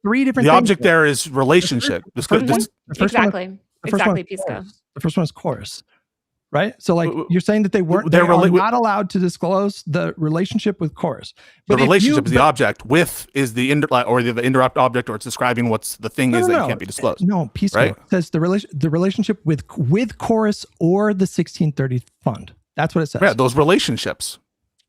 three different. The object there is relationship. Exactly, Pisco. The first one is Chorus, right? So like you're saying that they are not allowed to disclose the relationship with Chorus. But the relationship is the object. With is the the indirect object, or it's describing what's the thing that can't be disclosed. No, Pisco says the relationship with Chorus or the 1630 fund. That's what it says. Yeah, those relationships.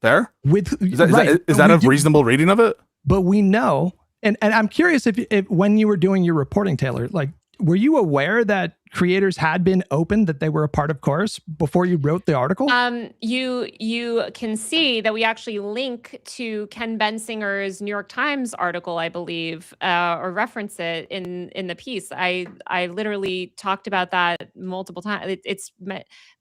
There? Is Is that a reasonable reading of it? But we know, and I'm curious if when you were doing your reporting, Taylor, like, were you aware that creators had been open that they were a part of Chorus before you wrote the article? You can see that we actually link to Ken Bensinger's New York Times article, I believe, or reference it in the piece. I literally talked about that multiple times. It's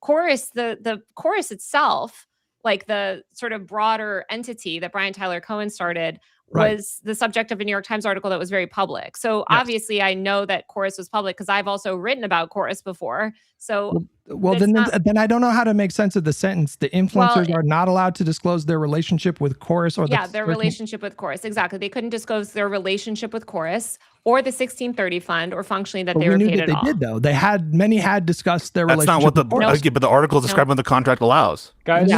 Chorus, the Chorus itself, like the sort of broader entity that Brian Tyler Cohen started, was the subject of a New York Times article that was very public. So obviously I know that Chorus was public because I've also written about Chorus before. So then I don't know how to make sense of the sentence. The influencers are not allowed to disclose their relationship with Chorus or their relationship with Chorus. Exactly. They couldn't disclose their relationship with Chorus or the 1630 fund or functionally that they were paid at all. They did though. Many had discussed their relationship. That's not what but the article describing what the contract allows. Guys,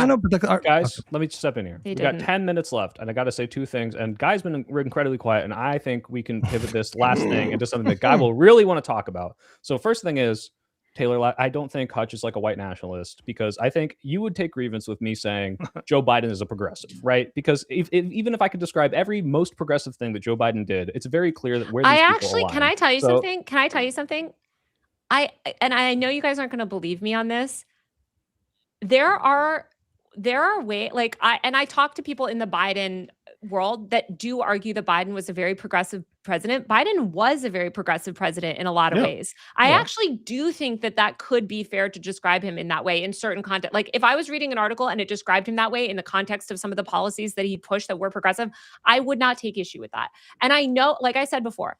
guys, let me step in here. We got 10 minutes left, and I got to say two things. And Guy's been incredibly quiet, and I think we can pivot this last thing into something that Guy will really want to talk about. So first thing is, Taylor, I don't think Hutch is like a white nationalist, because I think you would take grievance with me saying Joe Biden is a progressive, right? Because even if I could describe every most progressive thing that Joe Biden did, it's very clear that where these people align. Can I tell you something? Can I tell you something? I know you guys aren't going to believe me on this. There are ways, like I talk to people in the Biden world that do argue that Biden was a very progressive president. Biden was a very progressive president in a lot of ways. I actually do think that could be fair to describe him in that way in certain context. Like if I was reading an article and it described him that way in the context of some of the policies that he pushed that were progressive, I would not take issue with that. And I know, like I said before,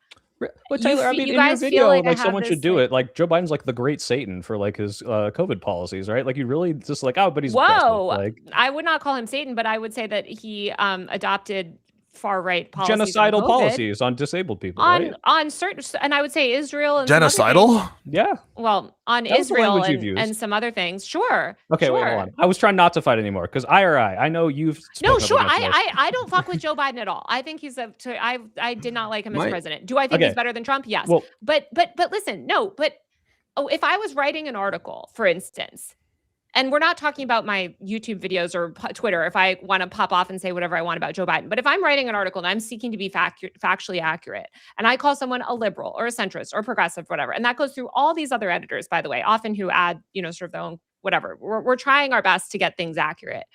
but Taylor, I mean, in your video, like someone should do it. Like Joe Biden's like the great Satan for like his COVID policies, right? Like you really just like, but he's like, I would not call him Satan, but I would say that he adopted far-right policies, genocidal policies on disabled people, on certain, and I would say Israel and genocidal. Well, on Israel and some other things. Sure. Okay, wait, hold on. I was trying not to fight anymore because I know you've. I don't fuck with Joe Biden at all. I think I did not like him as president. Do I think he's better than Trump? Yes. Well, but listen, no. But if I was writing an article, for instance. And we're not talking about my YouTube videos or Twitter if I want to pop off and say whatever I want about Joe Biden. But if I'm writing an article and I'm seeking to be factually accurate, and I call someone a liberal or a centrist or progressive, whatever, and that goes through all these other editors, by the way, often who add, sort of their own whatever. We're trying our best to get things accurate.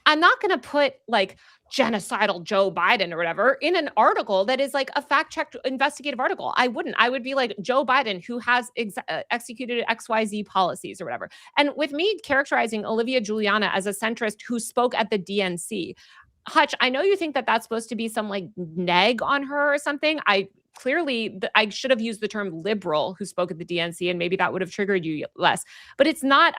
I'm not going to put like genocidal Joe Biden or whatever in an article that is like a fact-checked investigative article. I wouldn't. I would be like Joe Biden, who has executed XYZ policies or whatever. And with me characterizing Olivia Juliana as a centrist who spoke at the DNC, Hutch, I know you think that that's supposed to be some like neg on her or something. I should have used the term liberal who spoke at the DNC, and maybe that would have triggered you less. But it's not.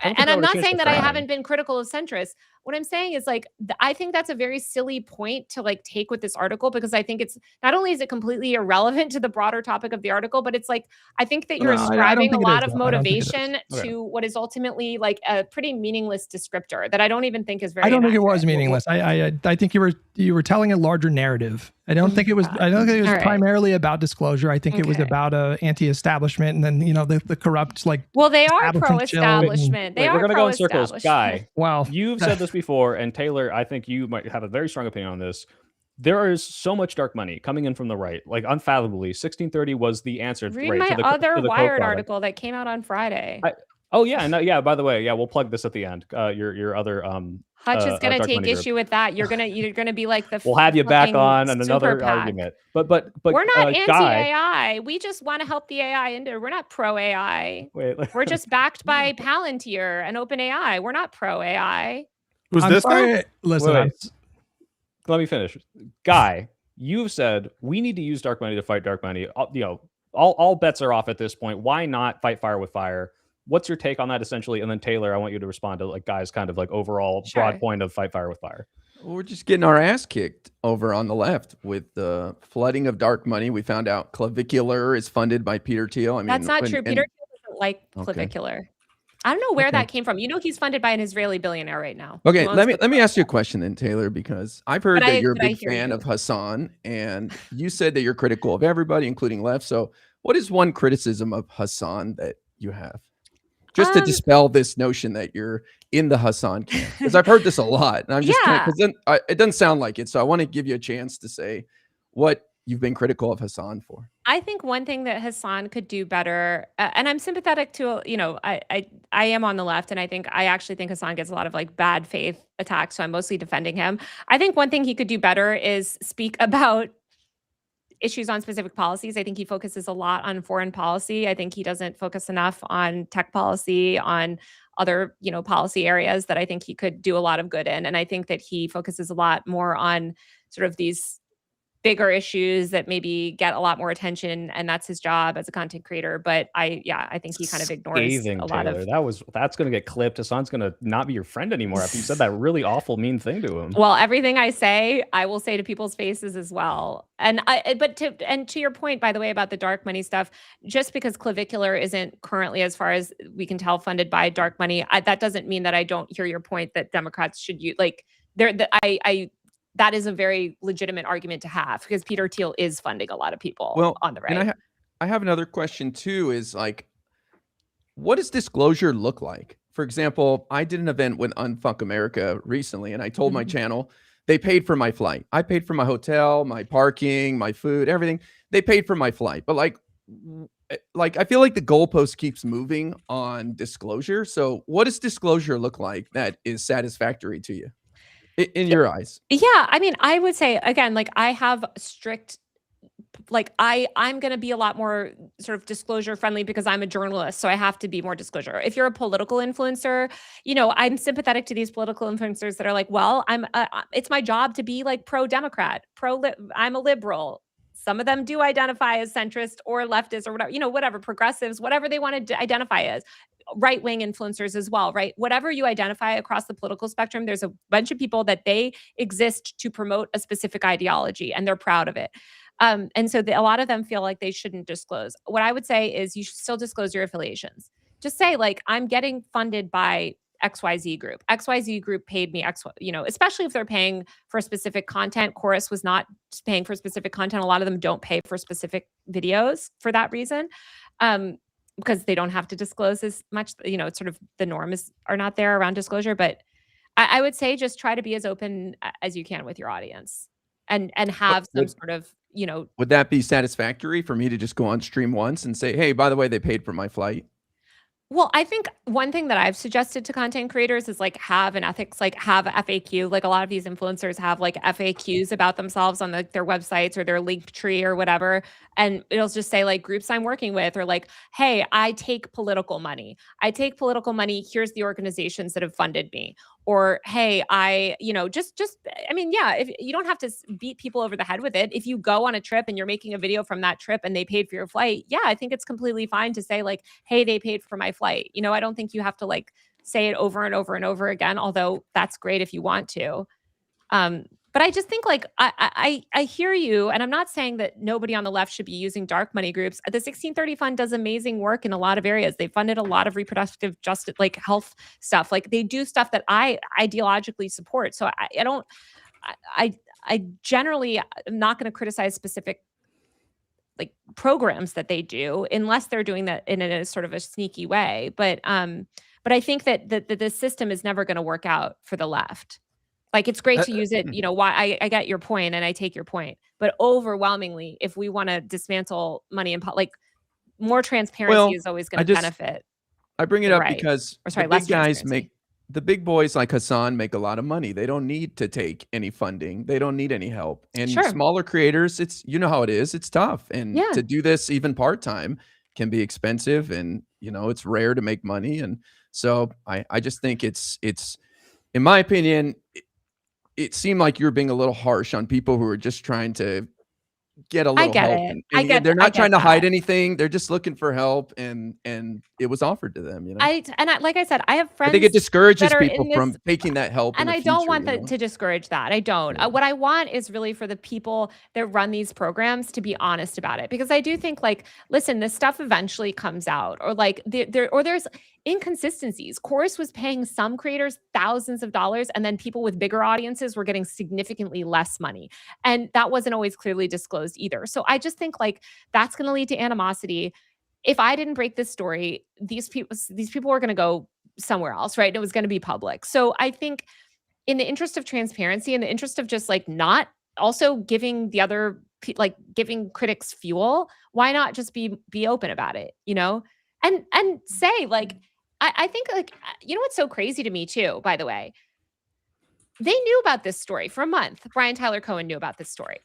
And I'm not saying that I haven't been critical of centrists. What I'm saying is like, I think that's a very silly point to like take with this article, because I think it's not only is it completely irrelevant to the broader topic of the article, but it's like, I think that you're ascribing a lot of motivation to what is ultimately like a pretty meaningless descriptor that I don't even think is very. I don't think it was meaningless. I think you were telling a larger narrative. I don't think it was. I don't think it was primarily about disclosure. I think it was about anti-establishment, and then the corrupt like. Well, they are pro-establishment. We're going to go in circles, Guy. Wow, you've said this before, and Taylor, I think you might have a very strong opinion on this. there is so much dark money coming in from the right, like unfathomably. 1630 was the answer. Read right, my to the, other to the Wired co-product. article that came out on Friday. Oh yeah, and yeah. By the way, yeah, we'll plug this at the end. Your other Hutch is gonna dark take money issue with that. You're gonna be like the. We'll have you back fucking on and super another PAC. argument. But we're not Guy, anti-AI. We just want to help the AI into. We're not pro-AI. wait, We're just backed by Palantir and OpenAI. We're not pro-AI. Who's I'm this guy? sorry. Listen, Wait. Let me finish. Guy, you've said we need to use dark money to fight dark money. All bets are off at this point. Why not fight fire with fire? What's your take on that, essentially? And then Taylor, I want you to respond to like Guy's kind of like overall broad point of fight fire with fire. We're just getting our ass kicked over on the left with the flooding of dark money. We found out Clavicular is funded by Peter Thiel. I mean, that's not true. Peter Thiel doesn't like Clavicular. I don't know where that came from. You know, he's funded by an Israeli billionaire right now. Okay, let me ask you a question then, Taylor, because I've heard that you're a big fan of Hassan, and you said that you're critical of everybody, including left. So, what is one criticism of Hassan that you have? Just to dispel this notion that you're in the Hassan camp, because I've heard this a lot, and I'm just because it doesn't sound like it. So I want to give you a chance to say what you've been critical of Hassan for. I think one thing that Hassan could do better, and I'm sympathetic to, I am on the left, and I actually think Hassan gets a lot of like bad faith attacks, so I'm mostly defending him. I think one thing he could do better is speak about issues on specific policies. I think he focuses a lot on foreign policy. I think he doesn't focus enough on tech policy, on other, policy areas that I think he could do a lot of good in. And I think that he focuses a lot more on sort of these bigger issues that maybe get a lot more attention, and that's his job as a content creator. But I think he kind of ignores a lot of. That's going to get clipped. Hassan's going to not be your friend anymore after you said that really awful, mean thing to him. Well, everything I say, I will say to people's faces as well. And to your point, by the way, about the dark money stuff, just because Clavicular isn't currently, as far as we can tell, funded by dark money, that doesn't mean that I don't hear your point that Democrats should use that is a very legitimate argument to have, because Peter Thiel is funding a lot of people on the right. And I have another question too, is like, what does disclosure look like? For example, I did an event with Unfuck America recently, and I told my channel, they paid for my flight. I paid for my hotel, my parking, my food, everything. They paid for my flight. But like I feel like the goalpost keeps moving on disclosure. So what does disclosure look like that is satisfactory to you? In your eyes? Yeah, I mean, I would say, again, like I have strict, like I'm going to be a lot more sort of disclosure friendly because I'm a journalist. So I have to be more disclosure. If you're a political influencer, I'm sympathetic to these political influencers that are like, well, it's my job to be like pro-Democrat, I'm a liberal. Some of them do identify as centrist or leftist or whatever, whatever, progressives, whatever they want to identify as. Right-wing influencers as well, right? Whatever you identify across the political spectrum, there's a bunch of people that they exist to promote a specific ideology, and they're proud of it. And so a lot of them feel like they shouldn't disclose. What I would say is you should still disclose your affiliations. Just say, like, I'm getting funded by XYZ group. XYZ group paid me X, especially if they're paying for specific content. Chorus was not paying for specific content. A lot of them don't pay for specific videos for that reason. Because they don't have to disclose as much, it's sort of the norms are not there around disclosure. But I would say just try to be as open as you can with your audience and have some sort of, Would that be satisfactory for me to just go on stream once and say, hey, by the way, they paid for my flight? Well, I think one thing that I've suggested to content creators is like have an ethics, like have a FAQ. Like a lot of these influencers have like FAQs about themselves on their websites or their link tree or whatever. And it'll just say like groups I'm working with, or like, hey, I take political money. Here's the organizations that have funded me. Or, hey, I mean, yeah, if you don't have to beat people over the head with it. If you go on a trip and you're making a video from that trip and they paid for your flight, yeah, I think it's completely fine to say like, hey, they paid for my flight. I don't think you have to like say it over and over and over again, although that's great if you want to. But I just think like I hear you, and I'm not saying that nobody on the left should be using dark money groups. The 1630 Fund does amazing work in a lot of areas. They funded a lot of reproductive justice, like health stuff. Like they do stuff that I ideologically support. So I generally am not going to criticize specific like programs that they do unless they're doing that in a sort of a sneaky way. But I think that the system is never going to work out for the left. Like, it's great to use it, you know, why I get your point and I take your point. But overwhelmingly, if we want to dismantle money and like, more transparency is always going to benefit. I bring it up because the big guys the big boys like Hassan make a lot of money. They don't need to take any funding. They don't need any help. And smaller creators, it's, you know how it is. It's tough. And to do this even part-time can be expensive, and, you know, it's rare to make money. And so I just think it's, in my opinion, it seemed like you're being a little harsh on people who are just trying to get a little help. And they're not trying to hide anything. They're just looking for help, and it was what them, you know. Like I said, I have friends. I think it discourages people from taking that help. And I don't want to discourage that. I don't. What I want is really for the people that run these programs to be honest about it, because I do think, like, listen, this stuff eventually comes out, or like there's inconsistencies. Chorus was paying some creators thousands of dollars, and then people with bigger audiences were getting significantly less money. And that wasn't always clearly disclosed either. So I just think, like, that's going to lead to animosity. If I didn't break this story, these people were going to go somewhere else, right? And it was going to be public. So I think, in the interest of transparency, in the interest of just, like, not also giving the other, like, giving critics fuel, why not just be open about it, you know? And say, like, I think, like, you know what's so crazy to me too, by the way? They knew about this story for a month. Brian Tyler Cohen knew about this story.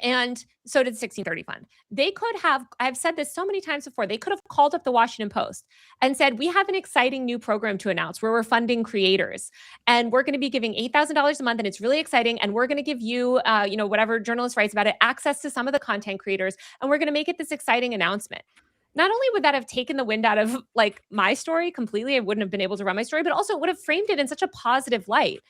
And so did 1630 Fund. They could have, I've said this so many times before, they could have called up the Washington Post and said, we have an exciting new program to announce where we're funding creators. And we're going to be giving $8,000 a month, and it's really exciting. And we're going to give you, you know, whatever journalist writes about it, access to some of the content creators. And we're going to make it this exciting announcement. Not only would that have taken the wind out of, like, my story completely, I wouldn't have been able to run my story, but also it would have framed it in such a positive light.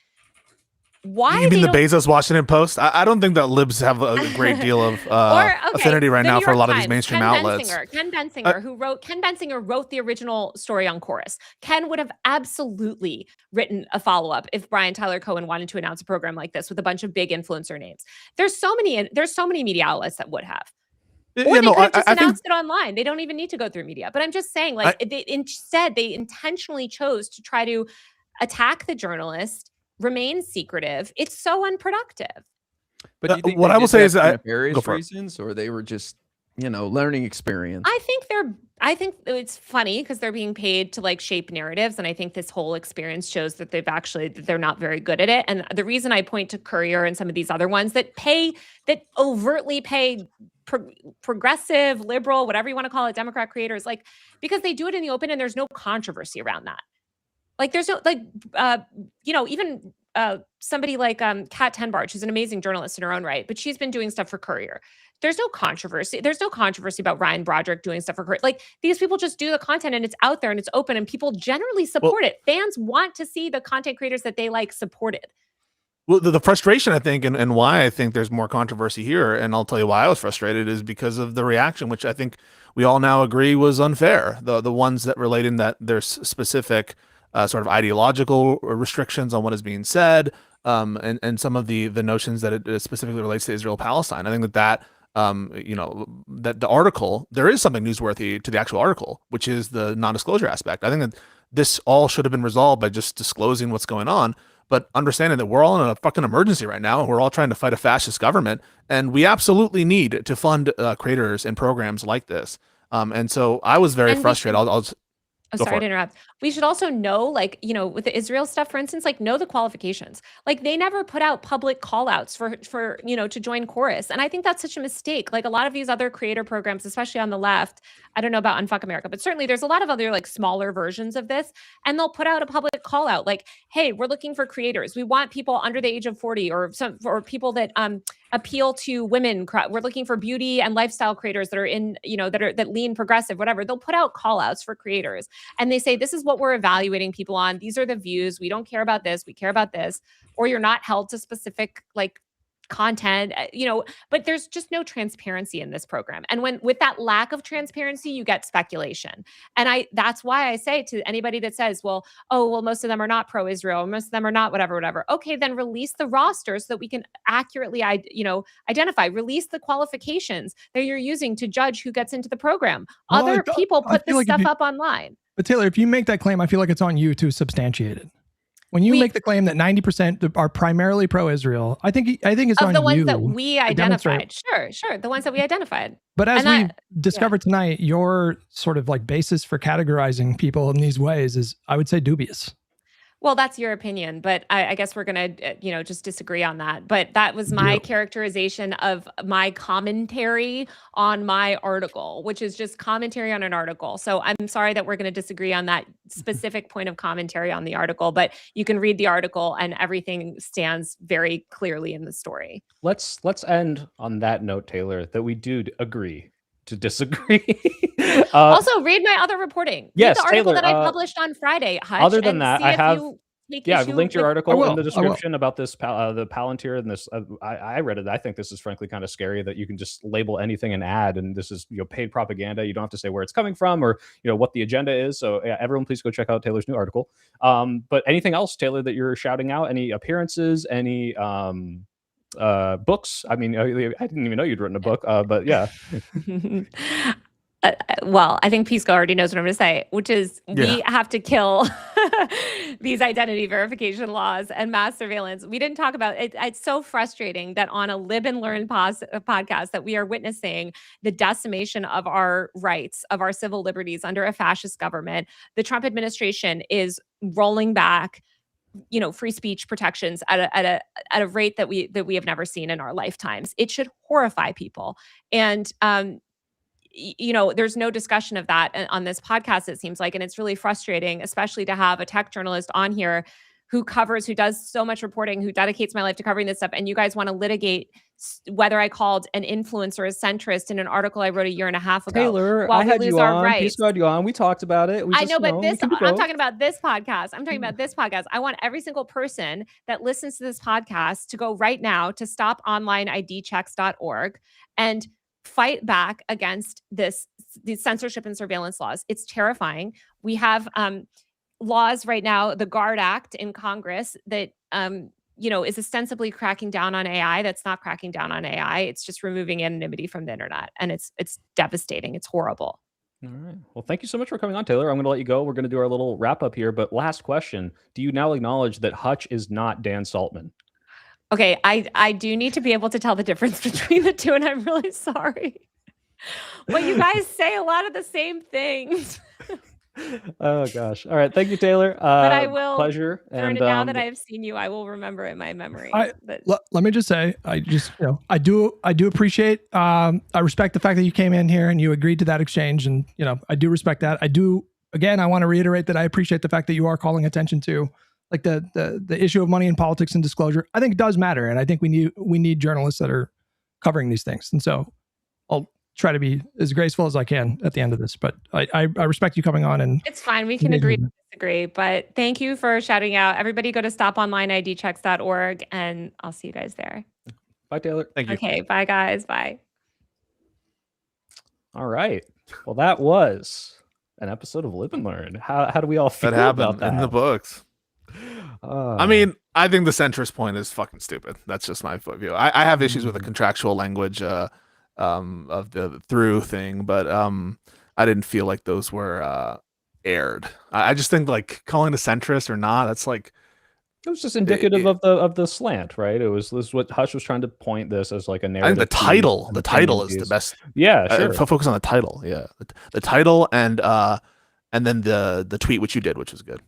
Why? You mean the Bezos Washington Post? I don't think that libs have a great deal of affinity right now for a lot of these mainstream outlets. Ken Bensinger wrote the original story on Chorus. Ken would have absolutely written a follow-up if Brian Tyler Cohen wanted to announce a program like this with a bunch of big influencer names. There's so many media outlets that would have. Or they could have just announced it online. They don't even need to go through media. But I'm just saying, like, instead, they intentionally chose to try to attack the journalist, remain secretive. It's so unproductive. But do you think what I will say is that various reasons, or they were just, you know, learning experience? I think it's funny because they're being paid to, like, shape narratives, and I think this whole experience shows that they're not very good at it. And the reason I point to Courier and some of these other ones that overtly pay progressive, liberal, whatever you want to call it, Democrat creators, like, because they do it in the open and there's no controversy around that. Like, there's no, like, you know, even somebody like Kat Tenbarge, who's an amazing journalist in her own right, but she's been doing stuff for Courier. There's no controversy. There's no controversy about Ryan Broderick doing stuff for Courier. Like, these people just do the content, and it's out there and it's open, and people generally support it. Fans want to see the content creators that they like supported. Well, the frustration, I think, and why I think there's more controversy here, and I'll tell you why I was frustrated, is because of the reaction, which I think we all now agree was unfair. The ones that relate in that there's specific sort of ideological restrictions on what is being said, and some of the notions that it specifically relates to Israel-Palestine. I think that you know, that the article, there is something newsworthy to the actual article, which is the non-disclosure aspect. I think that this all should have been resolved by just disclosing what's going on. But understanding that we're all in a fucking emergency right now, and we're all trying to fight a fascist government, and we absolutely need to fund creators and programs like this. And so I was very frustrated. Sorry to interrupt. We should also know, like, you know, with the Israel stuff, for instance, like, know the qualifications. Like, they never put out public call outs for, you know, to join Chorus. And I think that's such a mistake. Like, a lot of these other creator programs, especially on the left, I don't know about Unfuck America, but certainly there's a lot of other, like, smaller versions of this. And they'll put out a public call out like, hey, we're looking for creators. We want people under the age of 40 or people that appeal to women. We're looking for beauty and lifestyle creators that are in, you know, that lean progressive, whatever. They'll put out call outs for creators. And they say, this is what we're evaluating people on. These are the views. We don't care about this. We care about this. Or you're not held to specific, like, content, you know, but there's just no transparency in this program. And with that lack of transparency, you get speculation. And that's why I say to anybody that says, well, most of them are not pro-Israel, most of them are not whatever. Okay, then release the roster so that we can accurately, identify, release the qualifications that you're using to judge who gets into the program. Other people put this stuff up online. But Taylor, if you make that claim, I feel like it's on you to substantiate it. When you make the claim that 90% are primarily pro-Israel, I think it's of on the ones you that we identified. Sure, the ones that we identified. But as we discovered tonight, your sort of like basis for categorizing people in these ways is, I would say, dubious. Well, that's your opinion, but I guess we're going to, just disagree on that. But that was my characterization of my commentary on my article, which is just commentary on an article. So I'm sorry that we're going to disagree on that specific point of commentary on the article, but you can read the article and everything stands very clearly in the story. Let's end on that note, Taylor, that we do agree to disagree. Also, read my other reporting. Yes, read the article Taylor, that I published on Friday. Hutch, other than that, I have. I've linked your article in the I description about this, the Palantir, and this. I read it. I think this is frankly kind of scary that you can just label anything an ad, and this is paid propaganda. You don't have to say where it's coming from or what the agenda is. So yeah, everyone, please go check out Taylor's new article. But anything else, Taylor, that you're shouting out? Any appearances? Any books? I mean, I didn't even know you'd written a book, but yeah. Well, I think Pisco already knows what I'm going to say, which is we have to kill these identity verification laws and mass surveillance. We didn't talk about it. It's so frustrating that on a Lib and Learn podcast that we are witnessing the decimation of our rights, of our civil liberties under a fascist government. The Trump administration is rolling back free speech protections at a rate that we have never seen in our lifetimes. It should horrify people. And there's no discussion of that on this podcast, it seems like. And it's really frustrating, especially to have a tech journalist on here who does so much reporting, who dedicates my life to covering this stuff. And you guys want to litigate whether I called an influencer a centrist in an article I wrote a year and a half ago. Taylor, I had you on. Pisco had you on. We talked about it. I know, but I'm talking about this podcast. I want every single person that listens to this podcast to go right now to stoponlineidchecks.org and fight back against these censorship and surveillance laws. It's terrifying. We have laws right now, the GUARD Act in Congress that is ostensibly cracking down on AI. That's not cracking down on AI. It's just removing anonymity from the internet, and it's devastating. It's horrible. All right. Well, thank you so much for coming on, Taylor. I'm going to let you go. We're going to do our little wrap up here. But last question: do you now acknowledge that Hutch is not Dan Saltman? Okay, I do need to be able to tell the difference between the two, and I'm really sorry. But you guys say a lot of the same things. Oh gosh! All right, thank you, Taylor. But I will. Pleasure. And now that I've seen you, I will remember in my memory. Let me just say, I do appreciate. I respect the fact that you came in here and you agreed to that exchange, and I do respect that. I do. Again, I want to reiterate that I appreciate the fact that you are calling attention to like the issue of money in politics and disclosure. I think it does matter, and I think we need journalists that are covering these things. And so I'll try to be as graceful as I can at the end of this. But I respect you coming on, and it's fine. We can agree to disagree. But thank you for shouting out. Everybody go to stoponlineidchecks.org, and I'll see you guys there. Bye, Taylor. Thank you. Okay, bye guys. Bye. All right. Well, that was an episode of Lib and Learn. How do we all feel about that? In the books. I mean, I think the centrist point is fucking stupid. That's just my view. I have issues with the contractual language of the through thing, but I didn't feel like those were aired. I just think like calling a centrist or not, that's like it was just indicative of the slant, right? This is what Hush was trying to point this as like a narrative. I think the title is the best. Yeah, sure. Focus on the title. Yeah, the title and then the tweet which you did, which was good.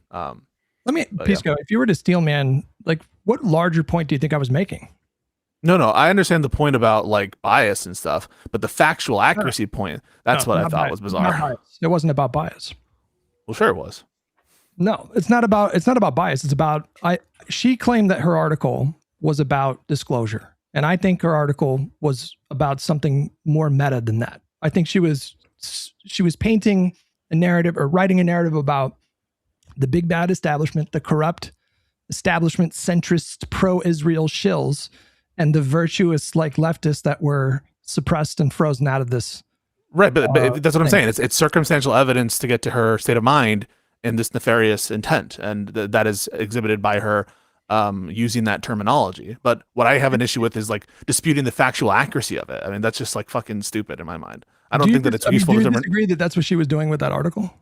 Pisco, if you were to steel man, like what larger point do you think I was making? No, I understand the point about like bias and stuff, but the factual accuracy point, that's what I thought was bizarre. It wasn't about bias. Well, sure it was. No, it's not about bias. It's about she claimed that her article was about disclosure. And I think her article was about something more meta than that. I think she was painting a narrative or writing a narrative about the big bad establishment, the corrupt establishment, centrist, pro-Israel shills, and the virtuous like leftists that were suppressed and frozen out of this. Right, but that's what I'm saying. It's circumstantial evidence to get to her state of mind in this nefarious intent, and that is exhibited by her using that terminology. But what I have an issue with is like disputing the factual accuracy of it. I mean, that's just like fucking stupid in my mind. I don't think that it's useful. Do you disagree that that's what she was doing with that article?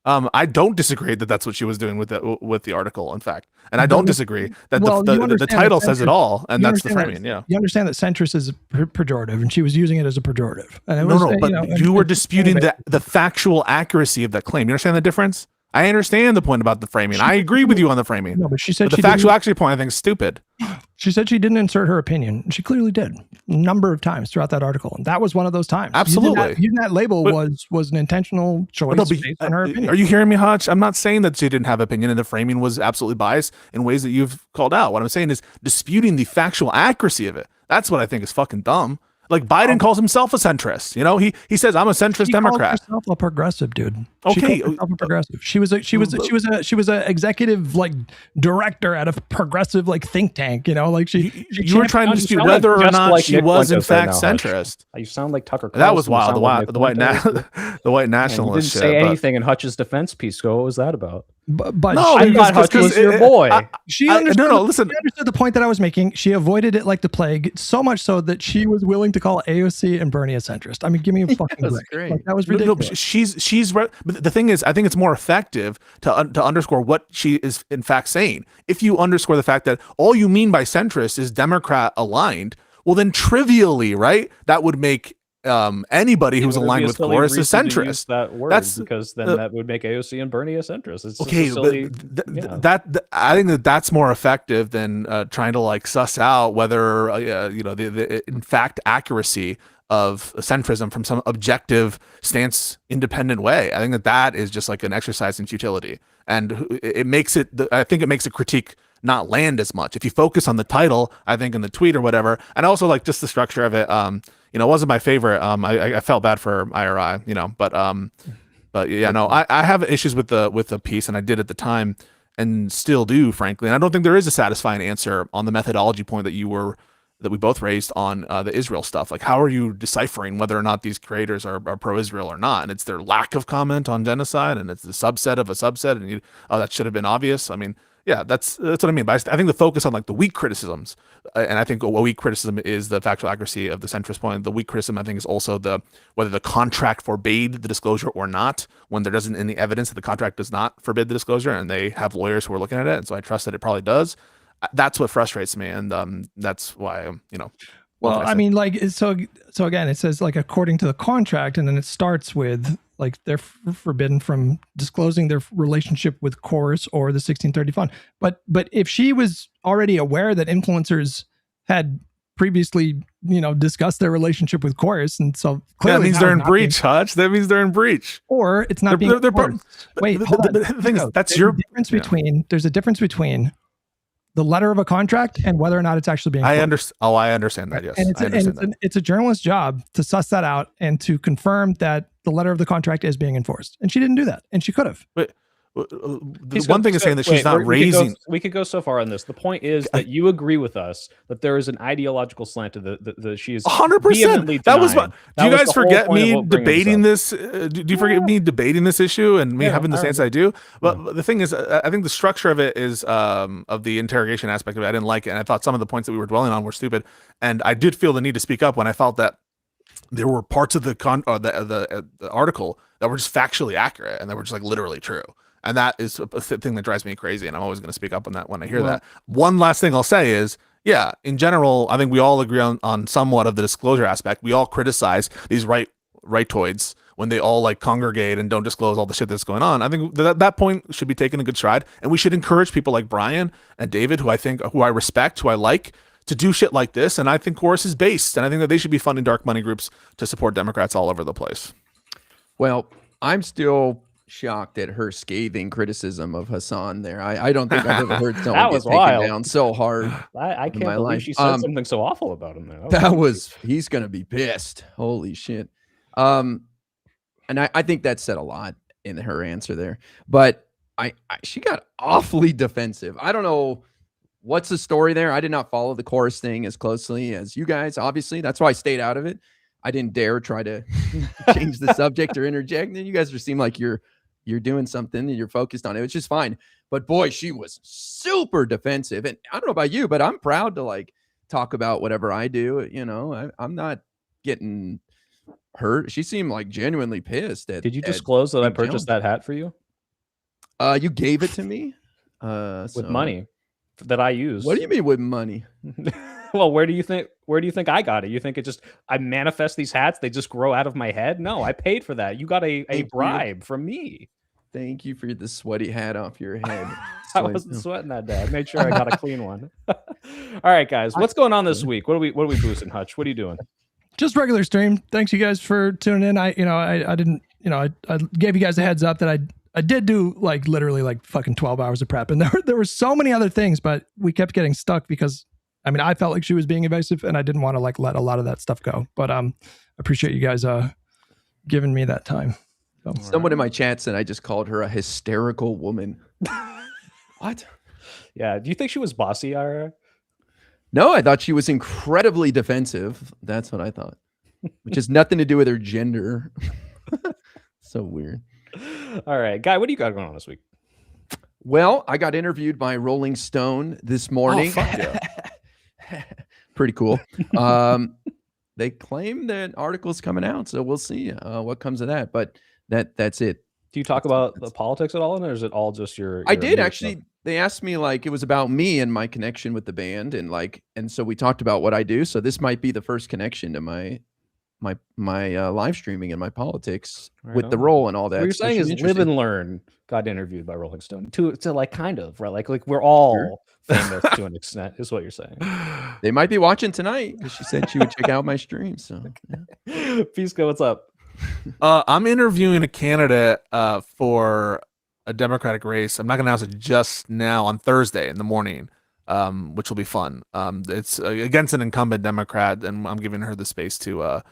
I don't disagree that that's what she was doing with the article, in fact, and I don't disagree that the title says it all, and that's the framing. Yeah, you understand that centrist is pejorative, and she was using it as a pejorative. And but you were disputing the factual accuracy of that claim. You understand the difference? I understand the point about the framing. I agree with you on the framing. No, but she said the factual accuracy point I think is stupid. She said she didn't insert her opinion. She clearly did a number of times throughout that article, and that was one of those times. Absolutely, using that label was an intentional choice based on her opinion. Are you hearing me, Hutch? I'm not saying that she didn't have opinion and the framing was absolutely biased in ways that you've called out. What I'm saying is disputing the factual accuracy of it. That's what I think is fucking dumb. Like Biden calls himself a centrist. You know, he says I'm a centrist Democrat. She called herself a progressive, dude. Okay, she called herself a progressive. She was a executive like director at a progressive like think tank. You know, like you were trying to dispute whether or not she was in fact centrist. You sound like Tucker Carlson. That was wild. The white nationalist. You didn't say anything in Hutch's defense, Pisco. What was that about? But no, I thought Hutch was your boy. She understood the point that I was making. She avoided it like the plague, so much so that she was willing to call AOC and Bernie a centrist. I mean, give me a fucking break. Great. Like, that was ridiculous. No, she's but the thing is, I think it's more effective to underscore what she is in fact saying. If you underscore the fact that all you mean by centrist is Democrat aligned, well then trivially, right, that would make anybody who's aligned with Chorus a centrist. That's because then that would make AOC and Bernie a centrist. It's okay, silly, but I think that's more effective than trying to like suss out whether the in fact accuracy of centrism from some objective stance independent way. I think that is just like an exercise in futility, and it makes it. I think it makes a critique not land as much if you focus on the title. I think in the tweet or whatever, and also like just the structure of it. It wasn't my favorite. I felt bad for IRI, but yeah, no, I have issues with the piece, and I did at the time, and still do, frankly. And I don't think there is a satisfying answer on the methodology point that we both raised on the Israel stuff. Like, how are you deciphering whether or not these creators are pro-Israel or not? And it's their lack of comment on genocide, and it's the subset of a subset, and that should have been obvious. I mean, yeah, that's what I mean. But I think the focus on like the weak criticisms, and I think a weak criticism is the factual accuracy of the centrist point. The weak criticism, I think, is also whether the contract forbade the disclosure or not, when there doesn't any evidence that the contract does not forbid the disclosure, and they have lawyers who are looking at it, and so I trust that it probably does. That's what frustrates me, and that's why Well, I mean, like, so again, it says like according to the contract, and then it starts with like they're forbidden from disclosing their relationship with Chorus or the 1630 fund. But if she was already aware that influencers had previously, discussed their relationship with Chorus, and so clearly that means they're in breach, Hutch. That means they're in breach, or it's not being. Wait, hold on. The thing is, that's your difference between. There's a difference between the letter of a contract and whether or not it's actually being. I understand. Oh, I understand that. Yes, and it's a journalist's job to suss that out and to confirm that the letter of the contract is being enforced. And she didn't do that, and she could have. But the one thing is saying that she's not raising. We could go so far on this. The point is that you agree with us that there is an ideological slant to the she is 100%. That was what. Do you guys forget me debating this? Do you forget me debating this issue and me having the stance I do? But the thing is, I think the structure of it is of the interrogation aspect of it. I didn't like it, and I thought some of the points that we were dwelling on were stupid. And I did feel the need to speak up when I felt that there were parts of the article that were just factually accurate and that were just like literally true. And that is a thing that drives me crazy. And I'm always going to speak up on that when I hear that. One last thing I'll say is, yeah, in general, I think we all agree on somewhat of the disclosure aspect. We all criticize these rightoids when they all like congregate and don't disclose all the shit that's going on. I think that point should be taken in good stride. And we should encourage people like Brian and David, who I respect, who I like, to do shit like this. And I think Chorus is based. And I think that they should be funding dark money groups to support Democrats all over the place. Well, I'm still shocked at her scathing criticism of Hassan there. I don't think I've ever heard someone get taken down so hard. I can't believe she said something so awful about him there. He's gonna be pissed. Holy shit. And I think that said a lot in her answer there. But she got awfully defensive. I don't know what's the story there. I did not follow the Chorus thing as closely as you guys, obviously. That's why I stayed out of it. I didn't dare try to change the subject or interject. And you guys just seem like you're doing something and you're focused on it, which is fine. But boy, she was super defensive. And I don't know about you, but I'm proud to like talk about whatever I do. I'm not getting hurt. She seemed like genuinely pissed. Did you disclose that I purchased that hat for you? You gave it to me with money that I use. What do you mean with money? Well, where do you think I got it? You think I manifest these hats, they just grow out of my head? No, I paid for that. You got a bribe from me. Thank you for the sweaty hat off your head. I wasn't sweating that day. I made sure I got a clean one. All right, guys, what's going on this week? What are we boosting, Hutch? What are you doing? Just regular stream. Thanks you guys for tuning in. I didn't, I gave you guys a heads up that I did do like literally like fucking 12 hours of prep, and there were so many other things, but we kept getting stuck because I felt like she was being evasive, and I didn't want to like let a lot of that stuff go. But I appreciate you guys giving me that time. So. Someone in my chat said I just called her a hysterical woman. What? Yeah. Do you think she was bossy, Ira? No, I thought she was incredibly defensive. That's what I thought, which has nothing to do with her gender. So weird. All right, Guy, what do you got going on this week? Well, I got interviewed by Rolling Stone this morning. Oh, fuck yeah. Pretty cool. They claim that article's coming out, so we'll see what comes of that. But that's it. Do you talk about the politics at all, or is it all just your I did actually. Stuff? They asked me like it was about me and my connection with the band, and so we talked about what I do. So this might be the first connection to my live streaming and my politics with the role and all that. What you're saying is Lib and Learn got interviewed by Rolling Stone to like kind of right, like we're all famous to an extent, is what you're saying. They might be watching tonight because she said she would check out my stream. So, yeah. Pisco, what's up? I'm interviewing a candidate for a Democratic race. I'm not going to announce it just now on Thursday in the morning, which will be fun. It's against an incumbent Democrat, and I'm giving her the space to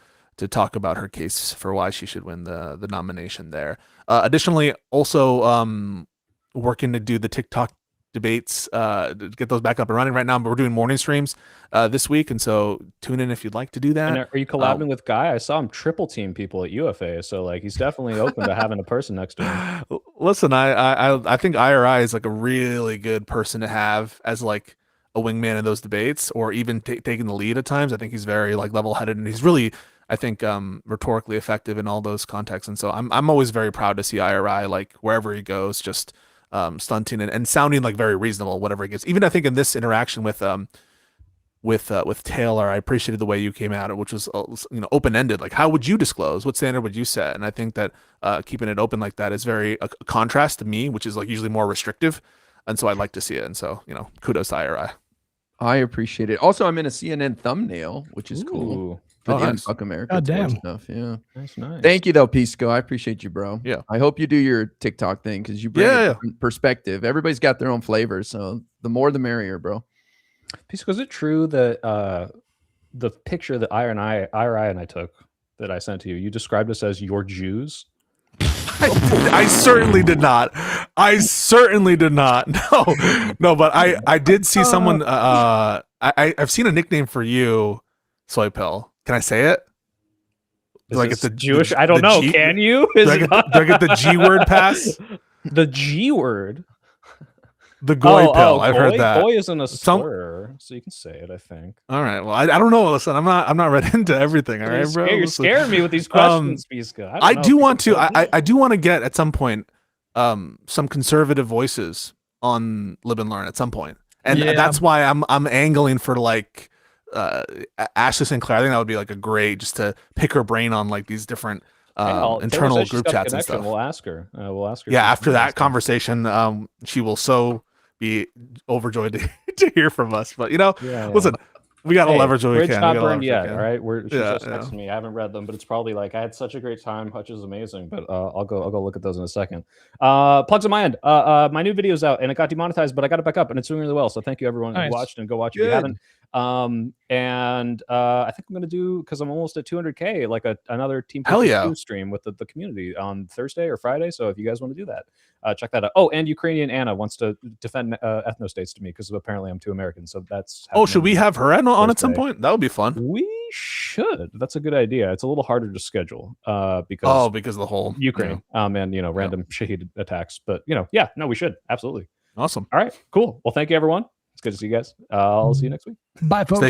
talk about her case for why she should win the nomination there. Additionally, also working to do the TikTok debates, to get those back up and running right now. But we're doing morning streams this week, and so tune in if you'd like to do that. And are you collabing with Guy? I saw him triple team people at UFA, so like he's definitely open to having a person next to him. Listen, I think IRI is like a really good person to have as like a wingman in those debates, or even taking the lead at times. I think he's very like level-headed, and he's really, I think, rhetorically effective in all those contexts. And so I'm always very proud to see IRI like wherever he goes, just stunting and sounding like very reasonable, whatever he gets. Even I think in this interaction with Taylor, I appreciated the way you came at it, which was open-ended. Like, how would you disclose? What standard would you set? And I think that keeping it open like that is very a contrast to me, which is like usually more restrictive. And so I'd like to see it. And so kudos to IRI. I appreciate it. Also, I'm in a CNN thumbnail, which is cool. For the nice. Unfuck America stuff. Yeah. That's nice. Thank you though, Pisco. I appreciate you, bro. Yeah. I hope you do your TikTok thing because you bring a different perspective. Everybody's got their own flavor, so the more the merrier, bro. Pisco, is it true that the picture that IRI and I took that I sent to you, you described us as your Jews? I certainly did not. I've but I did see someone. I've seen a nickname for you, Soy Pill. Can I say it? Do I get the Jewish? I don't know. Can you? Do I get the G word pass? The G word. The goy pill. I've heard that. Goy isn't a slur, so you can say it, I think. All right. Well, I don't know. Listen, I'm not read into everything. All right, bro. You're scaring me with these questions, Pisco. I do want to get at some point some conservative voices on Lib and Learn at some point, and that's why I'm angling for like Ashley Sinclair. I think that would be like a great just to pick her brain on like these different internal group chats and stuff. We'll ask her. Yeah, after that conversation, she will so be overjoyed to hear from us. But listen, we got to leverage what we can. Not burned yet. All right, she just texted me. I haven't read them, but it's probably like I had such a great time. Hutch is amazing, but I'll go look at those in a second. Plugs on my end. My new video's out and it got demonetized, but I got it back up and it's doing really well. So thank you everyone who watched, and go watch if you haven't. And I think I'm gonna do, because I'm almost at 200K, like another Team stream with the community on Thursday or Friday. So if you guys want to do that, check that out. Oh, and Ukrainian Anna wants to defend ethnostates to me because apparently I'm too American. So that's should we have her on at some point? That would be fun. We should. That's a good idea. It's a little harder to schedule because of the whole Ukraine and random Shahid attacks. But we should absolutely. Awesome. All right, cool. Well, thank you everyone. It's good to see you guys. I'll see you next week. Bye, folks.